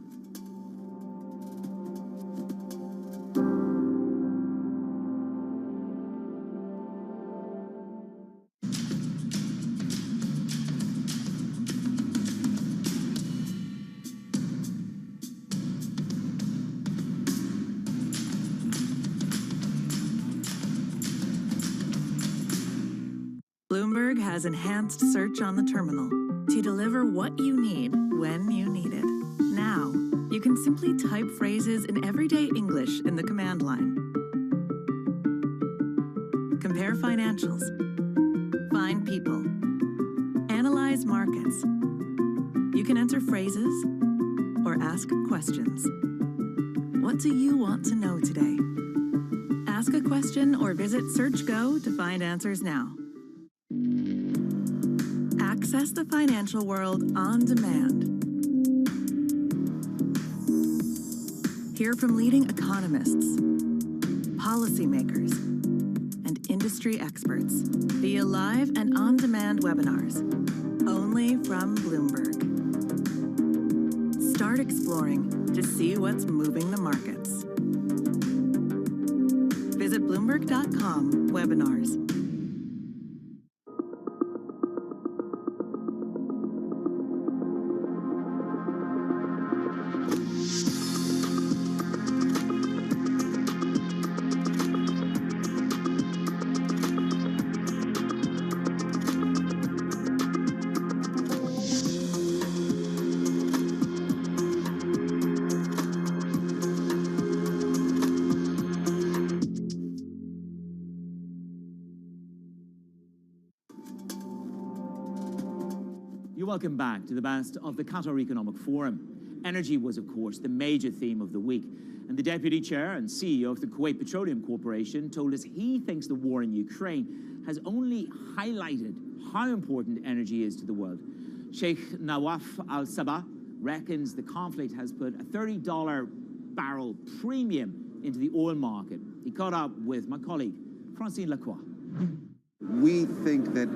Bloomberg has enhanced search on the terminal to deliver what you need when you need it. Now, you can simply type phrases in everyday English in the command line. Compare financials. Find people. Analyze markets. You can enter phrases or ask questions. What do you want to know today? Ask a question or visit SearchGo to find answers now. Access the financial world on demand. Hear from leading economists, policymakers, and industry experts via live and on-demand webinars, only from Bloomberg. Start exploring to see what's moving the markets. Visit Bloomberg.com/webinars. Welcome back to the best of the Qatar Economic Forum. Energy was, of course, the major theme of the week. And the Deputy Chair and CEO of the Kuwait Petroleum Corporation told us he thinks the war in Ukraine has only highlighted how important energy is to the world. Sheikh Nawaf Al-Sabah reckons the conflict has put a $30 barrel premium into the oil market. He caught up with my colleague, Francine Lacroix. We think that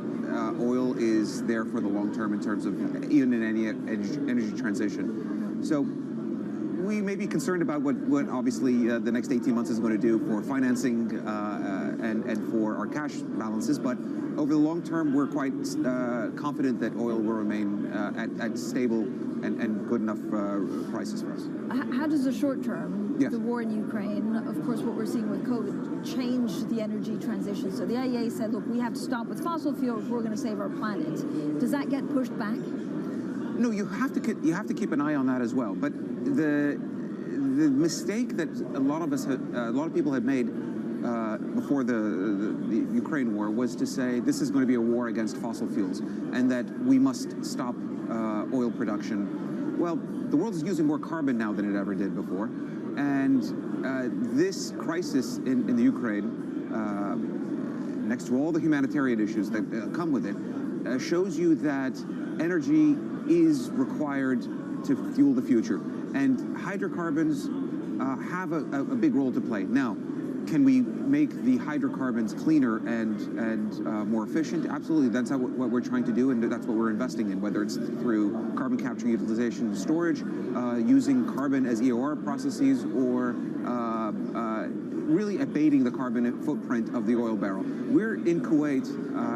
oil is there for the long term in terms of even in any energy transition. So we may be concerned about what obviously the next 18 months is going to do for financing and for our cash balances, but over the long term, we're quite confident that oil will remain at stable and good enough prices for us. How does the short term, the war in Ukraine, of course what we're seeing with COVID, change the energy transition? So the IEA said, look, we have to stop with fossil fuels, we're going to save our planet. Does that get pushed back? No, you have to keep an eye on that as well. But the mistake that a lot of people had made before the Ukraine war was to say this is going to be a war against fossil fuels and that we must stop oil production. Well, the world is using more carbon now than it ever did before, and this crisis in the Ukraine, next to all the humanitarian issues that come with it, shows you that energy is required to fuel the future, and hydrocarbons have a big role to play. Now, can we make the hydrocarbons cleaner and more efficient? Absolutely, that's what we're trying to do, and that's what we're investing in, whether it's through carbon capture, utilization, and storage, using carbon as EOR processes, or really abating the carbon footprint of the oil barrel. We're in Kuwait,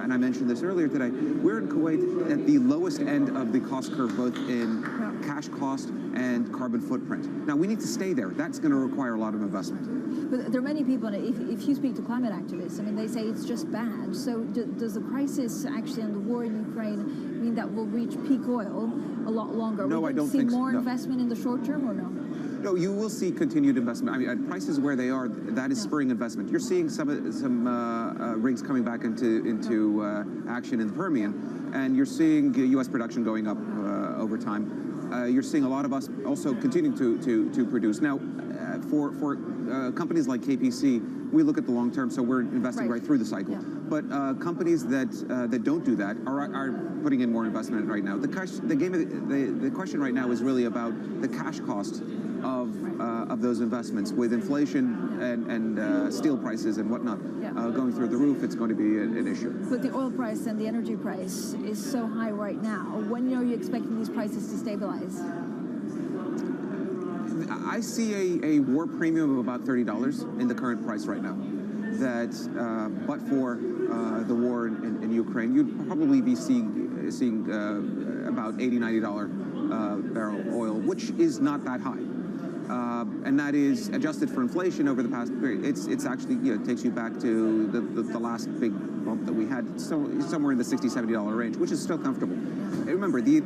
and I mentioned this earlier today, we're in Kuwait at the lowest end of the cost curve, both in cash cost and carbon footprint. Now, we need to stay there. That's going to require a lot of investment. But there are many people, if you speak to climate activists, I mean, they say it's just bad. So does the crisis actually and the war in Ukraine mean that we'll reach peak oil a lot longer? No, I don't think so. See more investment in the short term or no? No, you will see continued investment. I mean, at prices where they are, that is spurring investment. You're seeing some rigs coming back into action in the Permian, and you're seeing U.S. production going up over time. You're seeing a lot of us also continuing to produce. Now, for companies like KPC, we look at the long term, so we're investing right through the cycle. Yeah. But companies that don't do that are putting in more investment right now. The question right now is really about the cash cost of those investments. With inflation and steel prices and whatnot going through the roof, it's going to be an issue. But the oil price and the energy price is so high right now. When are you expecting these prices to stabilize? I see a war premium of about $30 in the current price right now. That, but for the war in Ukraine, you'd probably be seeing about $80, $90 barrel oil, which is not that high. And that is adjusted for inflation over the past period. It's actually, it takes you back to the last big bump that we had, somewhere in the $60, $70 range, which is still comfortable. And remember, the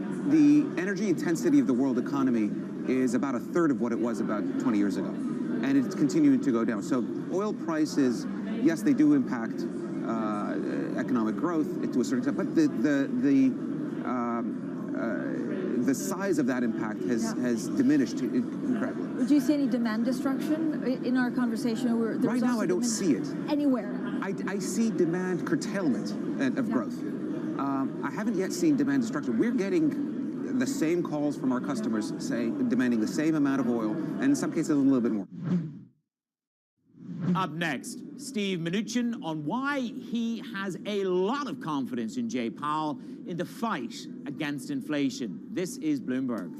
energy intensity of the world economy is about a third of what it was about 20 years ago. And it's continuing to go down. So oil prices, yes, they do impact economic growth to a certain extent, but the size of that impact has diminished incredibly. Do you see any demand destruction in our conversation? Right now, I don't see it. Anywhere? I see demand curtailment of growth. I haven't yet seen demand destruction. We're getting the same calls from our customers demanding the same amount of oil, and in some cases a little bit more. Up next, Steve Mnuchin on why he has a lot of confidence in Jay Powell in the fight against inflation. This is Bloomberg.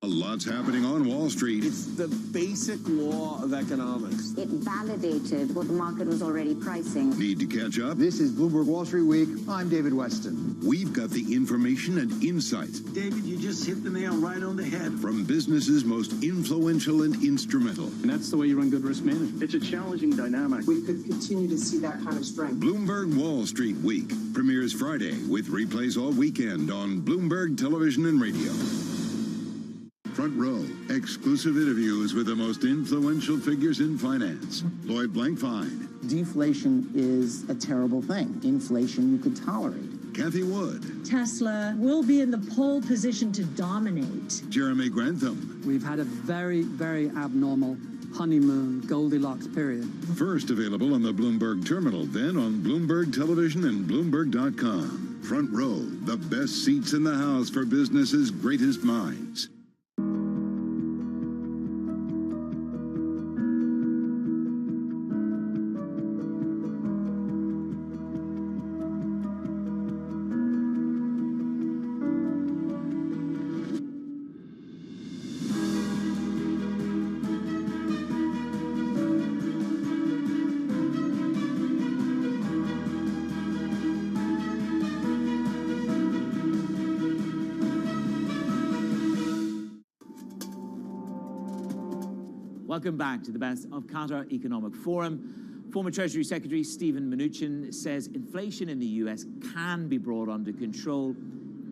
A lot's happening on Wall Street. It's the basic law of economics. It validated what the market was already pricing. Need to catch up? This is Bloomberg Wall Street Week. I'm David Weston. We've got the information and insights. David, you just hit the nail right on the head. From businesses most influential and instrumental. And that's the way you run good risk management. It's a challenging dynamic. We could continue to see that kind of strength. Bloomberg Wall Street Week premieres Friday with replays all weekend on Bloomberg Television and Radio. Front Row, exclusive interviews with the most influential figures in finance. Lloyd Blankfein. Deflation is a terrible thing. Inflation you could tolerate. Kathy Wood. Tesla will be in the pole position to dominate. Jeremy Grantham. We've had a very, very abnormal honeymoon Goldilocks period. First available on the Bloomberg Terminal, then on Bloomberg Television and Bloomberg.com. Front Row, the best seats in the house for business's greatest minds. Welcome back to the Best of Qatar Economic Forum. Former Treasury Secretary Stephen Mnuchin says inflation in the US can be brought under control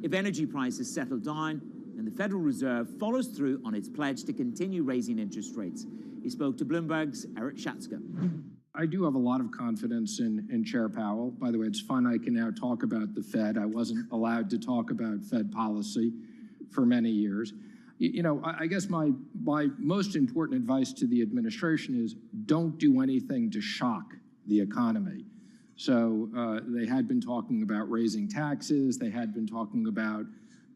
if energy prices settle down and the Federal Reserve follows through on its pledge to continue raising interest rates. He spoke to Bloomberg's Eric Schatzka. I do have a lot of confidence in Chair Powell. By the way, it's fun I can now talk about the Fed. I wasn't allowed to talk about Fed policy for many years. You know, I guess my most important advice to the administration is don't do anything to shock the economy. So they had been talking about raising taxes. They had been talking about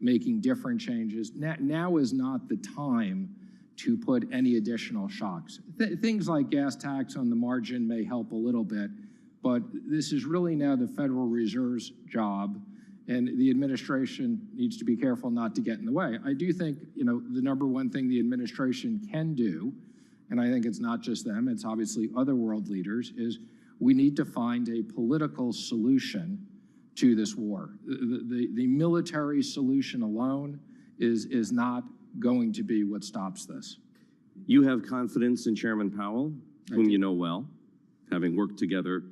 making different changes. Now is not the time to put any additional shocks. Things like gas tax on the margin may help a little bit, but this is really now the Federal Reserve's job. And the administration needs to be careful not to get in the way. I do think, the number one thing the administration can do, and I think it's not just them, it's obviously other world leaders, is we need to find a political solution to this war. The military solution alone is not going to be what stops this. You have confidence in Chairman Powell, whom you know well, having worked together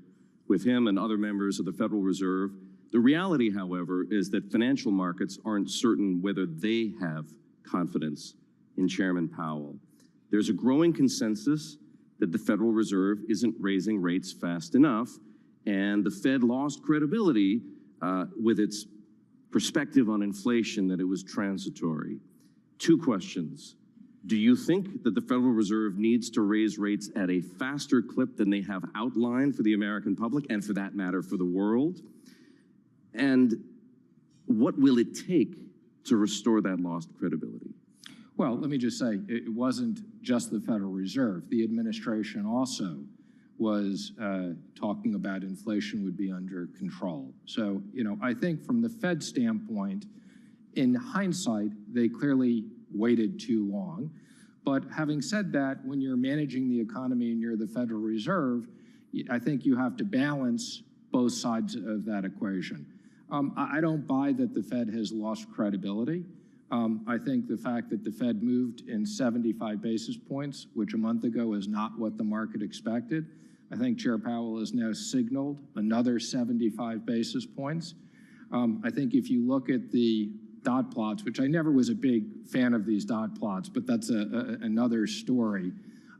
with him and other members of the Federal Reserve. The reality, however, is that financial markets aren't certain whether they have confidence in Chairman Powell. There's a growing consensus that the Federal Reserve isn't raising rates fast enough, and the Fed lost credibility with its perspective on inflation that it was transitory. Two questions. Do you think that the Federal Reserve needs to raise rates at a faster clip than they have outlined for the American public, and for that matter, for the world? And what will it take to restore that lost credibility? Well, let me just say, it wasn't just the Federal Reserve. The administration also was talking about inflation would be under control. So, I think from the Fed standpoint, in hindsight, they clearly waited too long. But having said that, when you're managing the economy and you're the Federal Reserve, I think you have to balance both sides of that equation. I don't buy that the Fed has lost credibility. I think the fact that the Fed moved in 75 basis points, which a month ago is not what the market expected. I think Chair Powell has now signaled another 75 basis points. I think if you look at the dot plots, which I never was a big fan of these dot plots, but that's another story.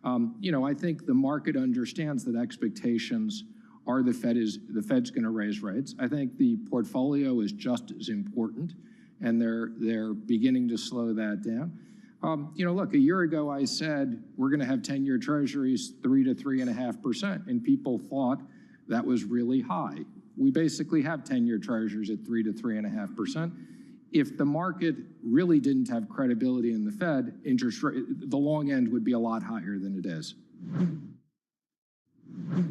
I think the market understands that expectations are the Fed's going to raise rates. I think the portfolio is just as important, and they're beginning to slow that down. Look, a year ago I said we're going to have 10-year treasuries 3 to 3.5%, and people thought that was really high. We basically have 10-year treasuries at 3 to 3.5%. If the market really didn't have credibility in the Fed, interest rate, the long end would be a lot higher than it is.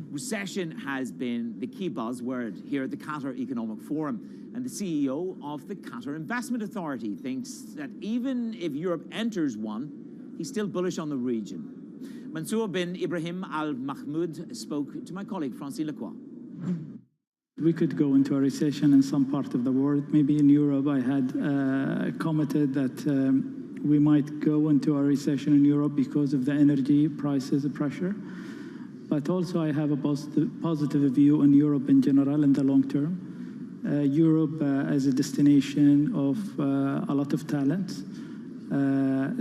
Recession has been the key buzzword here at the Qatar Economic Forum, and the CEO of the Qatar Investment Authority thinks that even if Europe enters one, he's still bullish on the region. Mansour bin Ibrahim Al Mahmoud spoke to my colleague Francine Lacroix. We could go into a recession in some part of the world. Maybe in Europe, I had commented that we might go into a recession in Europe because of the energy prices pressure. But also I have a positive view on Europe in general in the long term. Europe as a destination of a lot of talent.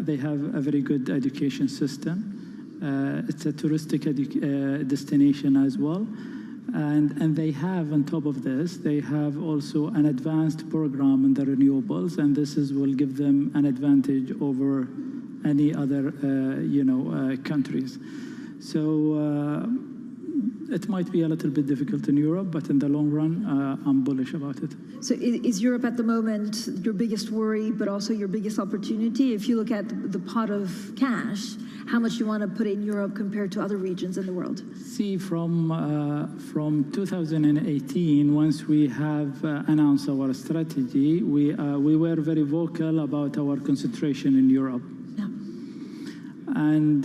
They have a very good education system. It's a touristic destination as well. And they have, on top of this, they have also an advanced program in the renewables, and this will give them an advantage over any other, countries. So it might be a little bit difficult in Europe, but in the long run, I'm bullish about it. So is Europe at the moment your biggest worry, but also your biggest opportunity? If you look at the pot of cash, how much you want to put in Europe compared to other regions in the world? See, from 2018, once we have announced our strategy, we were very vocal about our concentration in Europe. Yeah. And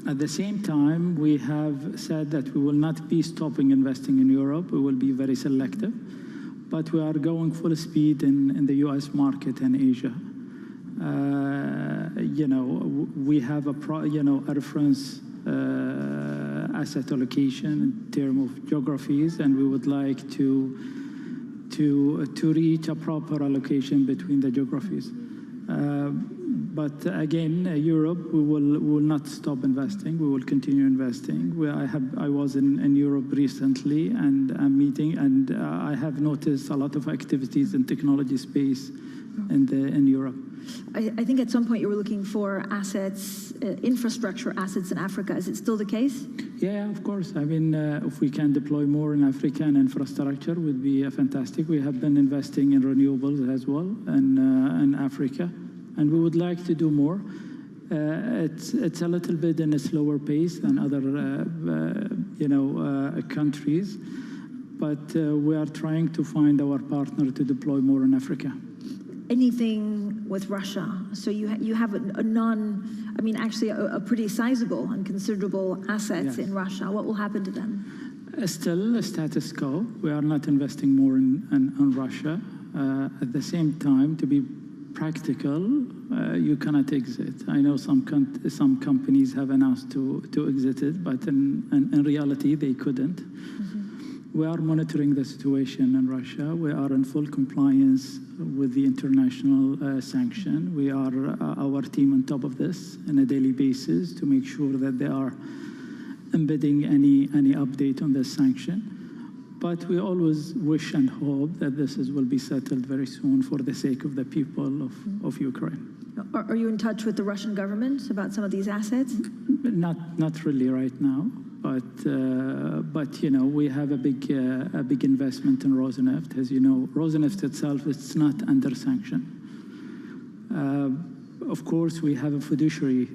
at the same time, we have said that we will not be stopping investing in Europe. We will be very selective, but we are going full speed in the US market and Asia. We have a reference asset allocation in terms of geographies, and we would like to reach a proper allocation between the geographies. But again, Europe, we will not stop investing. We will continue investing. I was in Europe recently and I'm meeting, and I have noticed a lot of activities in technology space in Europe. I think at some point you were looking for assets, infrastructure assets in Africa. Is it still the case? Yeah, of course. I mean, if we can deploy more in Africa and infrastructure would be fantastic. We have been investing in renewables as well in Africa, and we would like to do more. It's a little bit in a slower pace than other countries. but we are trying to find our partner to deploy more in Africa. Anything with Russia? So you have a pretty sizable and considerable assets in Russia. What will happen to them? Still a status quo. We are not investing more in Russia. At the same time, to be practical, you cannot exit. I know some companies have announced to exit it, but in reality, they couldn't. We are monitoring the situation in Russia. We are in full compliance with the international sanction. We are our team on top of this on a daily basis to make sure that they are embedding any update on this sanction. But we always wish and hope that this will be settled very soon for the sake of the people of Ukraine. Are you in touch with the Russian government about some of these assets? Not really right now. But you know, we have a big investment in Rosneft. As you know, Rosneft itself is not under sanction. Of course, we have a fiduciary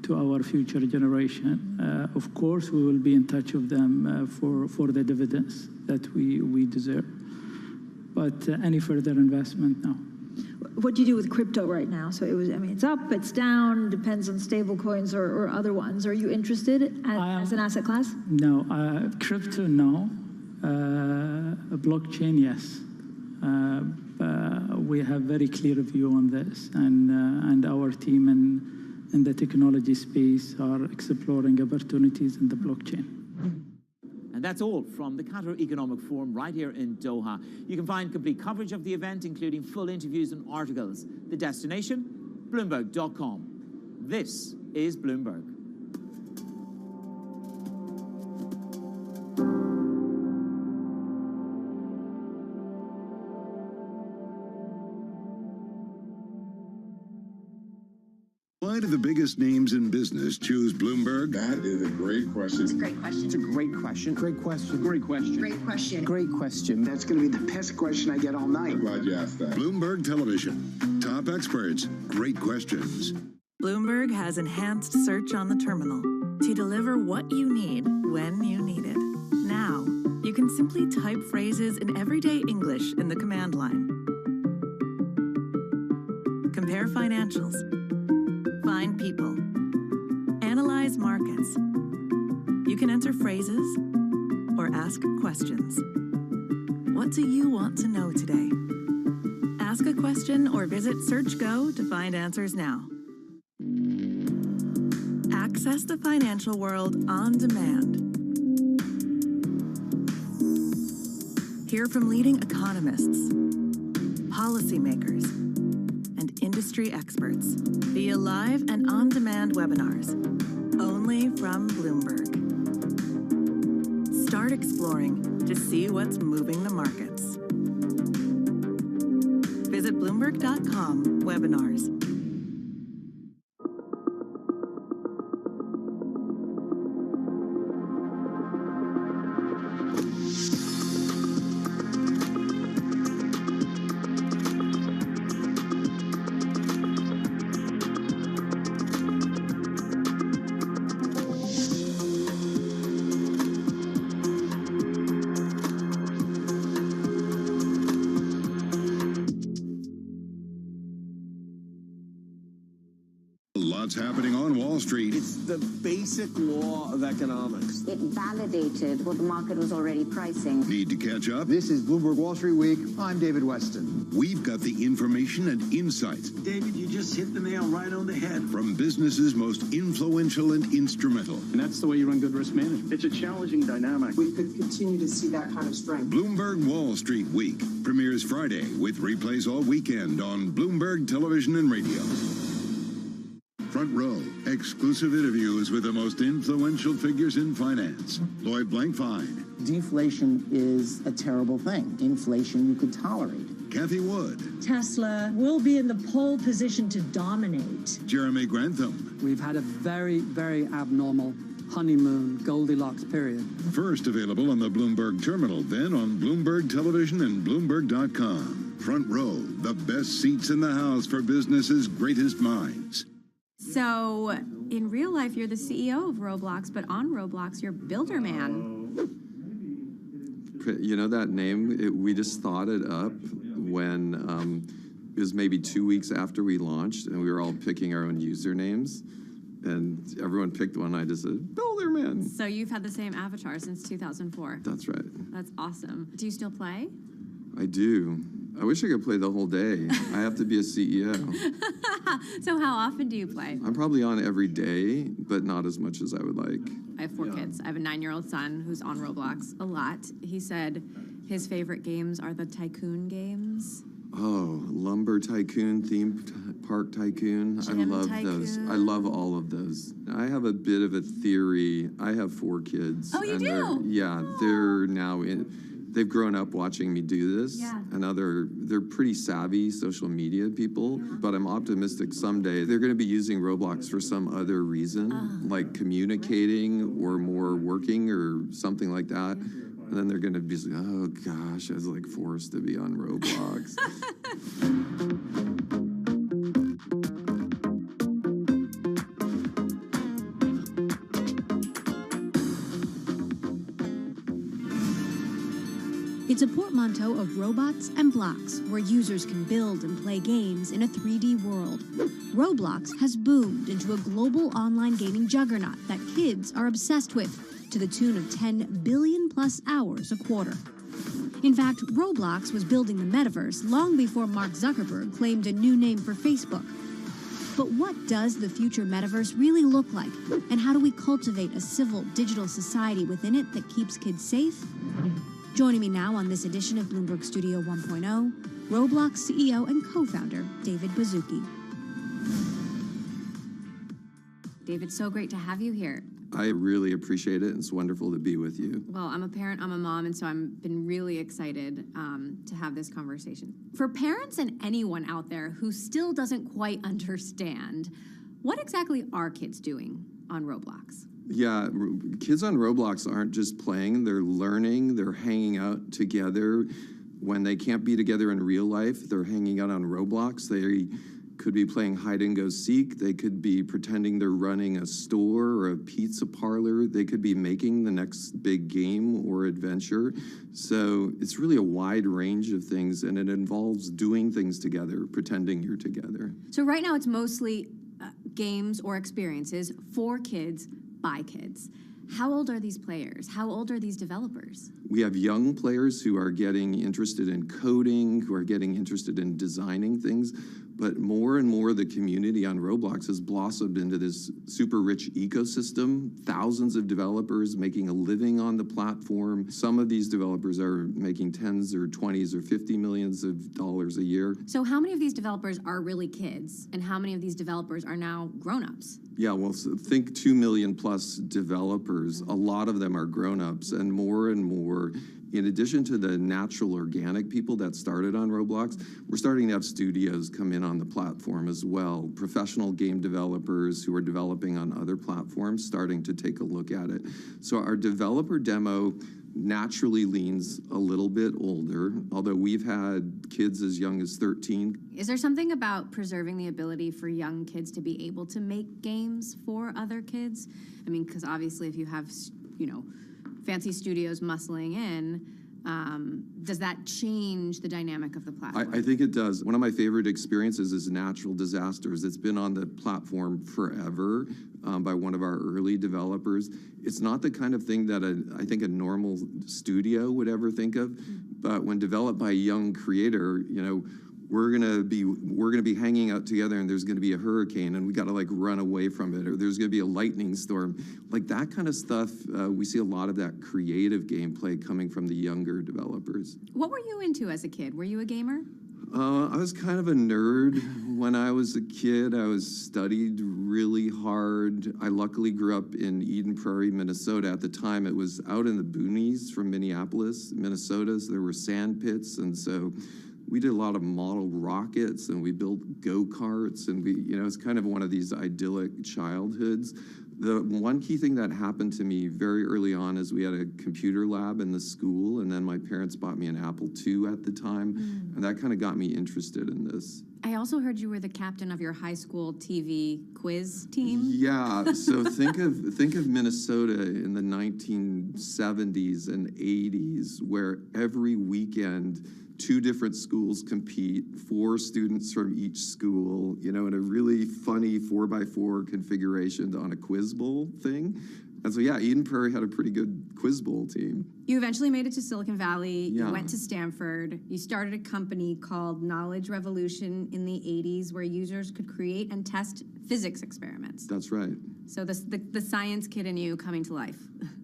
to our future generation. Of course, we will be in touch with them for the dividends that we deserve. But any further investment, no. What do you do with crypto right now? So it's up, it's down, depends on stable coins or other ones. Are you interested as an asset class? No, crypto, no. Blockchain, yes. We have very clear view on this, and our team in the technology space are exploring opportunities in the blockchain. And that's all from the Qatar Economic Forum right here in Doha. You can find complete coverage of the event, including full interviews and articles. The destination, Bloomberg.com. This is Bloomberg. Why do the biggest names in business choose Bloomberg? That is a great question. It's a great question. It's a great question. Great question. Great question. Great question. Great question. That's going to be the best question I get all night. I'm glad you asked that. Bloomberg Television. Top experts. Great questions. Bloomberg has enhanced search on the terminal to deliver what you need when you need it. Now, you can simply type phrases in everyday English in the command line. Compare financials. Find people. Analyze markets. You can enter phrases or ask questions. What do you want to know today? Ask a question or visit SearchGo to find answers now. Access the financial world on demand. Hear from leading economists, policymakers, and industry experts via live and on-demand webinars, only from Bloomberg. Start exploring to see what's moving the markets. Visit Bloomberg.com webinars. Lots happening on Wall Street. It's the basic law of economics. It validated what the market was already pricing. Need to catch up? This is Bloomberg Wall Street Week. I'm David Weston. We've got the information and insights. David, you just hit the nail right on the head. From businesses most influential and instrumental. And that's the way you run good risk management. It's a challenging dynamic. We could continue to see that kind of strength. Bloomberg Wall Street Week premieres Friday with replays all weekend on Bloomberg Television and Radio. Front Row, exclusive interviews with the most influential figures in finance. Lloyd Blankfein. Deflation is a terrible thing. Inflation you could tolerate. Kathy Wood. Tesla will be in the pole position to dominate. Jeremy Grantham. We've had a very, very abnormal honeymoon Goldilocks period. First available on the Bloomberg Terminal, then on Bloomberg Television and Bloomberg.com. Front Row, the best seats in the house for business's greatest minds. So, in real life, you're the CEO of Roblox, but on Roblox, you're Builder Man. You know that name? We just thought it up when it was maybe 2 weeks after we launched, and we were all picking our own usernames. And everyone picked one. I just said, Builderman. So you've had the same avatar since 2004. That's right. That's awesome. Do you still play? I do. I wish I could play the whole day. I have to be a CEO. So how often do you play? I'm probably on every day, but not as much as I would like. I have 4 kids. I have a 9-year-old son who's on Roblox a lot. He said his favorite games are the tycoon games. Oh, Lumber Tycoon, Theme Park Tycoon. I love those. I love all of those. I have a bit of a theory. I have 4 kids. Oh, you do? They're now they've grown up watching me do this. Yeah. And now they're pretty savvy social media people, but I'm optimistic someday they're going to be using Roblox for some other reason, like communicating or more working or something like that. And then they're going to be like, oh gosh, I was like forced to be on Roblox. It's a portmanteau of robots and blocks where users can build and play games in a 3D world. Roblox has boomed into a global online gaming juggernaut that kids are obsessed with, to the tune of 10 billion plus hours a quarter. In fact, Roblox was building the metaverse long before Mark Zuckerberg claimed a new name for Facebook. But what does the future metaverse really look like? And how do we cultivate a civil digital society within it that keeps kids safe? Joining me now on this edition of Bloomberg Studio 1.0, Roblox CEO and co-founder David Baszucki. David, so great to have you here. I really appreciate it. It's wonderful to be with you. Well, I'm a parent, I'm a mom, and so I've been really excited to have this conversation. For parents and anyone out there who still doesn't quite understand, what exactly are kids doing on Roblox? Yeah, kids on Roblox aren't just playing, they're learning, they're hanging out together. When they can't be together in real life, they're hanging out on Roblox. They could be playing hide and go seek. They could be pretending they're running a store or a pizza parlor. They could be making the next big game or adventure. So it's really a wide range of things, and it involves doing things together, pretending you're together. So right now it's mostly games or experiences for kids, by kids. How old are these players? How old are these developers? We have young players who are getting interested in coding, who are getting interested in designing things, but more and more the community on Roblox has blossomed into this super rich ecosystem, thousands of developers making a living on the platform. Some of these developers are making tens or 20s or 50 millions of dollars a year. So how many of these developers are really kids, and how many of these developers are now grown-ups? Yeah, well, so think 2 million plus developers. A lot of them are grown-ups, and more, in addition to the natural organic people that started on Roblox, we're starting to have studios come in on the platform as well. Professional game developers who are developing on other platforms starting to take a look at it. So our developer demo naturally leans a little bit older, although we've had kids as young as 13. Is there something about preserving the ability for young kids to be able to make games for other kids? I mean, because obviously if you have, fancy studios muscling in, does that change the dynamic of the platform? I think it does. One of my favorite experiences is natural disasters. It's been on the platform forever by one of our early developers. It's not the kind of thing that I think a normal studio would ever think of, but when developed by a young creator, we're gonna be hanging out together, and there's gonna be a hurricane, and we gotta run away from it, or there's gonna be a lightning storm, that kind of stuff. We see a lot of that creative gameplay coming from the younger developers. What were you into as a kid? Were you a gamer? I was kind of a nerd when I was a kid. I studied really hard. I luckily grew up in Eden Prairie, Minnesota. At the time, it was out in the boonies from Minneapolis, Minnesota, so there were sand pits, and so we did a lot of model rockets, and we built go-karts, and it's kind of one of these idyllic childhoods. The one key thing that happened to me very early on is we had a computer lab in the school, and then my parents bought me an Apple II at the time, and that kind of got me interested in this. I also heard you were the captain of your high school TV quiz team. Yeah, so think of Minnesota in the 1970s and 80s, where every weekend 2 different schools compete, 4 students from each school, in a really funny 4x4 configuration on a quiz bowl thing. And so, yeah, Eden Prairie had a pretty good quiz bowl team. You eventually made it to Silicon Valley. Yeah. You went to Stanford. You started a company called Knowledge Revolution in the 80s where users could create and test physics experiments. That's right. So the science kid in you coming to life.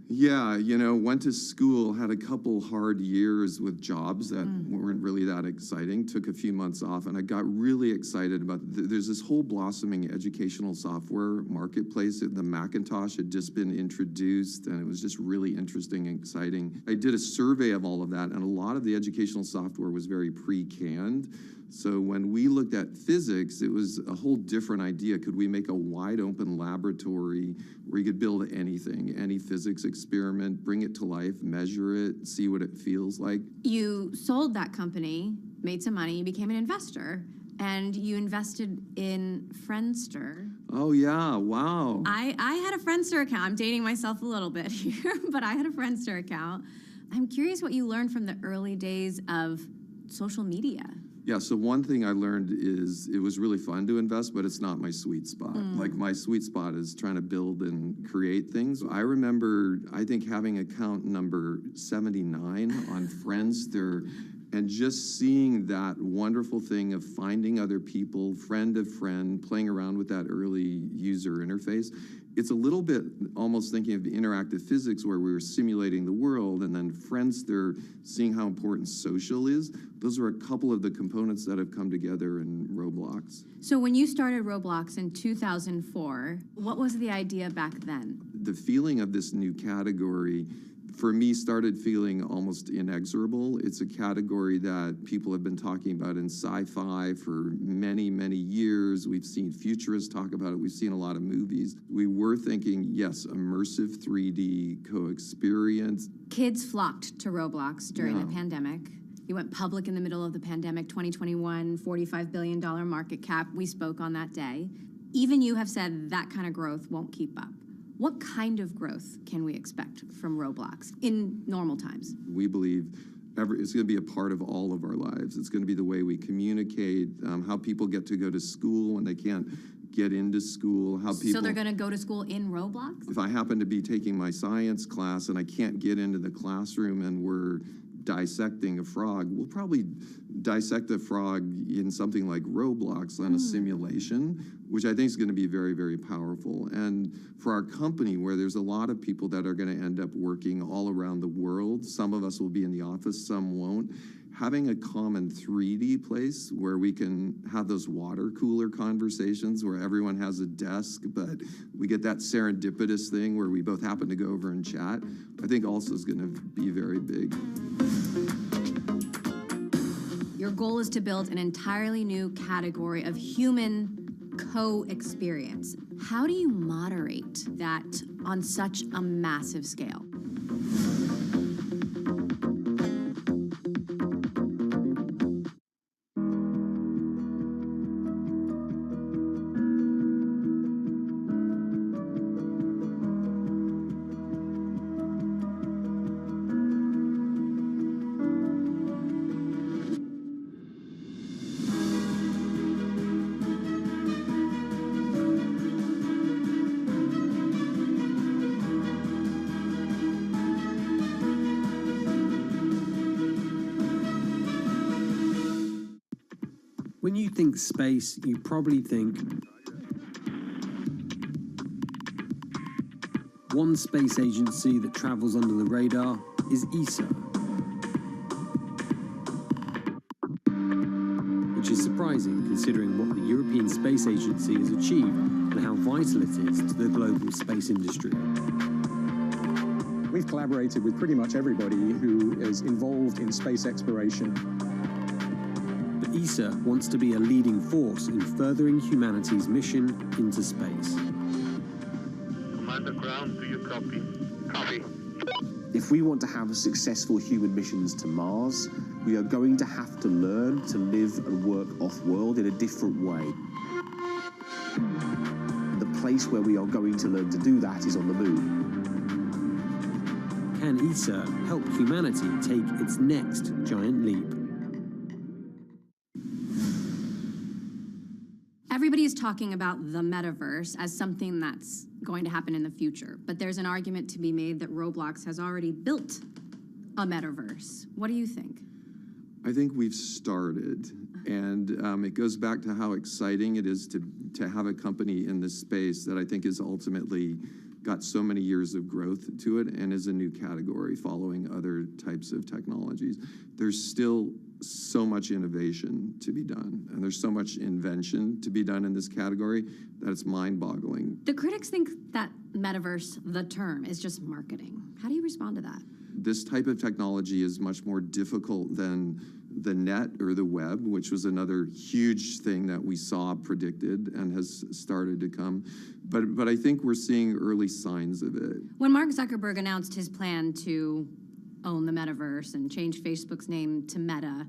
Yeah, went to school, had a couple hard years with jobs that weren't really that exciting, took a few months off, and I got really excited about, there's this whole blossoming educational software marketplace. The Macintosh had just been introduced, and it was just really interesting and exciting. I did a survey of all of that, and a lot of the educational software was very pre-canned. So when we looked at physics, it was a whole different idea. Could we make a wide open laboratory where you could build anything, any physics experiment, bring it to life, measure it, see what it feels like? You sold that company, made some money, you became an investor, and you invested in Friendster. Oh yeah, wow. I had a Friendster account. I'm dating myself a little bit here, but I had a Friendster account. I'm curious what you learned from the early days of social media. Yeah, so one thing I learned is it was really fun to invest, but it's not my sweet spot. Like my sweet spot is trying to build and create things. I remember, I think, having account number 79 on Friendster and just seeing that wonderful thing of finding other people, friend of friend, playing around with that early user interface. It's a little bit almost thinking of interactive physics where we were simulating the world, and then Friendster, seeing how important social is. Those are a couple of the components that have come together in Roblox. So when you started Roblox in 2004, what was the idea back then? The feeling of this new category, for me, started feeling almost inexorable. It's a category that people have been talking about in sci-fi for many, many years. We've seen futurists talk about it. We've seen a lot of movies. We were thinking, yes, immersive 3D co-experience. Kids flocked to Roblox during the pandemic. You went public in the middle of the pandemic, 2021, $45 billion market cap. We spoke on that day. Even you have said that kind of growth won't keep up. What kind of growth can we expect from Roblox in normal times? We believe it's going to be a part of all of our lives. It's going to be the way we communicate, how people get to go to school when they can't get into school, how people... So they're going to go to school in Roblox? If I happen to be taking my science class and I can't get into the classroom and we're dissecting a frog, we'll probably dissect a frog in something like Roblox on a simulation, which I think is going to be very, very powerful. And for our company, where there's a lot of people that are going to end up working all around the world, some of us will be in the office, some won't, having a common 3D place where we can have those water cooler conversations where everyone has a desk, but we get that serendipitous thing where we both happen to go over and chat, I think also is going to be very big. Your goal is to build an entirely new category of human co-experience. How do you moderate that on such a massive scale? When you think space, you probably think one space agency that travels under the radar is ESA, which is surprising considering what the European Space Agency has achieved and how vital it is to the global space industry. We've collaborated with pretty much everybody who is involved in space exploration. ESA wants to be a leading force in furthering humanity's mission into space. Commander Ground, do you copy? Copy. If If we want to have successful human missions to Mars, we are going to have to learn to live and work off-world in a different way. The place where we are going to learn to do that is on the moon. Can ESA help humanity take its next giant leap? Everybody is talking about the metaverse as something that's going to happen in the future, but there's an argument to be made that Roblox has already built a metaverse. What do you think? I think we've started, and it goes back to how exciting it is to have a company in this space that I think has ultimately got so many years of growth to it and is a new category following other types of technologies. There's still so much innovation to be done, and there's so much invention to be done in this category that it's mind-boggling. The critics think that metaverse, the term, is just marketing. How do you respond to that? This type of technology is much more difficult than the net or the web, which was another huge thing that we saw predicted and has started to come. But I think we're seeing early signs of it. When Mark Zuckerberg announced his plan to own the metaverse and change Facebook's name to Meta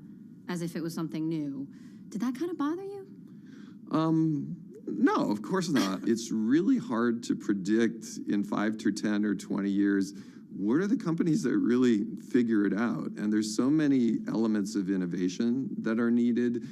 as if it was something new, did that kind of bother you? No, of course not. It's really hard to predict in 5 to 10 or 20 years what are the companies that really figure it out? And there's so many elements of innovation that are needed.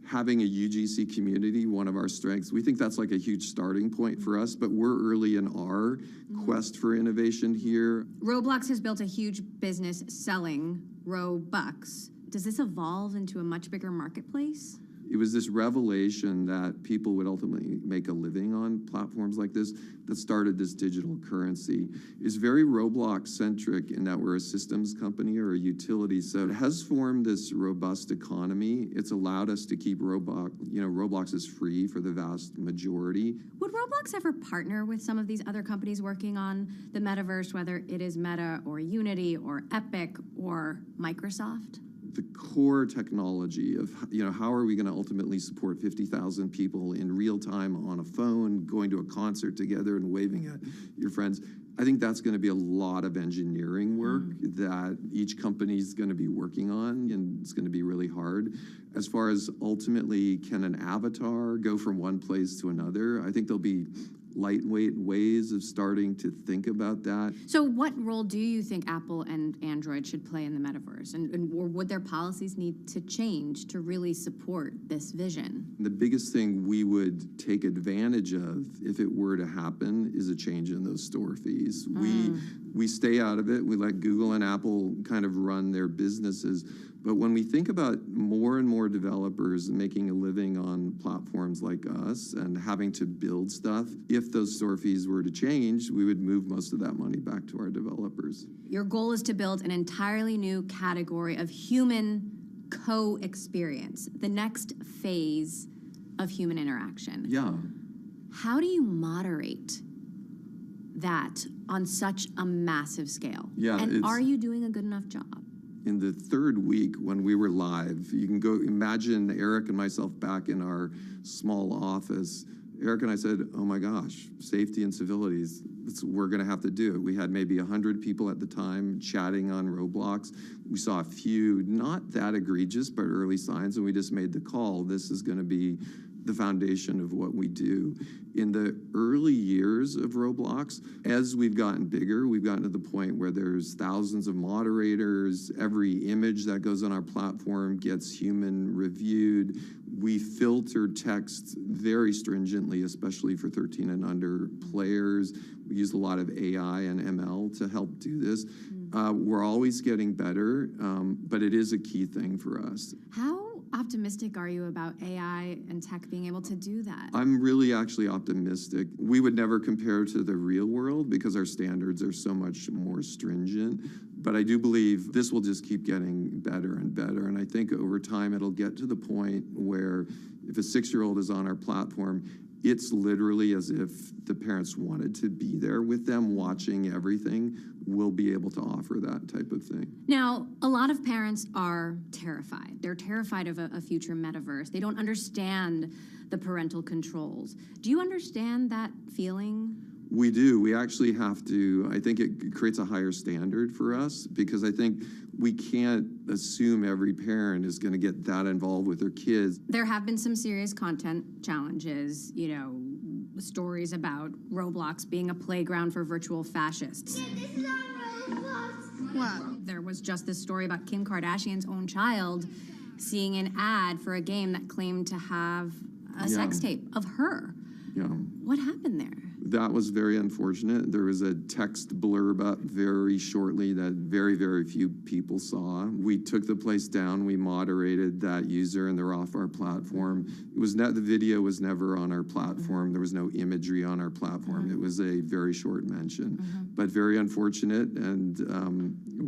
Having a UGC community, one of our strengths, we think that's like a huge starting point for us, but we're early in our quest for innovation here. Roblox has built a huge business selling Robux. Does this evolve into a much bigger marketplace? It was this revelation that people would ultimately make a living on platforms like this that started this digital currency. It's very Roblox-centric in that we're a systems company or a utility, so it has formed this robust economy. It's allowed us to keep Roblox, Roblox is free for the vast majority. Would Roblox ever partner with some of these other companies working on the metaverse, whether it is Meta or Unity or Epic or Microsoft? The core technology of, how are we going to ultimately support 50,000 people in real time on a phone, going to a concert together and waving at your friends? I think that's going to be a lot of engineering work that each company is going to be working on, and it's going to be really hard. As far as ultimately, can an avatar go from one place to another? I think there'll be lightweight ways of starting to think about that. So what role do you think Apple and Android should play in the metaverse? Or would their policies need to change to really support this vision? The biggest thing we would take advantage of if it were to happen is a change in those store fees. We stay out of it. We let Google and Apple kind of run their businesses. But when we think about more and more developers making a living on platforms like us and having to build stuff, if those store fees were to change, we would move most of that money back to our developers. Your goal is to build an entirely new category of human co-experience, the next phase of human interaction. Yeah. How do you moderate that on such a massive scale? Yeah, and are you doing a good enough job? In the third week when we were live, you can go imagine Eric and myself back in our small office. Eric and I said, oh my gosh, safety and civilities, we're going to have to do it. We had maybe 100 people at the time chatting on Roblox. We saw a few, not that egregious, but early signs, and we just made the call. This is going to be the foundation of what we do. In the early years of Roblox, as we've gotten bigger, we've gotten to the point where there's thousands of moderators. Every image that goes on our platform gets human reviewed. We filter text very stringently, especially for 13 and under players. We use a lot of AI and ML to help do this. We're always getting better, but it is a key thing for us. How optimistic are you about AI and tech being able to do that? I'm really actually optimistic. We would never compare to the real world because our standards are so much more stringent. But I do believe this will just keep getting better and better. And I think over time it'll get to the point where if a 6-year-old is on our platform, it's literally as if the parents wanted to be there with them watching everything. We'll be able to offer that type of thing. Now, a lot of parents are terrified. They're terrified of a future metaverse. They don't understand the parental controls. Do you understand that feeling? We do. We actually have to, I think it creates a higher standard for us, because I think we can't assume every parent is going to get that involved with their kids. There have been some serious content challenges, you know, stories about Roblox being a playground for virtual fascists. Yeah, this is our Roblox. What? There was just this story about Kim Kardashian's own child seeing an ad for a game that claimed to have a sex tape of her. Yeah. What happened there? That was very unfortunate. There was a text blurb up very shortly that very, very few people saw. We took the place down. We moderated that user, and they're off our platform. It was the video was never on our platform. There was no imagery on our platform. It was a very short mention, but very unfortunate. And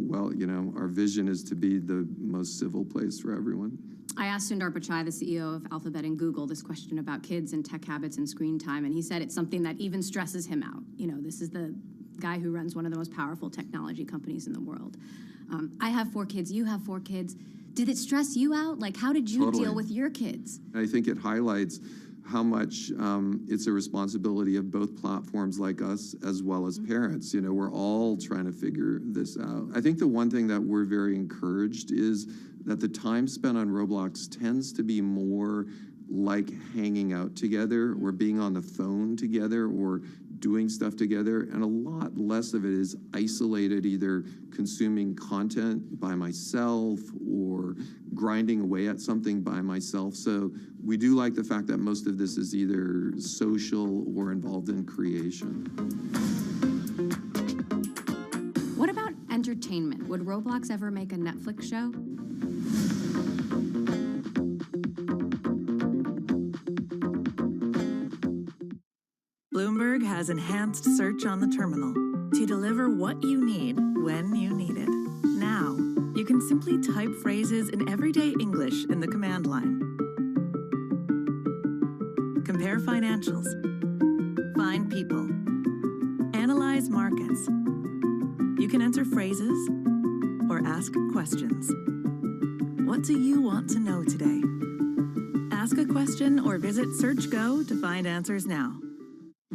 well, you know, our vision is to be the most civil place for everyone. I asked Sundar Pichai, the CEO of Alphabet and Google, this question about kids and tech habits and screen time, and he said it's something that even stresses him out. You know, this is the guy who runs one of the most powerful technology companies in the world. I have 4 kids, you have 4 kids. Did it stress you out? Like, how did you deal with your kids? I think it highlights how much it's a responsibility of both platforms like us as well as parents. You know, we're all trying to figure this out. I think the one thing that we're very encouraged is that the time spent on Roblox tends to be more like hanging out together or being on the phone together or doing stuff together, and a lot less of it is isolated, either consuming content by myself or grinding away at something by myself. So we do like the fact that most of this is either social or involved in creation. What about entertainment? Would Roblox ever make a Netflix show? Bloomberg has enhanced search on the terminal to deliver what you need when you need it. Now, you can simply type phrases in everyday English in the command line. Compare financials. Find people. Analyze markets. You can enter phrases or ask questions. What do you want to know today? Ask a question or visit SearchGo to find answers now.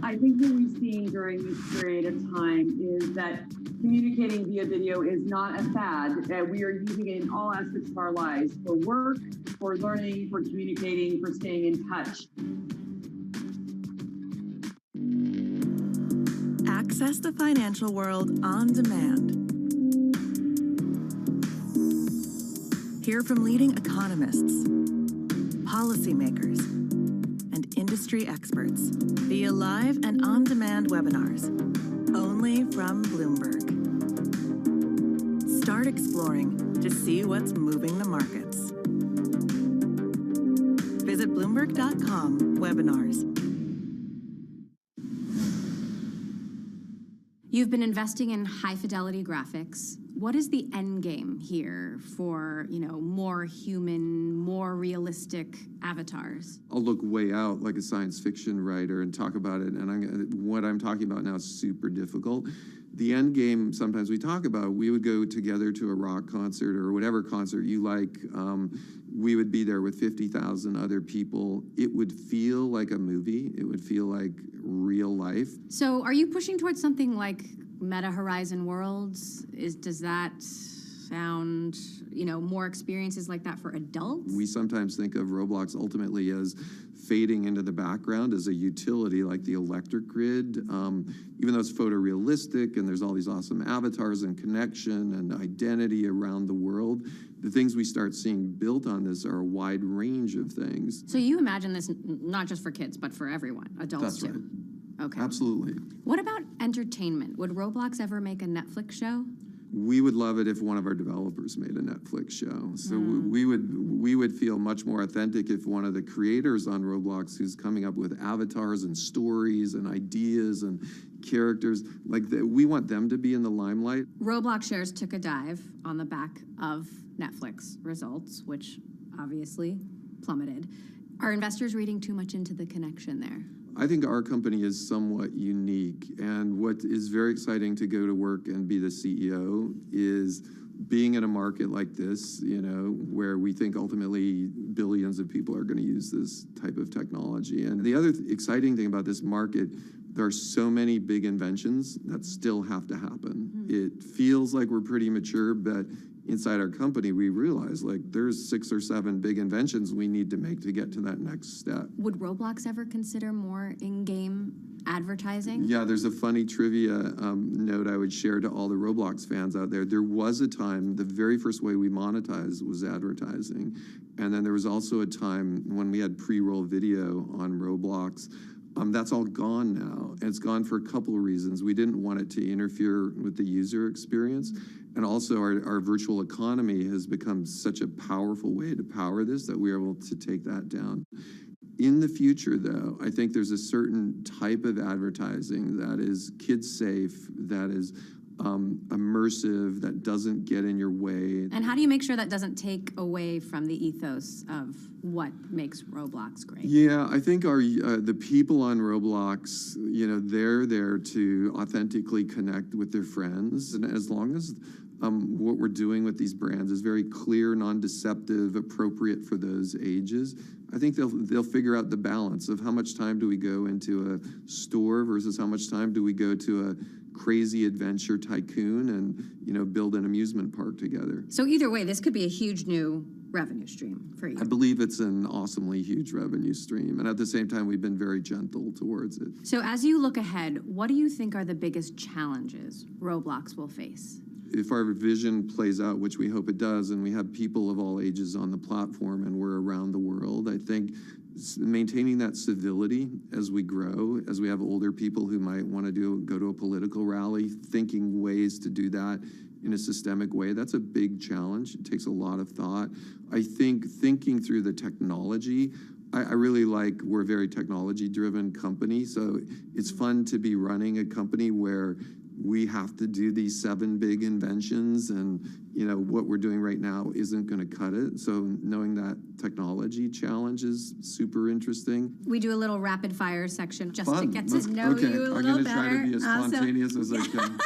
I think what we've seen during this period of time is that communicating via video is not a fad. We are using it in all aspects of our lives, for work, for learning, for communicating, for staying in touch. Access the financial world on demand. Hear from leading economists, policymakers, and industry experts via live and on-demand webinars, only from Bloomberg. Start exploring to see what's moving the markets. Visit Bloomberg.com/webinars. You've been investing in high-fidelity graphics. What is the end game here for, you know, more human, more realistic avatars? I'll look way out like a science fiction writer and talk about it, and what I'm talking about now is super difficult. The end game, sometimes we talk about, we would go together to a rock concert or whatever concert you like. We would be there with 50,000 other people. It would feel like a movie. It would feel like real life. So are you pushing towards something like Meta Horizon Worlds? Does that sound, you know, more experiences like that for adults? We sometimes think of Roblox ultimately as fading into the background as a utility like the electric grid. Even though it's photorealistic and there's all these awesome avatars and connection and identity around the world, the things we start seeing built on this are a wide range of things. So you imagine this not just for kids, but for everyone, adults too? That's right. Okay. Absolutely. What about entertainment? Would Roblox ever make a Netflix show? We would love it if one of our developers made a Netflix show. So we would feel much more authentic if one of the creators on Roblox, who's coming up with avatars and stories and ideas and characters, we want them to be in the limelight. Roblox shares took a dive on the back of Netflix results, which obviously plummeted. Are investors reading too much into the connection there? I think our company is somewhat unique, and what is very exciting to go to work and be the CEO is being in a market like this, you know, where we think ultimately billions of people are going to use this type of technology. And the other exciting thing about this market, there are so many big inventions that still have to happen. It feels like we're pretty mature, but inside our company, we realize like there's 6 or 7 big inventions we need to make to get to that next step. Would Roblox ever consider more in-game advertising? Yeah, there's a funny trivia note I would share to all the Roblox fans out there. There was a time, the very first way we monetized was advertising. And then there was also a time when we had pre-roll video on Roblox. That's all gone now. And it's gone for a couple of reasons. We didn't want it to interfere with the user experience. And also our virtual economy has become such a powerful way to power this that we are able to take that down. In the future, though, I think there's a certain type of advertising that is kid-safe, that is immersive, that doesn't get in your way. And how do you make sure that doesn't take away from the ethos of what makes Roblox great? Yeah, I think the people on Roblox, they're there to authentically connect with their friends. And as long as what we're doing with these brands is very clear, non-deceptive, appropriate for those ages, I think they'll figure out the balance of how much time do we go into a store versus how much time do we go to a crazy adventure tycoon and build an amusement park together. So either way, this could be a huge new revenue stream for you. I believe it's an awesomely huge revenue stream, and at the same time, we've been very gentle towards it. So as you look ahead, what do you think are the biggest challenges Roblox will face? If our vision plays out, which we hope it does, and we have people of all ages on the platform and we're around the world, I think maintaining that civility as we grow, as we have older people who might want to go to a political rally, thinking ways to do that in a systemic way, that's a big challenge. It takes a lot of thought. I think thinking through the technology, I really like, we're a very technology-driven company, so it's fun to be running a company where we have to do these 7 big inventions, and what we're doing right now isn't going to cut it. So knowing that technology challenge is super interesting. We do a little rapid fire section just to get to know okay. you a I'm little going to try to be as spontaneous as I can.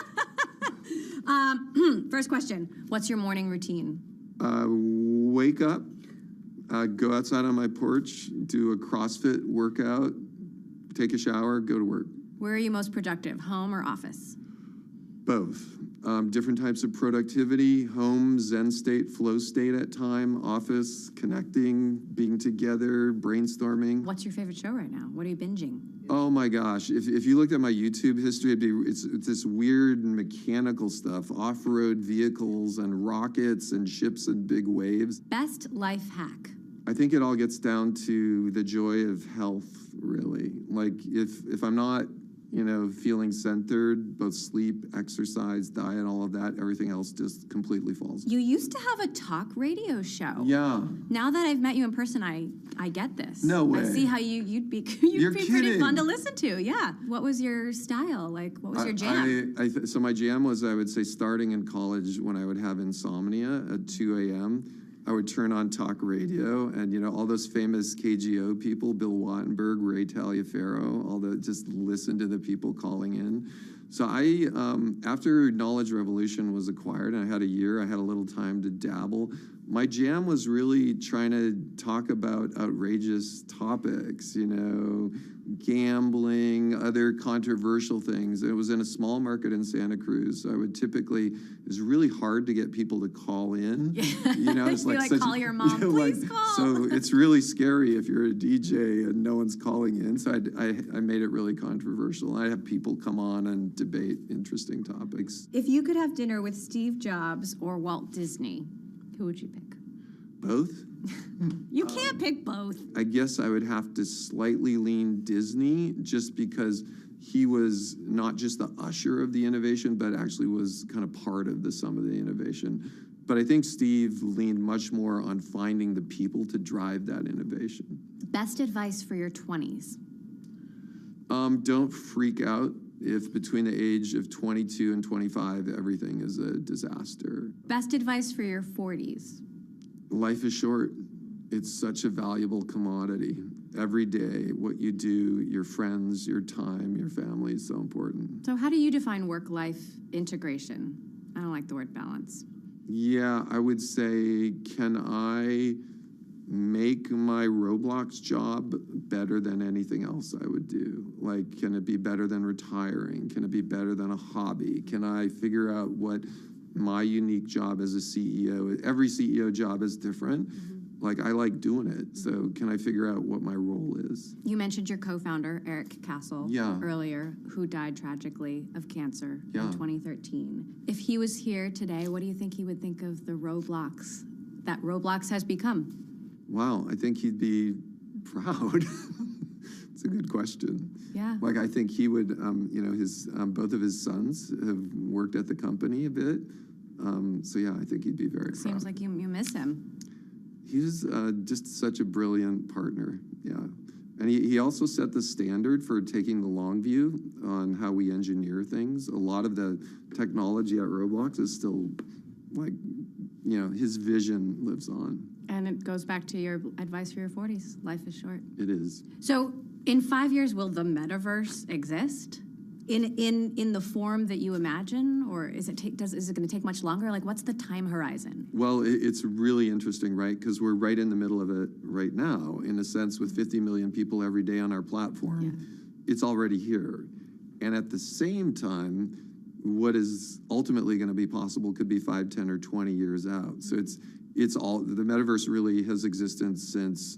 First question, what's your morning routine? Wake up, go outside on my porch, do a CrossFit workout, take a shower, go to work. Where are you most productive, home or office? Both. Different types of productivity, home, Zen state, flow state at time, office, connecting, being together, brainstorming. What's your favorite show right now? What are you binging? Oh my gosh, if you looked at my YouTube history, it's this weird mechanical stuff, off-road vehicles and rockets and ships and big waves. Best life hack? I think it all gets down to the joy of health, really. Like if I'm not feeling centered, both sleep, exercise, diet, all of that, everything else just completely falls. You used to have a talk radio show. Yeah. Now that I've met you in person, I get this. No way. I see how you'd be pretty fun to listen to. Yeah. What was your style? Like, what was your jam? So my jam was, I would say, starting in college when I would have insomnia at 2 a.m., I would turn on talk radio, and all those famous KGO people, Bill Wattenberg, Ray Taliaferro, just listen to the people calling in. So I, after Knowledge Revolution was acquired, and I had a year, I had a little time to dabble. My jam was really trying to talk about outrageous topics, gambling, other controversial things. It was in a small market in Santa Cruz. So I would typically, it's really hard to get people to call in. It's like call your mom, please call. So it's really scary if you're a DJ and no one's calling in. So I made it really controversial. I have people come on and debate interesting topics. If you could have dinner with Steve Jobs or Walt Disney, who would you pick? Both? You can't pick both. I guess I would have to slightly lean Disney, just because he was not just the usher of the innovation, but actually was kind of part of some of the innovation. But I think Steve leaned much more on finding the people to drive that innovation. Best advice for your 20s? Don't freak out if between the age of 22 and 25, everything is a disaster. Best advice for your 40s? Life is short. It's such a valuable commodity. Every day, what you do, your friends, your time, your family is so important. So how do you define work-life integration? I don't like the word balance. Yeah, I would say, can I make my Roblox job better than anything else I would do? Like, can it be better than retiring? Can it be better than a hobby? Can I figure out what my unique job as a CEO, every CEO job is different. Like, I like doing it. So can I figure out what my role is? You mentioned your co-founder, Eric Castle, earlier, who died tragically of cancer in 2013. If he was here today, what do you think he would think of the Roblox that Roblox has become? Wow, I think he'd be proud. It's a good question. Yeah. Like, I think he would, you know, his both of his sons have worked at the company a bit. So yeah, I think he'd be very proud. Seems like you miss him. He's just such a brilliant partner, yeah. And he also set the standard for taking the long view on how we engineer things. A lot of the technology at Roblox is still, like, you know, his vision lives on. And it goes back to your advice for your 40s. Life is short. It is. So in 5 years, will the metaverse exist in the form that you imagine? Or is it going to take much longer? Like, what's the time horizon? Well, it's really interesting, right? Because we're right in the middle of it right now, in a sense, with 50 million people every day on our platform. Yeah. It's already here. And at the same time, what is ultimately going to be possible could be 5, 10, or 20 years out. So it's all, the metaverse really has existed since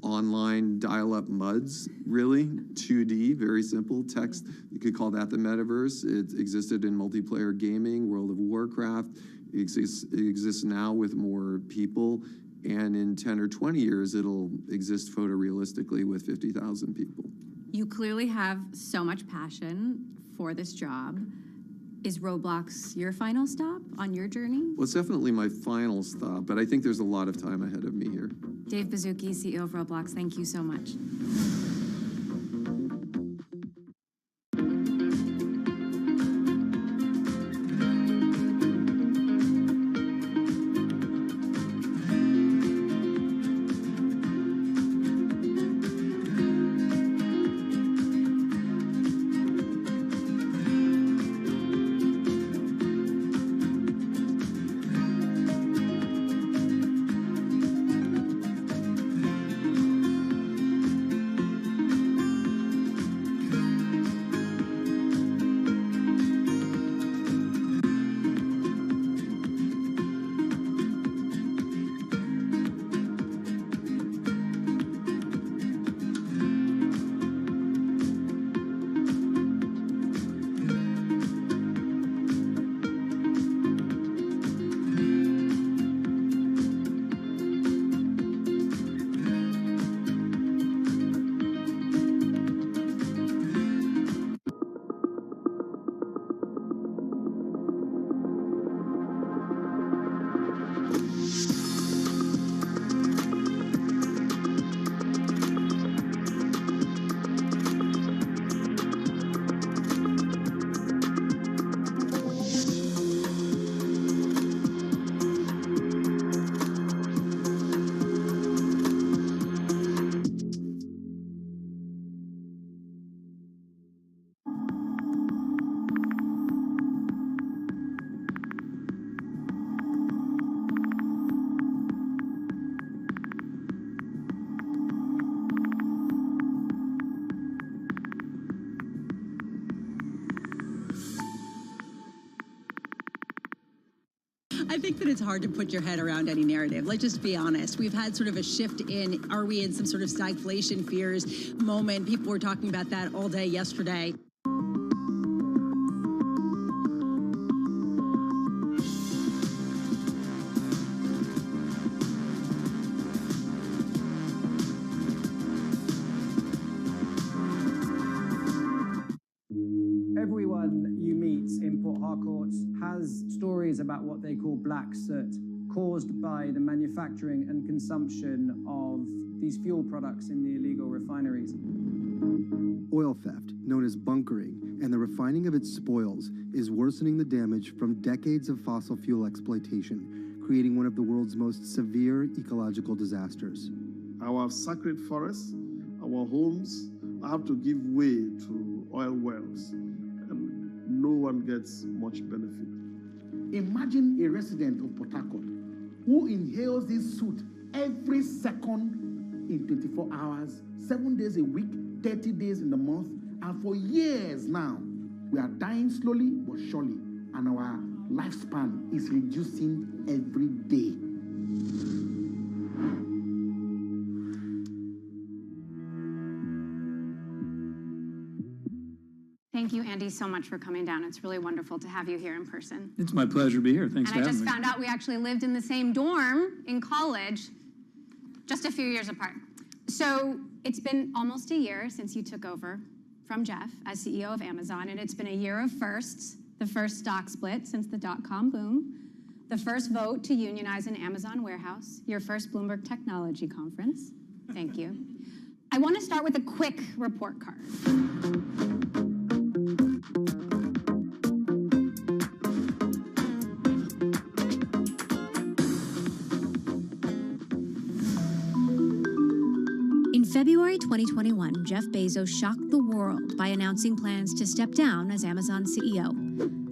online dial-up MUDs, really, 2D, very simple text. You could call that the metaverse. It existed in multiplayer gaming, World of Warcraft. It exists now with more people. And in 10 or 20 years, it'll exist photorealistically with 50,000 people. You clearly have so much passion for this job. Is Roblox your final stop on your journey? Well, it's definitely my final stop, but I think there's a lot of time ahead of me here. Dave Baszucki, CEO of Roblox, thank you so much. I think that it's hard to put your head around any narrative. Let's just be honest. We've had sort of a shift in, are we in some sort of stagflation fears moment? People were talking about that all day yesterday. Everyone you meet in Port Harcourt has stories about what they call black soot, caused by the manufacturing and consumption of these fuel products in the illegal refineries. Oil theft, known as bunkering, and the refining of its spoils is worsening the damage from decades of fossil fuel exploitation, creating one of the world's most severe ecological disasters. Our sacred forests, our homes have to give way to oil wells, and no one gets much benefit. Imagine a resident of Port Harcourt who inhales this soot every second in 24 hours, 7 days a week, 30 days in the month, and for years now, we are dying slowly but surely, and our lifespan is reducing every day. Thank you, Andy, so much for coming down. It's really wonderful to have you here in person. It's my pleasure to be here. Thanks for having me. And I just found out we actually lived in the same dorm in college, just a few years apart. So it's been almost a year since you took over from Jeff as CEO of Amazon, and it's been a year of firsts. The first stock split since the dot-com boom, the first vote to unionize an Amazon warehouse, your first Bloomberg Technology Conference. Thank you. I want to start with a quick report card. In February 2021, Jeff Bezos shocked the world by announcing plans to step down as Amazon's CEO.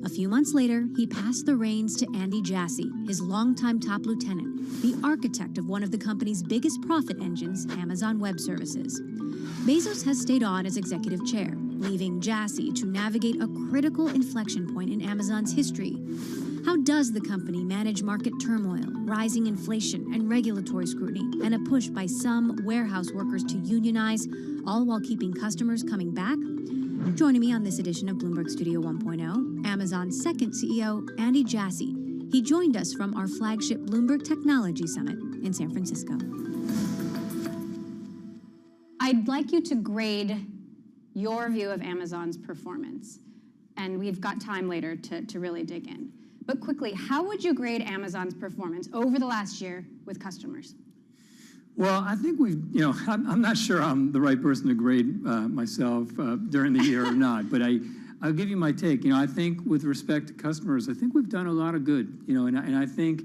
A few months later, he passed the reins to Andy Jassy, his longtime top lieutenant, the architect of one of the company's biggest profit engines, Amazon Web Services. Bezos has stayed on as executive chair, leaving Jassy to navigate a critical inflection point in Amazon's history. How does the company manage market turmoil, rising inflation, and regulatory scrutiny, and a push by some warehouse workers to unionize, all while keeping customers coming back? Joining me on this edition of Bloomberg Studio 1.0, Amazon's second CEO, Andy Jassy. He joined us from our flagship Bloomberg Technology Summit in San Francisco. I'd like you to grade your view of Amazon's performance, and we've got time later to really dig in. But quickly, how would you grade Amazon's performance over the last year with customers? Well, I think I'm not sure I'm the right person to grade myself during the year or not, but I'll give you my take. I think with respect to customers, I think we've done a lot of good, and I think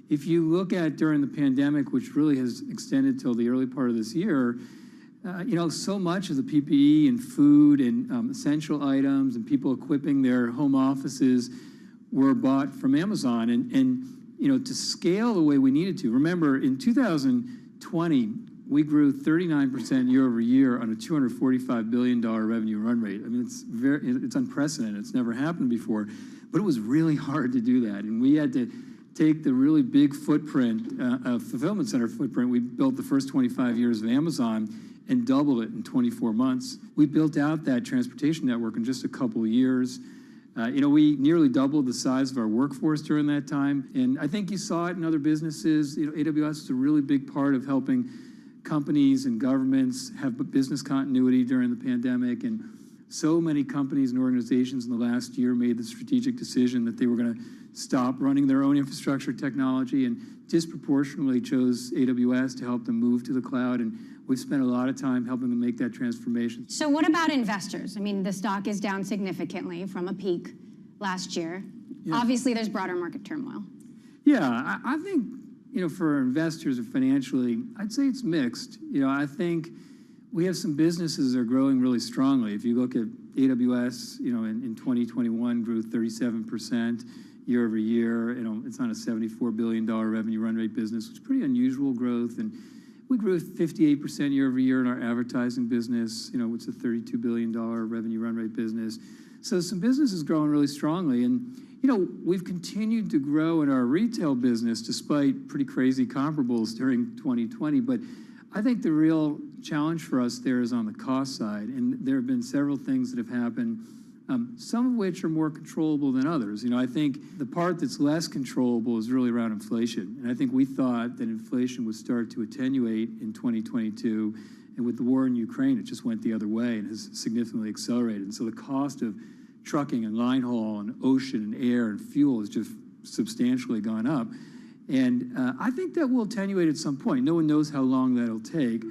if you look at during the pandemic, which really has extended till the early part of this year, so much of the PPE and food and essential items and people equipping their home offices were bought from Amazon, and to scale the way we needed to. Remember, in 2020, we grew 39% year over year on a $245 billion revenue run rate. I mean, it's unprecedented. It's never happened before, but it was really hard to do that, and we had to take the really big footprint, fulfillment center footprint we built the first 25 years of Amazon and doubled it in 24 months. We built out that transportation network in just a couple of years. We nearly doubled the size of our workforce during that time. And I think you saw it in other businesses. AWS is a really big part of helping companies and governments have business continuity during the pandemic. And so many companies and organizations in the last year made the strategic decision that they were going to stop running their own infrastructure technology and disproportionately chose AWS to help them move to the cloud. And we've spent a lot of time helping them make that transformation. So what about investors? I mean, the stock is down significantly from a peak last year. Yeah. Obviously, there's broader market turmoil. Yeah, I think, for investors financially, I'd say it's mixed. I think we have some businesses that are growing really strongly. If you look at AWS, in 2021 grew 37% year over year. It's on a $74 billion revenue run rate business, which is pretty unusual growth. And we grew 58% year over year in our advertising business, which is a $32 billion revenue run rate business. So some businesses growing really strongly. And, we've continued to grow in our retail business despite pretty crazy comparables during 2020. But I think the real challenge for us there is on the cost side. And there have been several things that have happened, some of which are more controllable than others. I think the part that's less controllable is really around inflation. And I think we thought that inflation would start to attenuate in 2022. And with the war in Ukraine, it just went the other way and has significantly accelerated. And so the cost of trucking and line haul and ocean and air and fuel has just substantially gone up. And I think that will attenuate at some point. No one knows how long that'll take.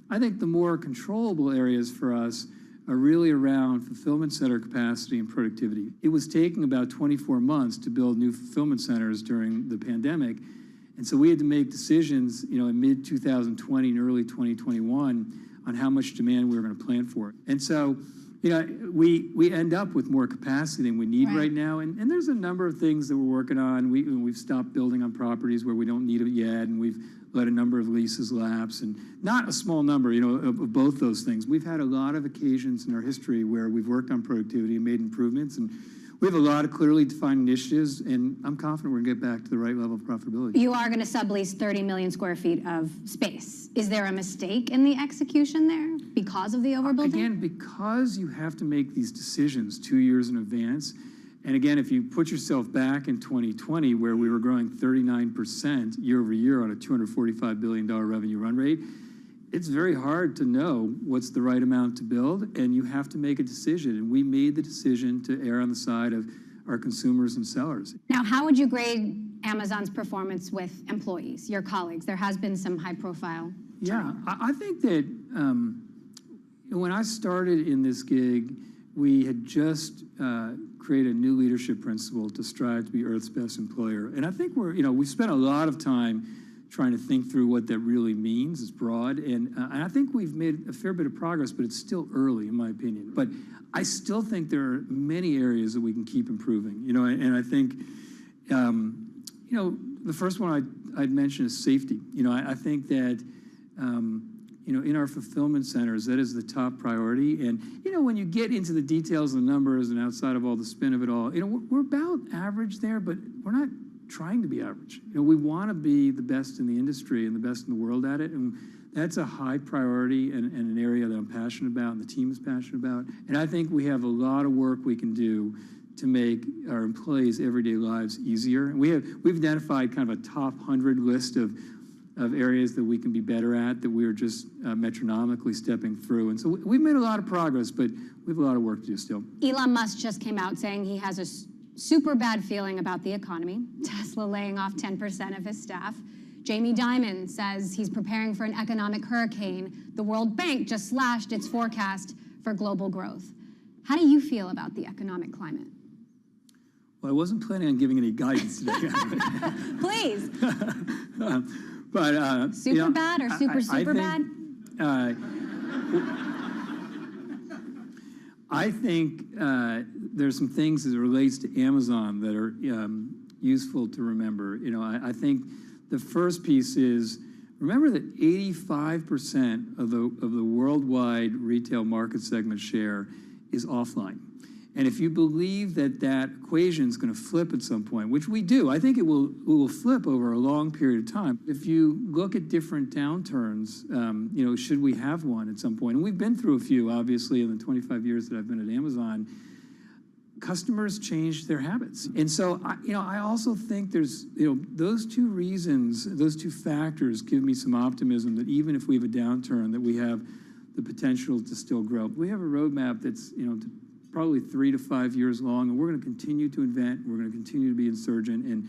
I think the more controllable areas for us are really around fulfillment center capacity and productivity. It was taking about 24 months to build new fulfillment centers during the pandemic. And so we had to make decisions, in mid-2020 and early 2021 on how much demand we were going to plan for. And so, you know, we end up with more capacity than we need right now, and there's a number of things that we're working on. We've stopped building on properties where we don't need it yet, and we've let a number of leases lapse, and not a small number, you know, of both those things. We've had a lot of occasions in our history where we've worked on productivity and made improvements, and we have a lot of clearly defined initiatives, and I'm confident we're going to get back to the right level of profitability. You are going to sublease 30 million square feet of space. Is there a mistake in the execution there because of the overbuilding? Again, because you have to make these decisions 2 years in advance. And again, if you put yourself back in 2020, where we were growing 39% year over year on a $245 billion revenue run rate, it's very hard to know what's the right amount to build, and you have to make a decision. And we made the decision to err on the side of our consumers and sellers. Now, how would you grade Amazon's performance with employees, your colleagues? There has been some high-profile. Yeah, I think that when I started in this gig, we had just created a new leadership principle to strive to be Earth's best employer. And I think we spent a lot of time trying to think through what that really means. It's broad, and I think we've made a fair bit of progress, but it's still early, in my opinion. But I still think there are many areas that we can keep improving. You know, and I think, the first one I'd mention is safety. You know, I think that, in our fulfillment centers, that is the top priority. And, when you get into the details and the numbers and outside of all the spin of it all, we're about average there, but we're not trying to be average. We want to be the best in the industry and the best in the world at it. And that's a high priority and an area that I'm passionate about and the team is passionate about. And I think we have a lot of work we can do to make our employees' everyday lives easier. And we've identified kind of a top 100 list of areas that we can be better at, that we're just metronomically stepping through. And so we've made a lot of progress, but we have a lot of work to do still. Elon Musk just came out saying he has a super bad feeling about the economy, Tesla laying off 10% of his staff. Jamie Dimon says he's preparing for an economic hurricane. The World Bank just slashed its forecast for global growth. How do you feel about the economic climate? Well, I wasn't planning on giving any guidance today. Please. But super bad or super bad? I think there's some things as it relates to Amazon that are useful to remember. I think the first piece is, remember that 85% of the worldwide retail market segment share is offline. And if you believe that equation is going to flip at some point, which we do, I think it will flip over a long period of time. If you look at different downturns, should we have one at some point? And we've been through a few, obviously, in the 25 years that I've been at Amazon. Customers change their habits. And so, I also think there's, those two reasons, those two factors give me some optimism that even if we have a downturn, that we have the potential to still grow. We have a roadmap that's, probably 3 to 5 years long, and we're going to continue to invent, we're going to continue to be insurgent, and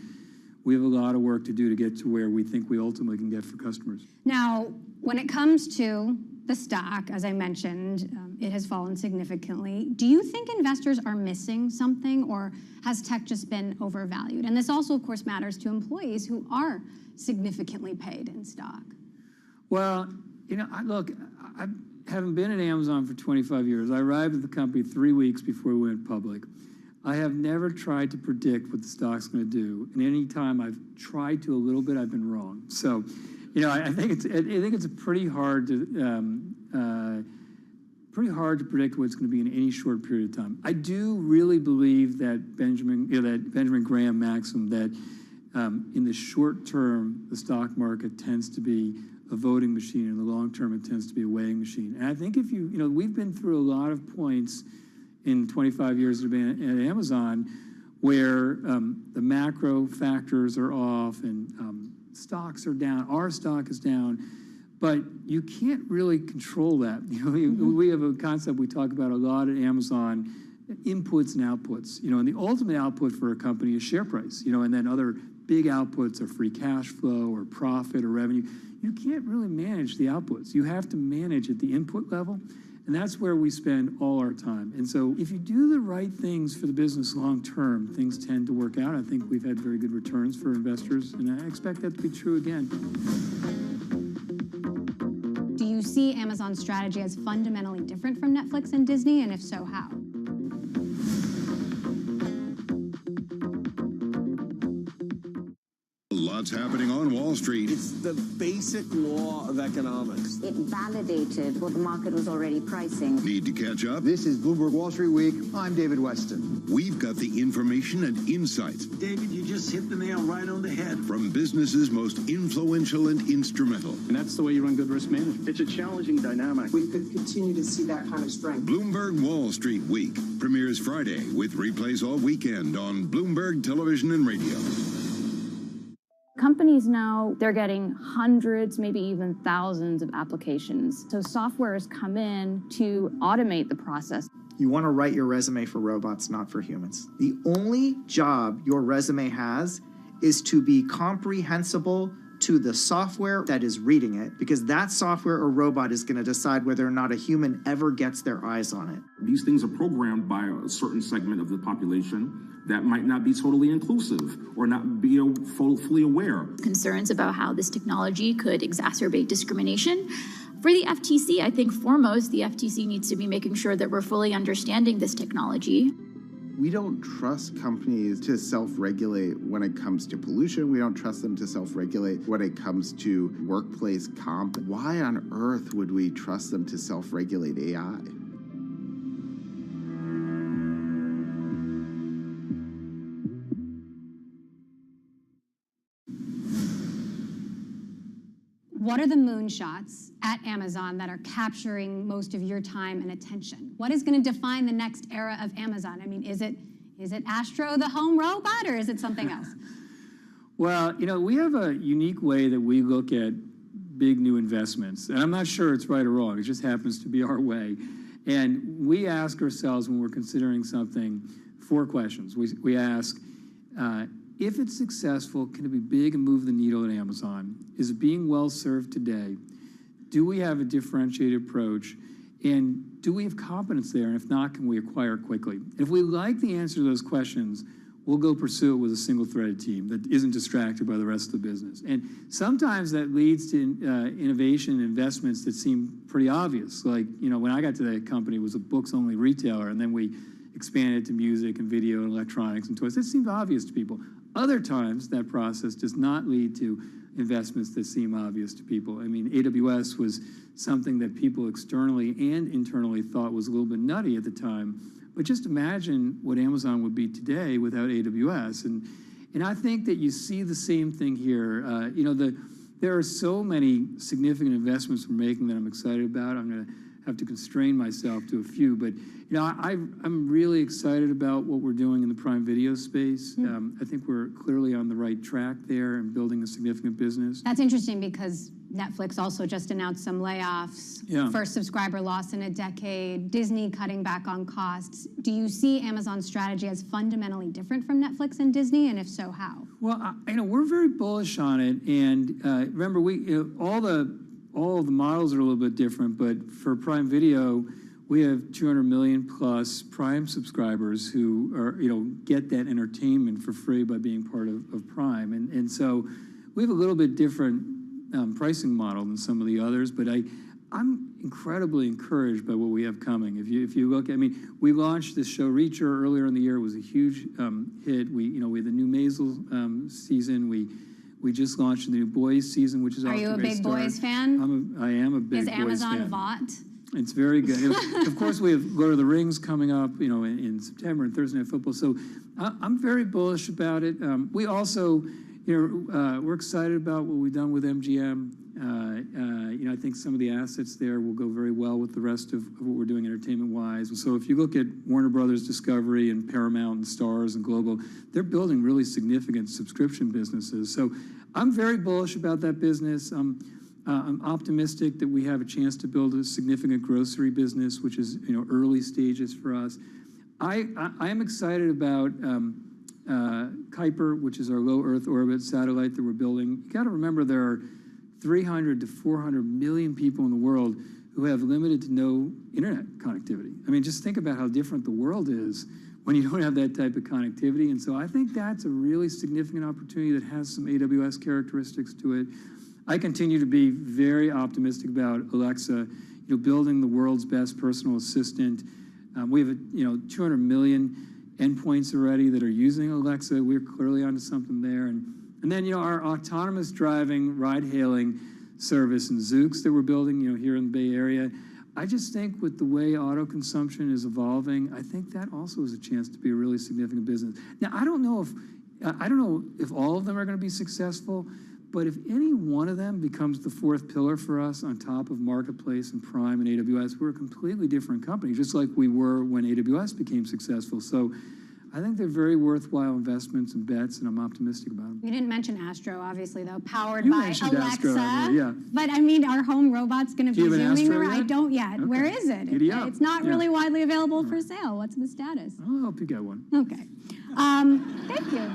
we have a lot of work to do to get to where we think we ultimately can get for customers. Now, when it comes to the stock, as I mentioned, it has fallen significantly. Do you think investors are missing something, or has tech just been overvalued? And this also, of course, matters to employees who are significantly paid in stock. Well, I haven't been at Amazon for 25 years. I arrived at the company 3 weeks before we went public. I have never tried to predict what the stock's going to do. And any time I've tried to a little bit, I've been wrong. So, I think it's pretty hard to predict what it's going to be in any short period of time. I do really believe that Benjamin Graham maxim that in the short term, the stock market tends to be a voting machine. In the long term, it tends to be a weighing machine. And I think if we've been through a lot of points in 25 years of being at Amazon where the macro factors are off and stocks are down, our stock is down, but you can't really control that. We have a concept we talk about a lot at Amazon, inputs and outputs. And the ultimate output for a company is share price. And then other big outputs are free cash flow or profit or revenue. You can't really manage the outputs. You have to manage at the input level, and that's where we spend all our time. And so if you do the right things for the business long term, things tend to work out. I think we've had very good returns for investors, and I expect that to be true again. Do you see Amazon's strategy as fundamentally different from Netflix and Disney, and if so, how? Lots happening on Wall Street. It's the basic law of economics. It validated what the market was already pricing. Need to catch up? This is Bloomberg Wall Street Week. I'm David Weston. We've got the information and insights. David, you just hit the nail right on the head. From businesses most influential and instrumental. And that's the way you run good risk management. It's a challenging dynamic. We could continue to see that kind of strength. Bloomberg Wall Street Week premieres Friday with replays all weekend on Bloomberg Television and Radio. Companies now, they're getting hundreds, maybe even thousands of applications. So software has come in to automate the process. You want to write your resume for robots, not for humans. The only job your resume has is to be comprehensible to the software that is reading it, because that software or robot is going to decide whether or not a human ever gets their eyes on it. These things are programmed by a certain segment of the population that might not be totally inclusive or not be fully aware. Concerns about how this technology could exacerbate discrimination. For the FTC, I think foremost, the FTC needs to be making sure that we're fully understanding this technology. We don't trust companies to self-regulate when it comes to pollution. We don't trust them to self-regulate when it comes to workplace comp. Why on earth would we trust them to self-regulate AI? What are the moonshots at Amazon that are capturing most of your time and attention? What is going to define the next era of Amazon? I mean, is it Astro the home robot, or is it something else? Well, you know, we have a unique way that we look at big new investments. And I'm not sure it's right or wrong. It just happens to be our way. And we ask ourselves when we're considering something 4 questions. We ask, if it's successful, can it be big and move the needle at Amazon? Is it being well served today? Do we have a differentiated approach? And do we have competence there? And if not, can we acquire quickly? If we like the answer to those questions, we'll go pursue it with a single-threaded team that isn't distracted by the rest of the business. And sometimes that leads to innovation and investments that seem pretty obvious. Like, you know, when I got to that company, it was a books-only retailer, and then we expanded to music and video and electronics and toys. That seemed obvious to people. Other times, that process does not lead to investments that seem obvious to people. I mean, AWS was something that people externally and internally thought was a little bit nutty at the time. But just imagine what Amazon would be today without AWS. And I think that you see the same thing here. You know, there are so many significant investments we're making that I'm excited about. I'm going to have to constrain myself to a few. But, you know, I'm really excited about what we're doing in the Prime Video space. I think we're clearly on the right track there and building a significant business. That's interesting because Netflix also just announced some layoffs, first subscriber loss in a decade, Disney cutting back on costs. Do you see Amazon's strategy as fundamentally different from Netflix and Disney, and if so, how? Well, you know, we're very bullish on it, and remember, all the models are a little bit different, but for Prime Video, we have 200 million plus Prime subscribers who are, you know, get that entertainment for free by being part of Prime, and so we have a little bit different pricing model than some of the others, but I'm incredibly encouraged by what we have coming. If you look, I mean, we launched this show Reacher earlier in the year. It was a huge hit. We had the new Maisel season. We just launched the new Boys season, which is off to a great start. Are you a big Boys fan? I am a big Boys fan. Is Amazon bought? It's very good. Of course, we have Lord of the Rings coming up, you know, in September and Thursday Night Football. So I'm very bullish about it. We also, you know, we're excited about what we've done with MGM. You know, I think some of the assets there will go very well with the rest of what we're doing entertainment-wise. And so if you look at Warner Brothers Discovery and Paramount and Starz and Global, they're building really significant subscription businesses. So I'm very bullish about that business. I'm optimistic that we have a chance to build a significant grocery business, which is, you know, early stages for us. I am excited about Kuiper, which is our low Earth orbit satellite that we're building. You got to remember there are 300 to 400 million people in the world who have limited to no internet connectivity. I mean, just think about how different the world is when you don't have that type of connectivity. And so I think that's a really significant opportunity that has some AWS characteristics to it. I continue to be very optimistic about Alexa, building the world's best personal assistant. We have, 200 million endpoints already that are using Alexa. We're clearly onto something there. And then, our autonomous driving, ride-hailing service and Zoox that we're building, here in the Bay Area. I just think with the way auto consumption is evolving, I think that also is a chance to be a really significant business. Now, I don't know if all of them are going to be successful, but if any one of them becomes the fourth pillar for us on top of Marketplace and Prime and AWS, we're a completely different company, just like we were when AWS became successful. So I think they're very worthwhile investments and bets, and I'm optimistic about them. You didn't mention Astro, obviously, though, powered You by mentioned Alexa. Astro, yeah. But I mean, our home robot's going to Do be you have an zooming Astro around. yet? I don't yet. Okay. Where is it? Giddy up. It's not Yeah. really widely available for sale. What's the status? I'll help you get one. Okay. Thank you.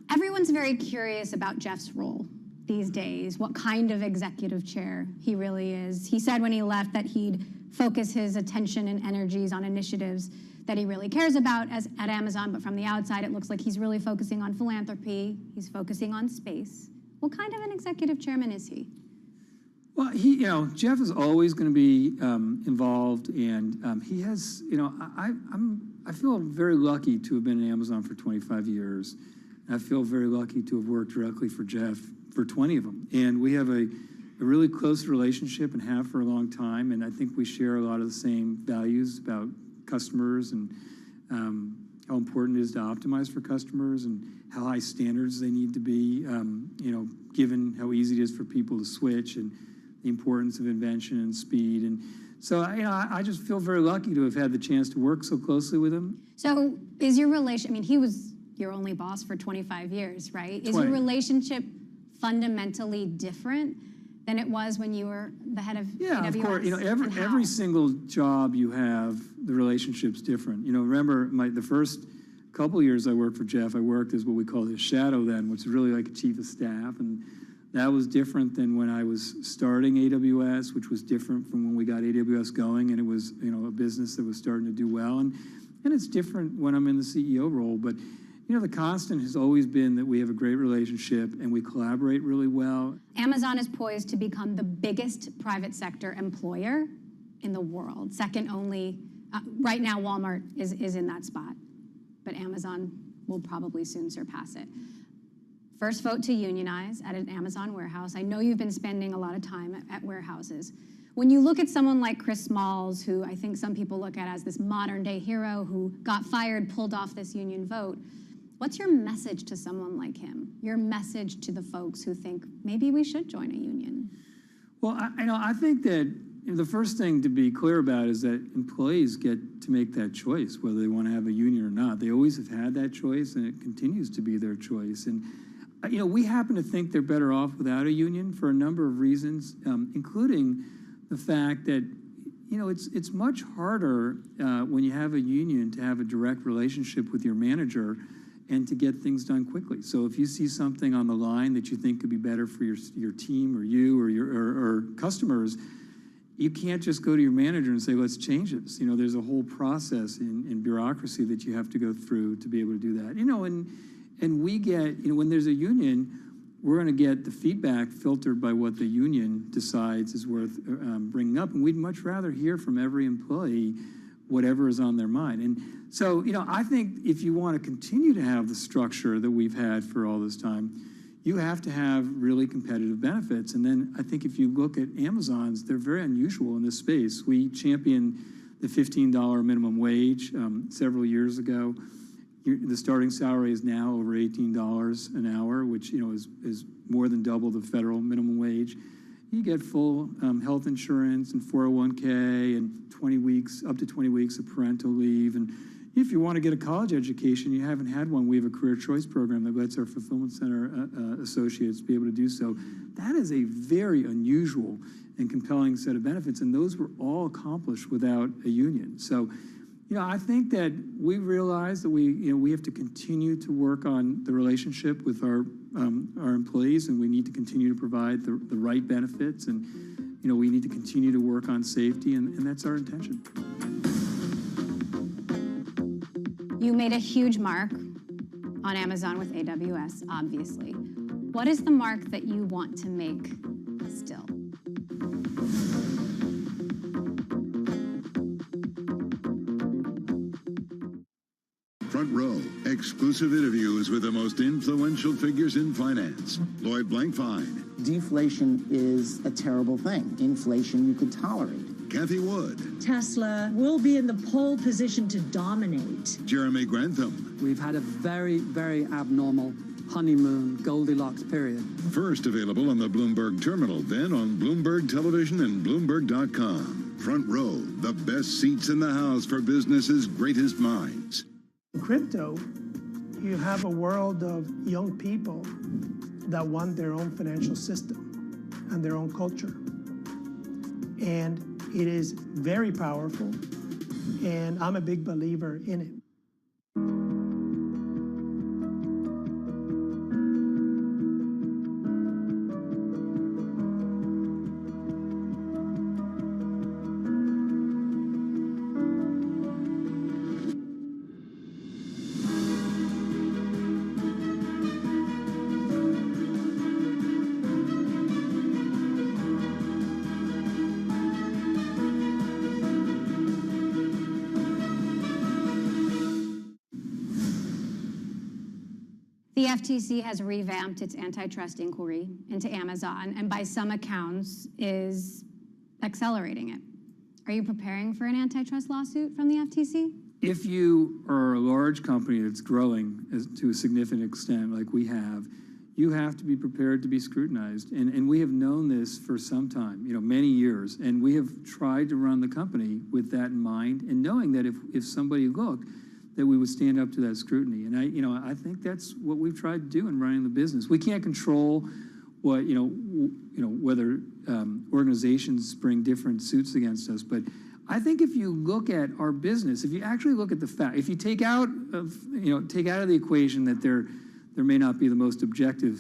Everyone's very curious about Jeff's role these days, what kind of executive chair he really is. He said when he left that he'd focus his attention and energies on initiatives that he really cares about at Amazon, but from the outside it looks like he's really focusing on philanthropy, he's focusing on space. What kind of an executive chairman is he? Well, Jeff is always going to be involved, and he has, I feel very lucky to have been at Amazon for 25 years. I feel very lucky to have worked directly for Jeff for 20 of them. And we have a really close relationship and have for a long time, and I think we share a lot of the same values about customers and how important it is to optimize for customers and how high standards they need to be, given how easy it is for people to switch and the importance of invention and speed. And so, I just feel very lucky to have had the chance to work so closely with him. So is your relation, he was your only boss for 25 years, right? Is 20. your relationship fundamentally different than it was when you were the head of AWS? Yeah, of course. Every single job you have, the relationship's different. Remember the first couple of years I worked for Jeff, I worked as what we call his shadow then, which is really like a chief of staff, and that was different than when I was starting AWS, which was different from when we got AWS going, and it was a business that was starting to do well, and it's different when I'm in the CEO role, but the constant has always been that we have a great relationship and we collaborate really well. Amazon is poised to become the biggest private sector employer in the world. Second only, right now Walmart is in that spot, but Amazon will probably soon surpass it. First vote to unionize at an Amazon warehouse. I know you've been spending a lot of time at warehouses. When you look at someone like Chris Smalls, who I think some people look at as this modern day hero who got fired, pulled off this union vote, what's your message to someone like him? Your message to the folks who think maybe we should join a union? Well, I think that the first thing to be clear about is that employees get to make that choice, whether they want to have a union or not. They always have had that choice, and it continues to be their choice. And we happen to think they're better off without a union for a number of reasons, including the fact that it's much harder when you have a union to have a direct relationship with your manager and to get things done quickly. So if you see something on the line that you think could be better for your team or you or your customers, you can't just go to your manager and say, let's change this. There's a whole process in bureaucracy that you have to go through to be able to do that. And we get, when there's a union, we're going to get the feedback filtered by what the union decides is worth bringing up. And we'd much rather hear from every employee whatever is on their mind. And so, I think if you want to continue to have the structure that we've had for all this time, you have to have really competitive benefits. And then I think if you look at Amazon's, they're very unusual in this space. We championed the $15 minimum wage several years ago. The starting salary is now over $18 an hour, which is more than double the federal minimum wage. You get full health insurance and 401k and up to 20 weeks of parental leave. And if you want to get a college education, you haven't had one, we have a career choice program that lets our fulfillment center associates be able to do so. That is a very unusual and compelling set of benefits, and those were all accomplished without a union. So, I think that we realize that we have to continue to work on the relationship with our employees, and we need to continue to provide the right benefits, and we need to continue to work on safety, and that's our intention. You made a huge mark on Amazon with AWS, obviously. What is the mark that you want to make still? Front Row, exclusive interviews with the most influential figures in finance. Lloyd Blankfein. Deflation is a terrible thing. Inflation you could tolerate. Kathy Wood. Tesla will be in the pole position to dominate. Jeremy Grantham. We've had a very, very abnormal honeymoon Goldilocks period. First available on the Bloomberg Terminal, then on Bloomberg Television and Bloomberg.com. Front Row, the best seats in the house for business's greatest minds. In crypto, you have a world of young people that want their own financial system and their own culture. And it is very powerful, and I'm a big believer in it. The FTC has revamped its antitrust inquiry into Amazon, and by some accounts is accelerating it. Are you preparing for an antitrust lawsuit from the FTC? If you are a large company that's growing to a significant extent like we have, you have to be prepared to be scrutinized. And we have known this for some time, many years. And we have tried to run the company with that in mind and knowing that if somebody looked, that we would stand up to that scrutiny. And I think that's what we've tried to do in running the business. We can't control what, whether organizations bring different suits against us. But I think if you look at our business, if you actually look at the fact, if you take out of the equation that there may not be the most objective,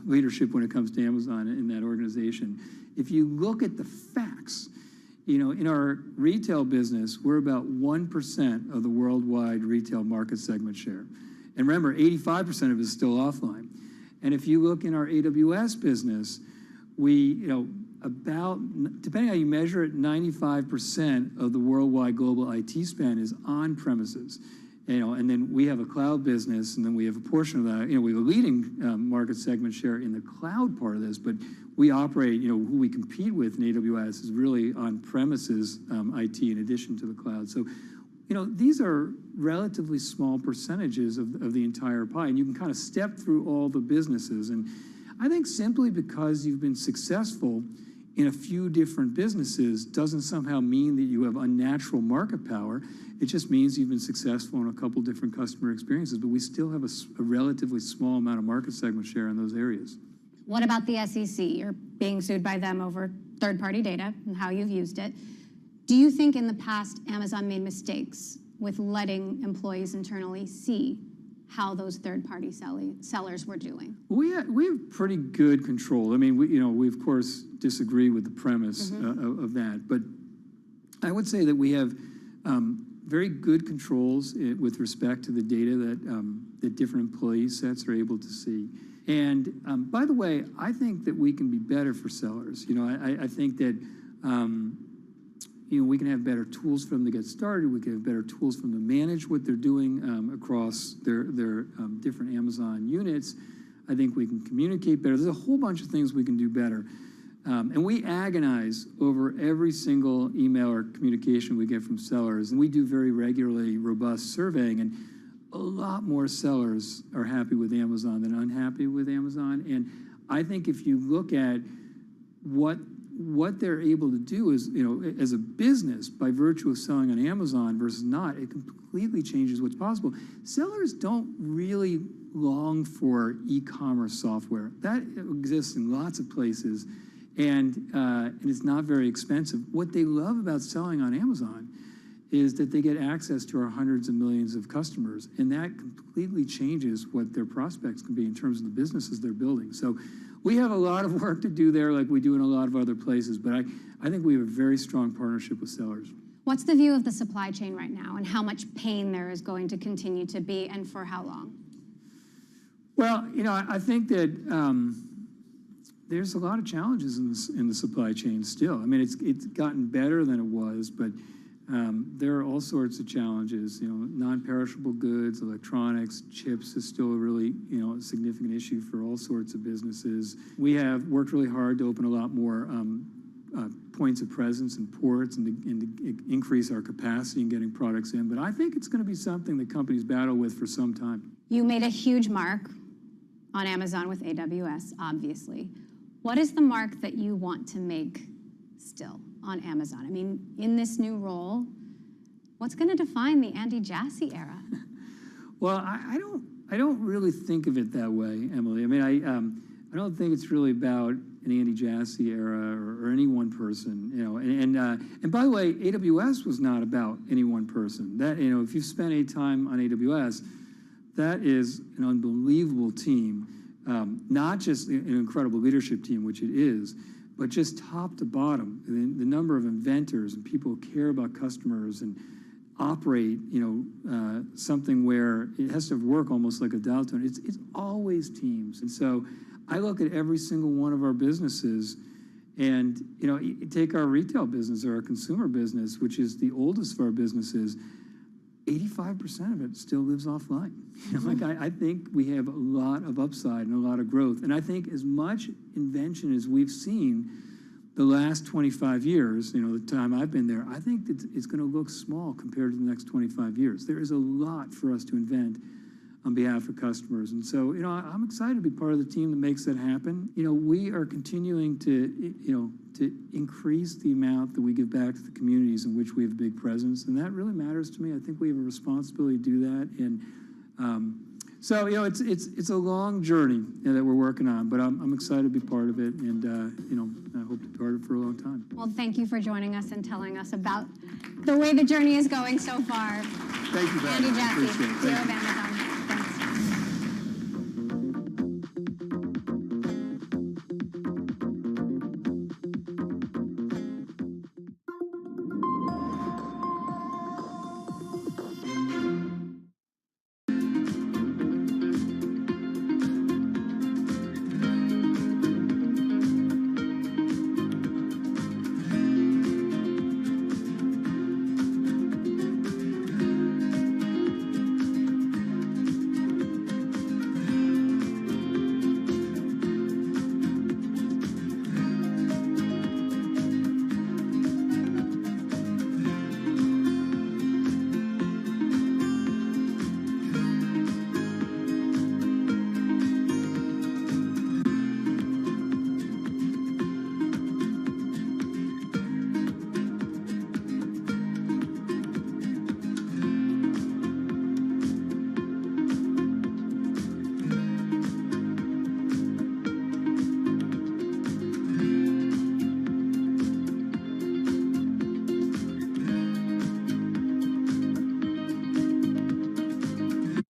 leadership when it comes to Amazon in that organization. If you look at the facts, in our retail business, we're about 1% of the worldwide retail market segment share. And remember, 85% of it is still offline. And if you look in our AWS business, we, about, depending on how you measure it, 95% of the worldwide global IT spend is on premises. And then we have a cloud business, and then we have a portion of that. We have a leading market segment share in the cloud part of this, but we operate, who we compete with in AWS is really on-premises IT in addition to the cloud. So, these are relatively small percentages of the entire pie, and you can kind of step through all the businesses. And I think simply because you've been successful in a few different businesses doesn't somehow mean that you have unnatural market power. It just means you've been successful in a couple different customer experiences, but we still have a relatively small amount of market segment share in those areas. What about the SEC? You're being sued by them over third-party data and how you've used it. Do you think in the past Amazon made mistakes with letting employees internally see how those third-party sellers were doing? We have pretty good control. I mean, we of course disagree with the premise of that, but I would say that we have very good controls with respect to the data that different employee sets are able to see. And by the way, I think that we can be better for sellers. I think that we can have better tools for them to get started. We can have better tools for them to manage what they're doing across their different Amazon units. I think we can communicate better. There's a whole bunch of things we can do better. And we agonize over every single email or communication we get from sellers. And we do very regularly robust surveying. And a lot more sellers are happy with Amazon than unhappy with Amazon. And I think if you look at what they're able to do is, as a business, by virtue of selling on Amazon versus not, it completely changes what's possible. Sellers don't really long for e-commerce software. That exists in lots of places, and it's not very expensive. What they love about selling on Amazon is that they get access to our hundreds of millions of customers, and that completely changes what their prospects can be in terms of the businesses they're building. So we have a lot of work to do there like we do in a lot of other places, but I think we have a very strong partnership with sellers. What's the view of the supply chain right now, and how much pain there is going to continue to be, and for how long? Well, I think that there's a lot of challenges in the supply chain still. I mean, it's gotten better than it was, but there are all sorts of challenges. Non-perishable goods, electronics, chips is still a really a significant issue for all sorts of businesses. We have worked really hard to open a lot more points of presence in ports and to increase our capacity in getting products in. But I think it's going to be something that companies battle with for some time. You made a huge mark on Amazon with AWS, obviously. What is the mark that you want to make still on Amazon? I mean, in this new role, what's going to define the Andy Jassy era? Well, I don't really think of it that way, Emily. I mean, I don't think it's really about an Andy Jassy era or any one person. And by the way, AWS was not about any one person. That if you've spent any time on AWS, that is an unbelievable team. Not just an incredible leadership team, which it is, but just top to bottom, the number of inventors and people who care about customers and operate, something where it has to work almost like a dial tone. It's always teams. And so I look at every single one of our businesses and, take our retail business or our consumer business, which is the oldest of our businesses, 85% of it still lives offline. I think we have a lot of upside and a lot of growth. And I think as much invention as we've seen the last 25 years, the time I've been there, I think that it's going to look small compared to the next 25 years. There is a lot for us to invent on behalf of customers. And so, I'm excited to be part of the team that makes that happen. We are continuing to increase the amount that we give back to the communities in which we have a big presence. And that really matters to me. I think we have a responsibility to do that. And so, it's a long journey that we're working on, but I'm excited to be part of it. And, I hope to be part of it for a long time. Well, thank you for joining us and telling us about the way the journey is going so far. Thank you, Andy Jassy, Appreciate it. CEO of Amazon.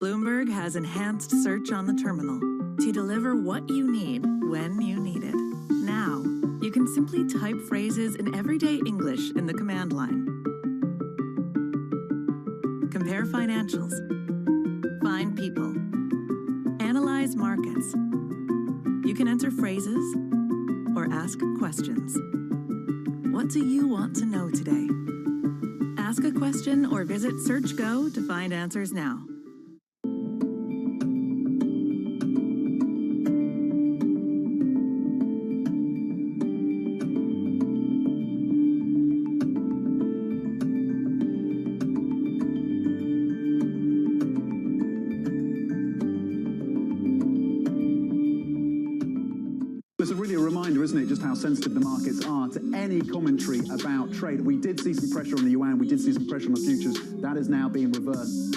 Bloomberg has enhanced search on the terminal to deliver what you need when you need it. Now, you can simply type phrases in everyday English in the command line. Compare financials. Find people. Analyze markets. You can enter phrases or ask questions. What do you want to know today? Ask a question or visit SearchGo to find answers now. It's really a reminder, isn't it, just how sensitive the markets are to any commentary about trade. We did see some pressure on the yuan, we did see some pressure on the futures. That is now being reversed.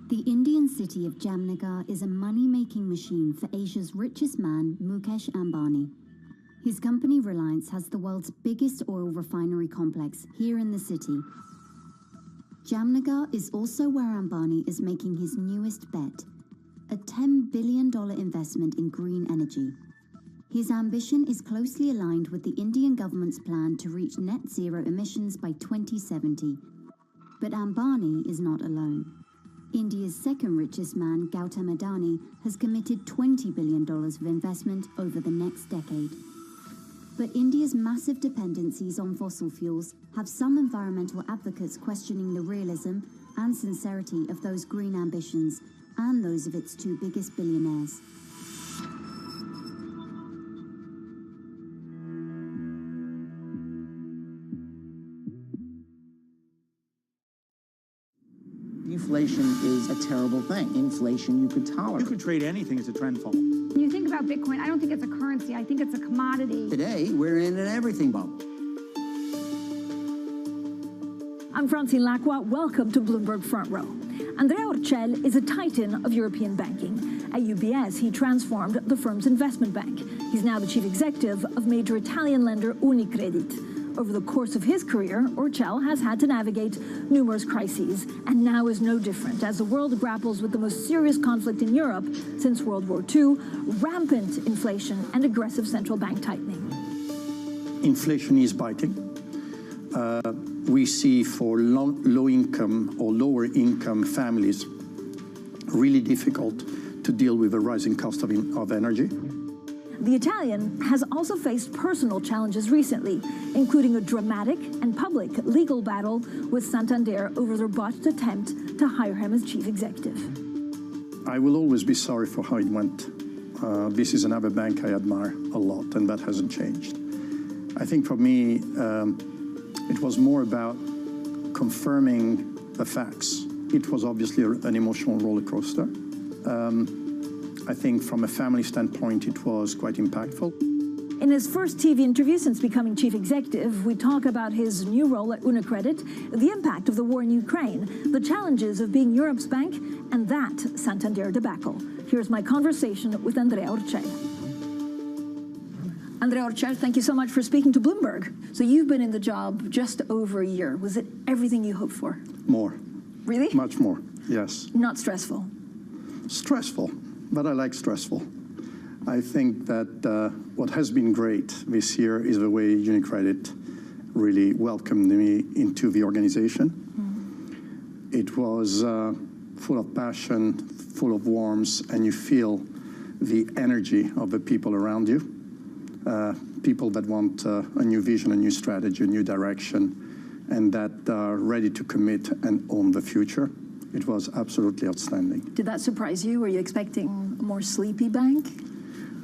The Indian city of Jamnagar is a money-making machine for Asia's richest man, Mukesh Ambani. His company Reliance has the world's biggest oil refinery complex here in the city. Jamnagar is also where Ambani is making his newest bet, a $10 billion investment in green energy. His ambition is closely aligned with the Indian government's plan to reach net zero emissions by 2070. But Ambani is not alone. India's second richest man, Gautam Adani, has committed $20 billion of investment over the next decade. But India's massive dependencies on fossil fuels have some environmental advocates questioning the realism and sincerity of those green ambitions and those of its two biggest billionaires. Inflation is a terrible thing. Inflation you could tolerate. You could trade anything as a trend fall. When you think about Bitcoin, I don't think it's a currency. I think it's a commodity. Today, we're in an everything bubble. I'm Francine Lacqua. Welcome to Bloomberg Front Row. Andrea Orcel is a titan of European banking. At UBS, he transformed the firm's investment bank. He's now the chief executive of major Italian lender Unicredit. Over the course of his career, Orcel has had to navigate numerous crises, and now is no different as the world grapples with the most serious conflict in Europe since World War II, rampant inflation and aggressive central bank tightening. Inflation is biting. We see for low-income or lower-income families really difficult to deal with the rising cost of energy. The Italian has also faced personal challenges recently, including a dramatic and public legal battle with Santander over their botched attempt to hire him as chief executive. I will always be sorry for how it went. This is another bank I admire a lot, and that hasn't changed. I think for me, it was more about confirming the facts. It was obviously an emotional roller coaster. I think from a family standpoint, it was quite impactful. In his first TV interview since becoming chief executive, we talk about his new role at Unicredit, the impact of the war in Ukraine, the challenges of being Europe's bank, and that Santander debacle. Here's my conversation with Andrea Orcel. Andrea Orcel, thank you so much for speaking to Bloomberg. So you've been in the job just over a year. Was it everything you hoped for? More. Really? Much more, yes. Not stressful? Stressful, but I like stressful. I think that what has been great this year is the way Unicredit really welcomed me into the organization. Mm-hmm. It was full of passion, full of warmth, and you feel the energy of the people around you. People that want a new vision, a new strategy, a new direction, and that are ready to commit and own the future. It was absolutely outstanding. Did that surprise you? Were you expecting a more sleepy bank?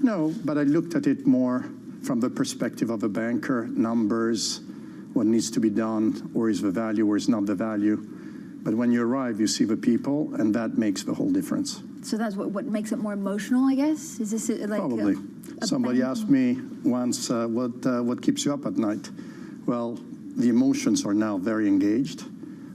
No, but I looked at it more from the perspective of a banker, numbers, what needs to be done, where is the value, where is not the value. But when you arrive, you see the people, and that makes the whole difference. So that's what makes it more emotional, I guess? Is this like probably. Somebody asked me once, what keeps you up at night? Well, the emotions are now very engaged,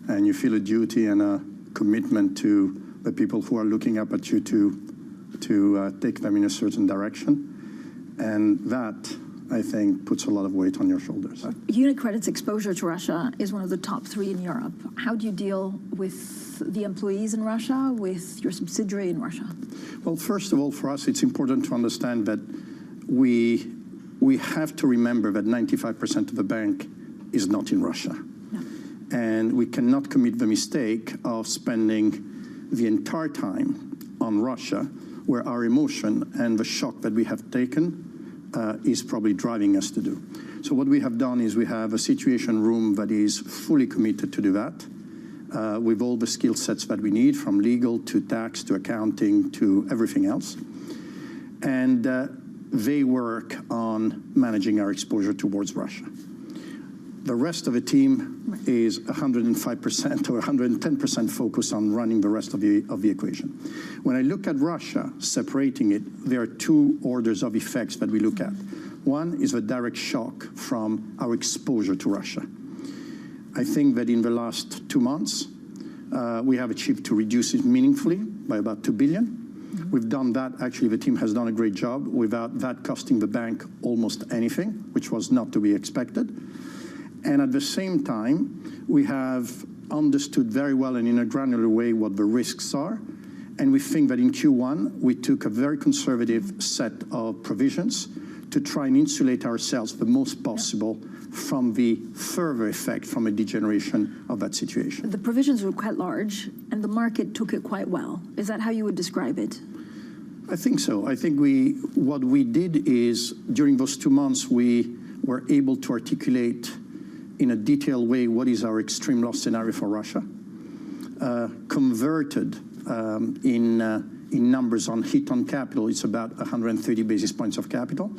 and you feel a duty and a commitment to the people who are looking up at you to take them in a certain direction. And that, I think, puts a lot of weight on your shoulders. Unicredit's exposure to Russia is one of the top 3 in Europe. How do you deal with the employees in Russia, with your subsidiary in Russia? Well, first of all, for us, it's important to understand that we have to remember that 95% of the bank is not in Russia. No. And we cannot commit the mistake of spending the entire time on Russia, where our emotion and the shock that we have taken is probably driving us to do. So what we have done is we have a situation room that is fully committed to do that, with all the skill sets that we need, from legal to tax to accounting to everything else. And they work on managing our exposure towards Russia. The rest of the team is 105% or 110% focused on running the rest of the equation. When I look at Russia, separating it, there are 2 orders of effects that we look at. One is the direct shock from our exposure to Russia. I think that in the last 2 months, we have achieved to reduce it meaningfully by about $2 billion. We've done that. Actually, the team has done a great job without that costing the bank almost anything, which was not to be expected. And at the same time, we have understood very well and in a granular way what the risks are. And we think that in Q1, we took a very conservative set of provisions to try and insulate ourselves the most possible from the further effect from a degeneration of that situation. The provisions were quite large, and the market took it quite well. Is that how you would describe it? I think so. I think what we did is, during those 2 months, we were able to articulate in a detailed way what is our extreme loss scenario for Russia, converted in numbers on hit on capital. It's about 130 basis points of capital.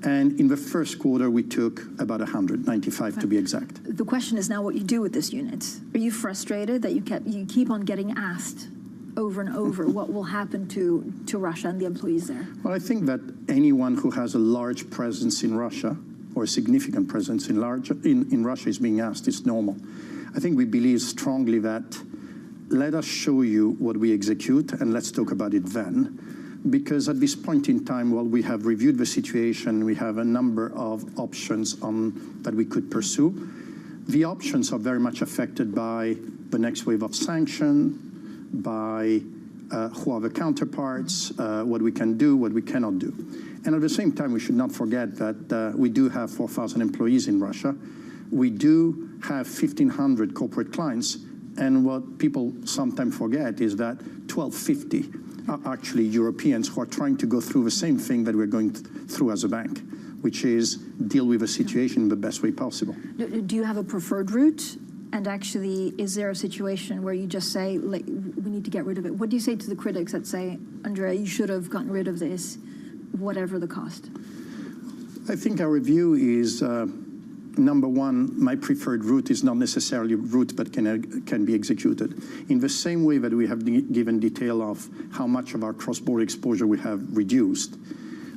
And in the first quarter, we took about 195 to be exact. The question is now what you do with this unit. Are you frustrated that you keep on getting asked over and over what will happen to Russia and the employees there? Well, I think that anyone who has a large presence in Russia or a significant presence in Russia is being asked. It's normal. I think we believe strongly that let us show you what we execute and let's talk about it then. Because at this point in time, while we have reviewed the situation, we have a number of options that we could pursue. The options are very much affected by the next wave of sanction, by who are the counterparts, what we can do, what we cannot do. And at the same time, we should not forget that we do have 4,000 employees in Russia. We do have 1,500 corporate clients. And what people sometimes forget is that 1,250 are actually Europeans who are trying to go through the same thing that we're going through as a bank, which is deal with the situation in the best way possible. Do you have a preferred route? And actually, is there a situation where you just say, like, we need to get rid of it? What do you say to the critics that say, Andrea, you should have gotten rid of this, whatever the cost? I think our view is, number one, my preferred route is not necessarily a route but can be executed. In the same way that we have given detail of how much of our cross-border exposure we have reduced,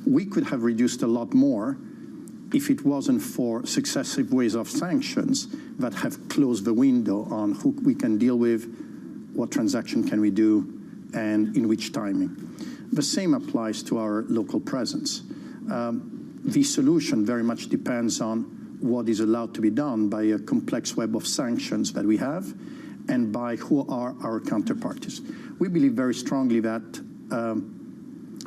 we could have reduced a lot more if it wasn't for successive waves of sanctions that have closed the window on who we can deal with, what transaction can we do, and in which timing. The same applies to our local presence. The solution very much depends on what is allowed to be done by a complex web of sanctions that we have and by who are our counterparties. We believe very strongly that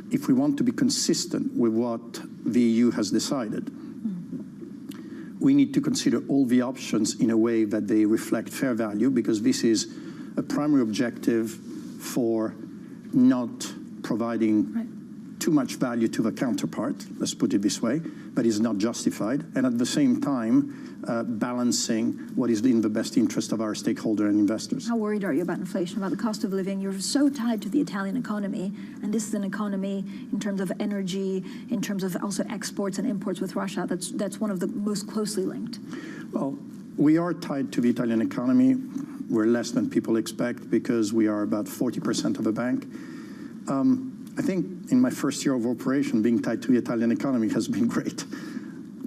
if we want to be consistent with what the EU has decided, we need to consider all the options in a way that they reflect fair value, because this is a primary objective for not providing too much value to the counterpart, let's put it this way, but is not justified, and at the same time balancing what is in the best interest of our stakeholder and investors. How worried are you about inflation, about the cost of living? You're so tied to the Italian economy, and this is an economy in terms of energy, in terms of also exports and imports with Russia, that's one of the most closely linked. Well, we are tied to the Italian economy. We're less than people expect because we are about 40% of a bank. I think in my first year of operation, being tied to the Italian economy has been great.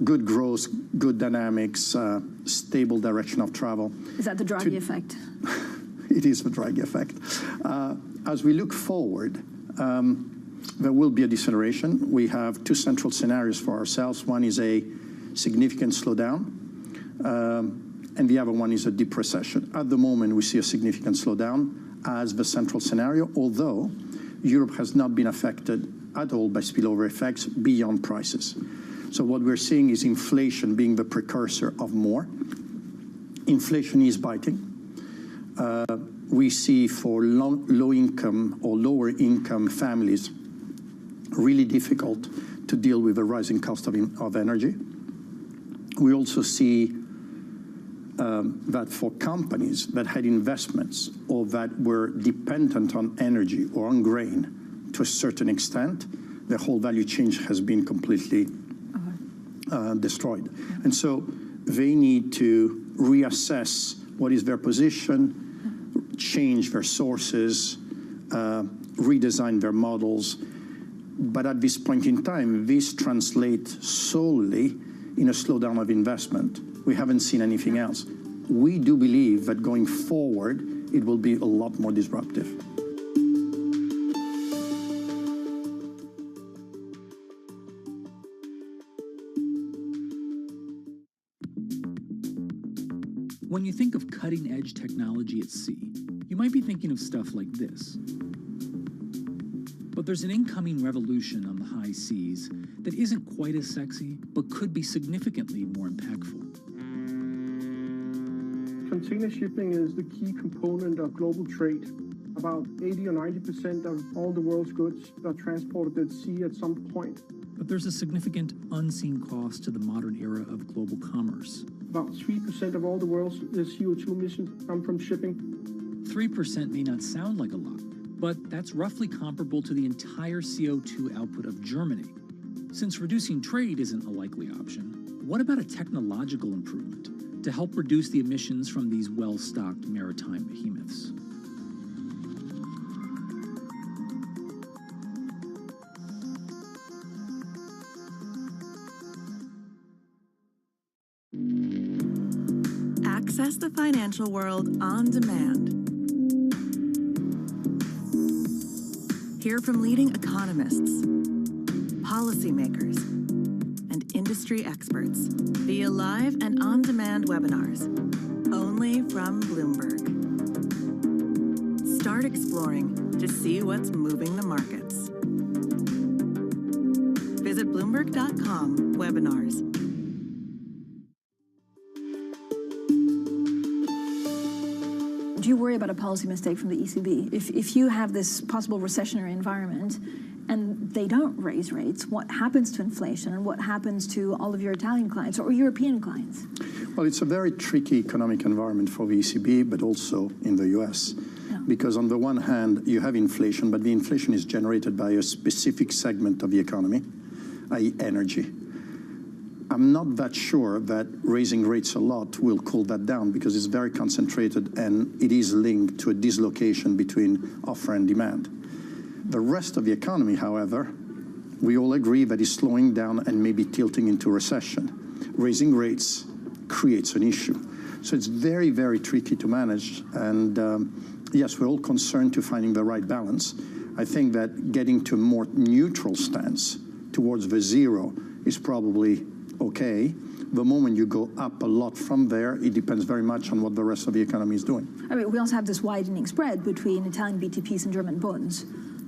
Good growth, good dynamics, stable direction of travel. Is that the Draghi effect? It is the Draghi effect. As we look forward, there will be a deceleration. We have two central scenarios for ourselves. One is a significant slowdown, and the other one is a deep recession. At the moment, we see a significant slowdown as the central scenario, although Europe has not been affected at all by spillover effects beyond prices. So what we're seeing is inflation being the precursor of more. Inflation is biting. We see for low-income or lower-income families really difficult to deal with the rising cost of energy. We also see that for companies that had investments or that were dependent on energy or on grain to a certain extent, the whole value chain has been completely destroyed. And so they need to reassess what is their position, change their sources, redesign their models. But at this point in time, this translates solely in a slowdown of investment. We haven't seen anything else. We do believe that going forward, it will be a lot more disruptive. When you think of cutting-edge technology at sea, you might be thinking of stuff like this. But there's an incoming revolution on the high seas that isn't quite as sexy, but could be significantly more impactful. Container shipping is the key component of global trade. About 80 or 90% of all the world's goods are transported at sea at some point. But there's a significant unseen cost to the modern era of global commerce. About 3% of all the world's CO2 emissions come from shipping. 3% may not sound like a lot, but that's roughly comparable to the entire CO2 output of Germany. Since reducing trade isn't a likely option, what about a technological improvement to help reduce the emissions from these well-stocked maritime behemoths? Access the financial world on demand. Hear from leading economists, policymakers, and industry experts via live and on-demand webinars, only from Bloomberg. Start exploring to see what's moving the markets. Visit Bloomberg.com/webinars. Do you worry about a policy mistake from the ECB? If you have this possible recessionary environment and they don't raise rates, what happens to inflation and what happens to all of your Italian clients or European clients? Well, it's a very tricky economic environment for the ECB, but also in the US. Yeah. Because on the one hand, you have inflation, but the inflation is generated by a specific segment of the economy, i.e. energy. I'm not that sure that raising rates a lot will cool that down because it's very concentrated and it is linked to a dislocation between offer and demand. The rest of the economy, however, we all agree that is slowing down and maybe tilting into recession. Raising rates creates an issue. So it's very, very tricky to manage. And yes, we're all concerned to finding the right balance. I think that getting to a more neutral stance towards the zero is probably okay. The moment you go up a lot from there, it depends very much on what the rest of the economy is doing. I mean, we also have this widening spread between Italian BTPs and German bonds.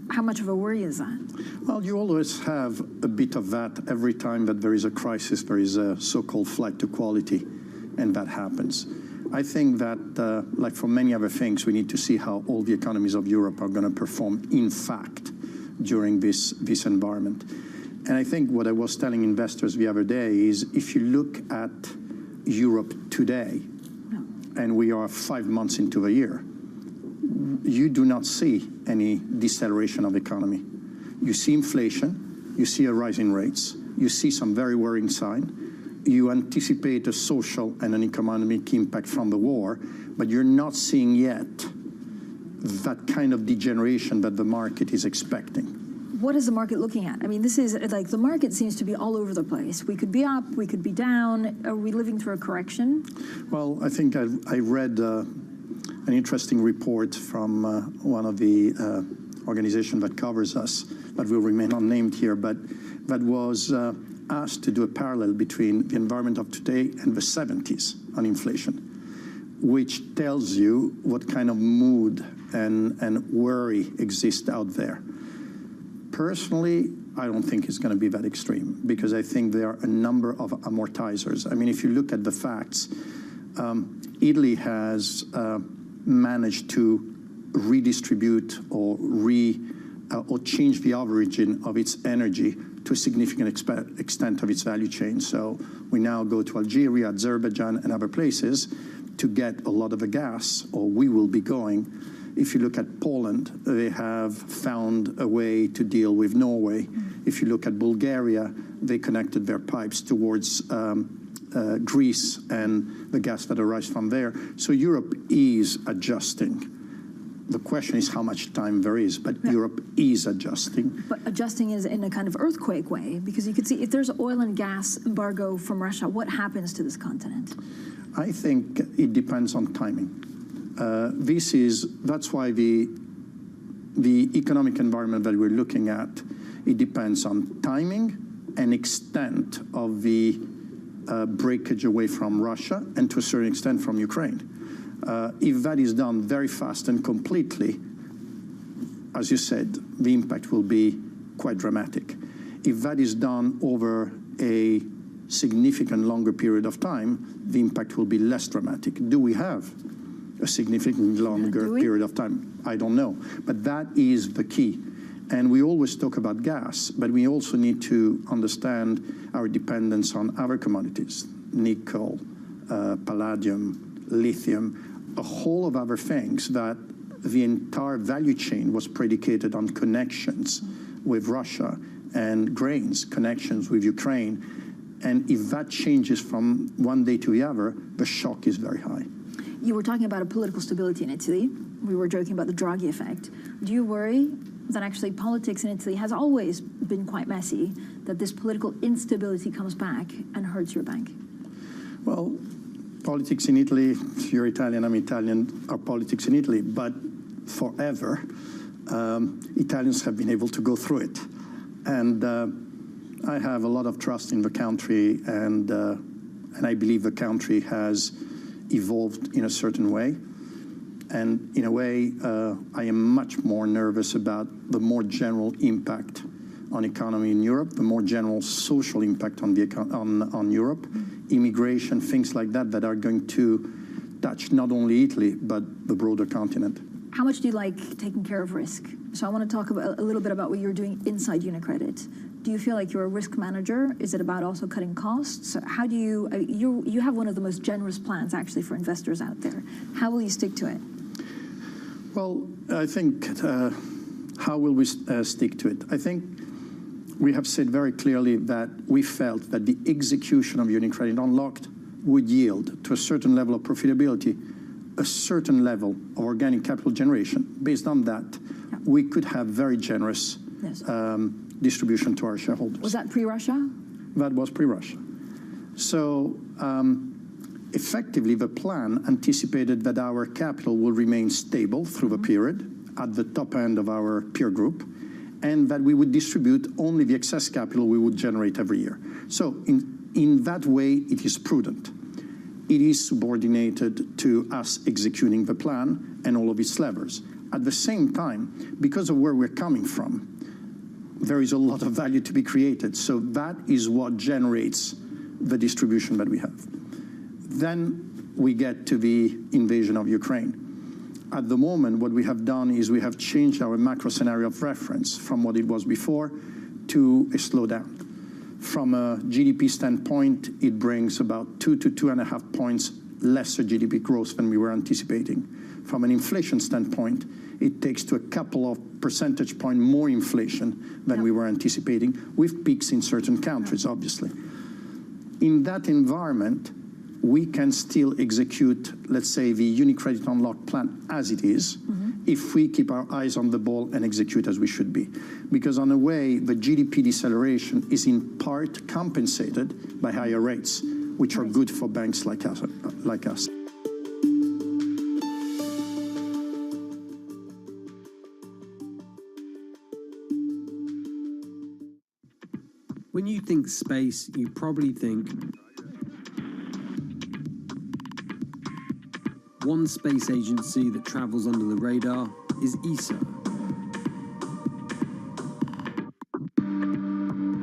How much of a worry is that? Well, you always have a bit of that every time that there is a crisis, there is a so-called flight to quality, and that happens. I think that, like for many other things, we need to see how all the economies of Europe are going to perform, in fact, during this environment. And I think what I was telling investors the other day is if you look at Europe today, and we are 5 months into the year, you do not see any deceleration of the economy. You see inflation, you see a rise in rates, you see some very worrying sign, you anticipate a social and an economic impact from the war, but you're not seeing yet that kind of degeneration that the market is expecting. What is the market looking at? I mean, this is like the market seems to be all over the place. We could be up, we could be down. Are we living through a correction? Well, I think I read an interesting report from one of the organizations that covers us, that will remain unnamed here, but that was asked to do a parallel between the environment of today and the 70s on inflation, which tells you what kind of mood and worry exists out there. Personally, I don't think it's going to be that extreme because I think there are a number of amortizers. I mean, if you look at the facts, Italy has managed to redistribute or change the origin of its energy to a significant extent of its value chain. So we now go to Algeria, Azerbaijan, and other places to get a lot of the gas, or we will be going. If you look at Poland, they have found a way to deal with Norway. If you look at Bulgaria, they connected their pipes towards Greece and the gas that arrives from there. So Europe is adjusting. The question is how much time there is, but Europe is adjusting. But adjusting is in a kind of earthquake way, because you could see if there's oil and gas embargo from Russia, what happens to this continent? I think it depends on timing. That's why the economic environment that we're looking at, it depends on timing and extent of the breakage away from Russia and to a certain extent from Ukraine. If that is done very fast and completely, as you said, the impact will be quite dramatic. If that is done over a significant longer period of time, the impact will be less dramatic. Do we have a significantly longer period of time? I don't know. But that is the key. And we always talk about gas, but we also need to understand our dependence on other commodities, nickel, palladium, lithium, a whole of other things that the entire value chain was predicated on connections with Russia and grains, connections with Ukraine. And if that changes from one day to the other, the shock is very high. You were talking about a political stability in Italy. We were joking about the Draghi effect. Do you worry that actually politics in Italy has always been quite messy, that this political instability comes back and hurts your bank? Well, politics in Italy, if you're Italian, I'm Italian, are politics in Italy, but forever, Italians have been able to go through it. And I have a lot of trust in the country, and I believe the country has evolved in a certain way. And in a way, I am much more nervous about the more general impact on economy in Europe, the more general social impact on Europe, immigration, things like that, that are going to touch not only Italy, but the broader continent. How much do you like taking care of risk? So I want to talk about, a little bit about what you're doing inside UniCredit. Do you feel like you're a risk manager? Is it about also cutting costs? How do you have one of the most generous plans actually for investors out there. How will you stick to it? Well, I think, how will we stick to it? I think we have said very clearly that we felt that the execution of UniCredit Unlocked would yield to a certain level of profitability, a certain level of organic capital generation. Based on that, we could have very generous distribution to our shareholders. Was that pre-Russia? That was pre-Russia. So effectively, the plan anticipated that our capital will remain stable through the period at the top end of our peer group, and that we would distribute only the excess capital we would generate every year. So in that way, it is prudent. It is subordinated to us executing the plan and all of its levers. At the same time, because of where we're coming from, there is a lot of value to be created. So that is what generates the distribution that we have. Then we get to the invasion of Ukraine. At the moment, what we have done is we have changed our macro scenario of reference from what it was before to a slowdown. From a GDP standpoint, it brings about 2 to 2.5 points lesser GDP growth than we were anticipating. From an inflation standpoint, it takes to a couple of percentage point more inflation than we were anticipating, with peaks in certain countries, obviously. In that environment, we can still execute, let's say, the UniCredit Unlocked plan as it is, if we keep our eyes on the ball and execute as we should be. Because in a way, the GDP deceleration is in part compensated by higher rates, which are good for banks like us. When you think space, you probably think one space agency that travels under the radar is ESA,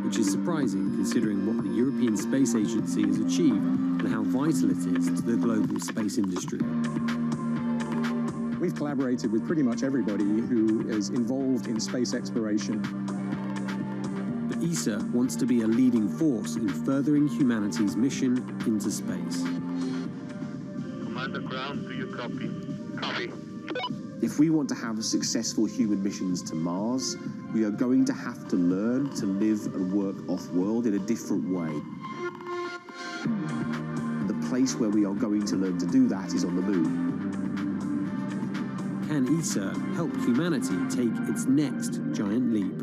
which is surprising considering what the European Space Agency has achieved and how vital it is to the global space industry. We've collaborated with pretty much everybody who is involved in space exploration. But ESA wants to be a leading force in furthering humanity's mission into space. Commander Ground, do you copy? Copy. If we want to have successful human missions to Mars, we are going to have to learn to live and work off-world in a different way. The place where we are going to learn to do that is on the moon. Can ESA help humanity take its next giant leap?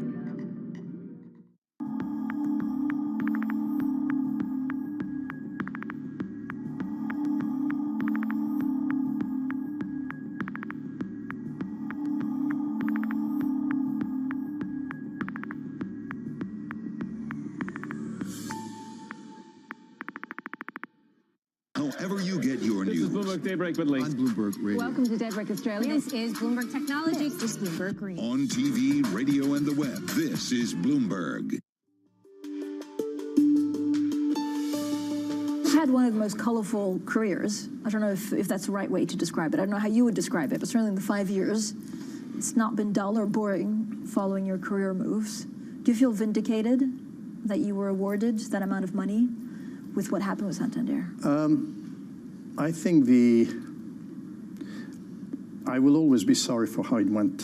wherever you get your news. This is Bloomberg Daybreak with Lee. On Bloomberg Radio. Welcome to Daybreak Australia. This is Bloomberg Technology. This is Bloomberg Green. On TV, radio, and the web, this is Bloomberg. You've had one of the most colorful careers. I don't know if that's the right way to describe it. I don't know how you would describe it, but certainly in the 5 years, it's not been dull or boring following your career moves. Do you feel vindicated that you were awarded that amount of money with what happened with Santander? I think I will always be sorry for how it went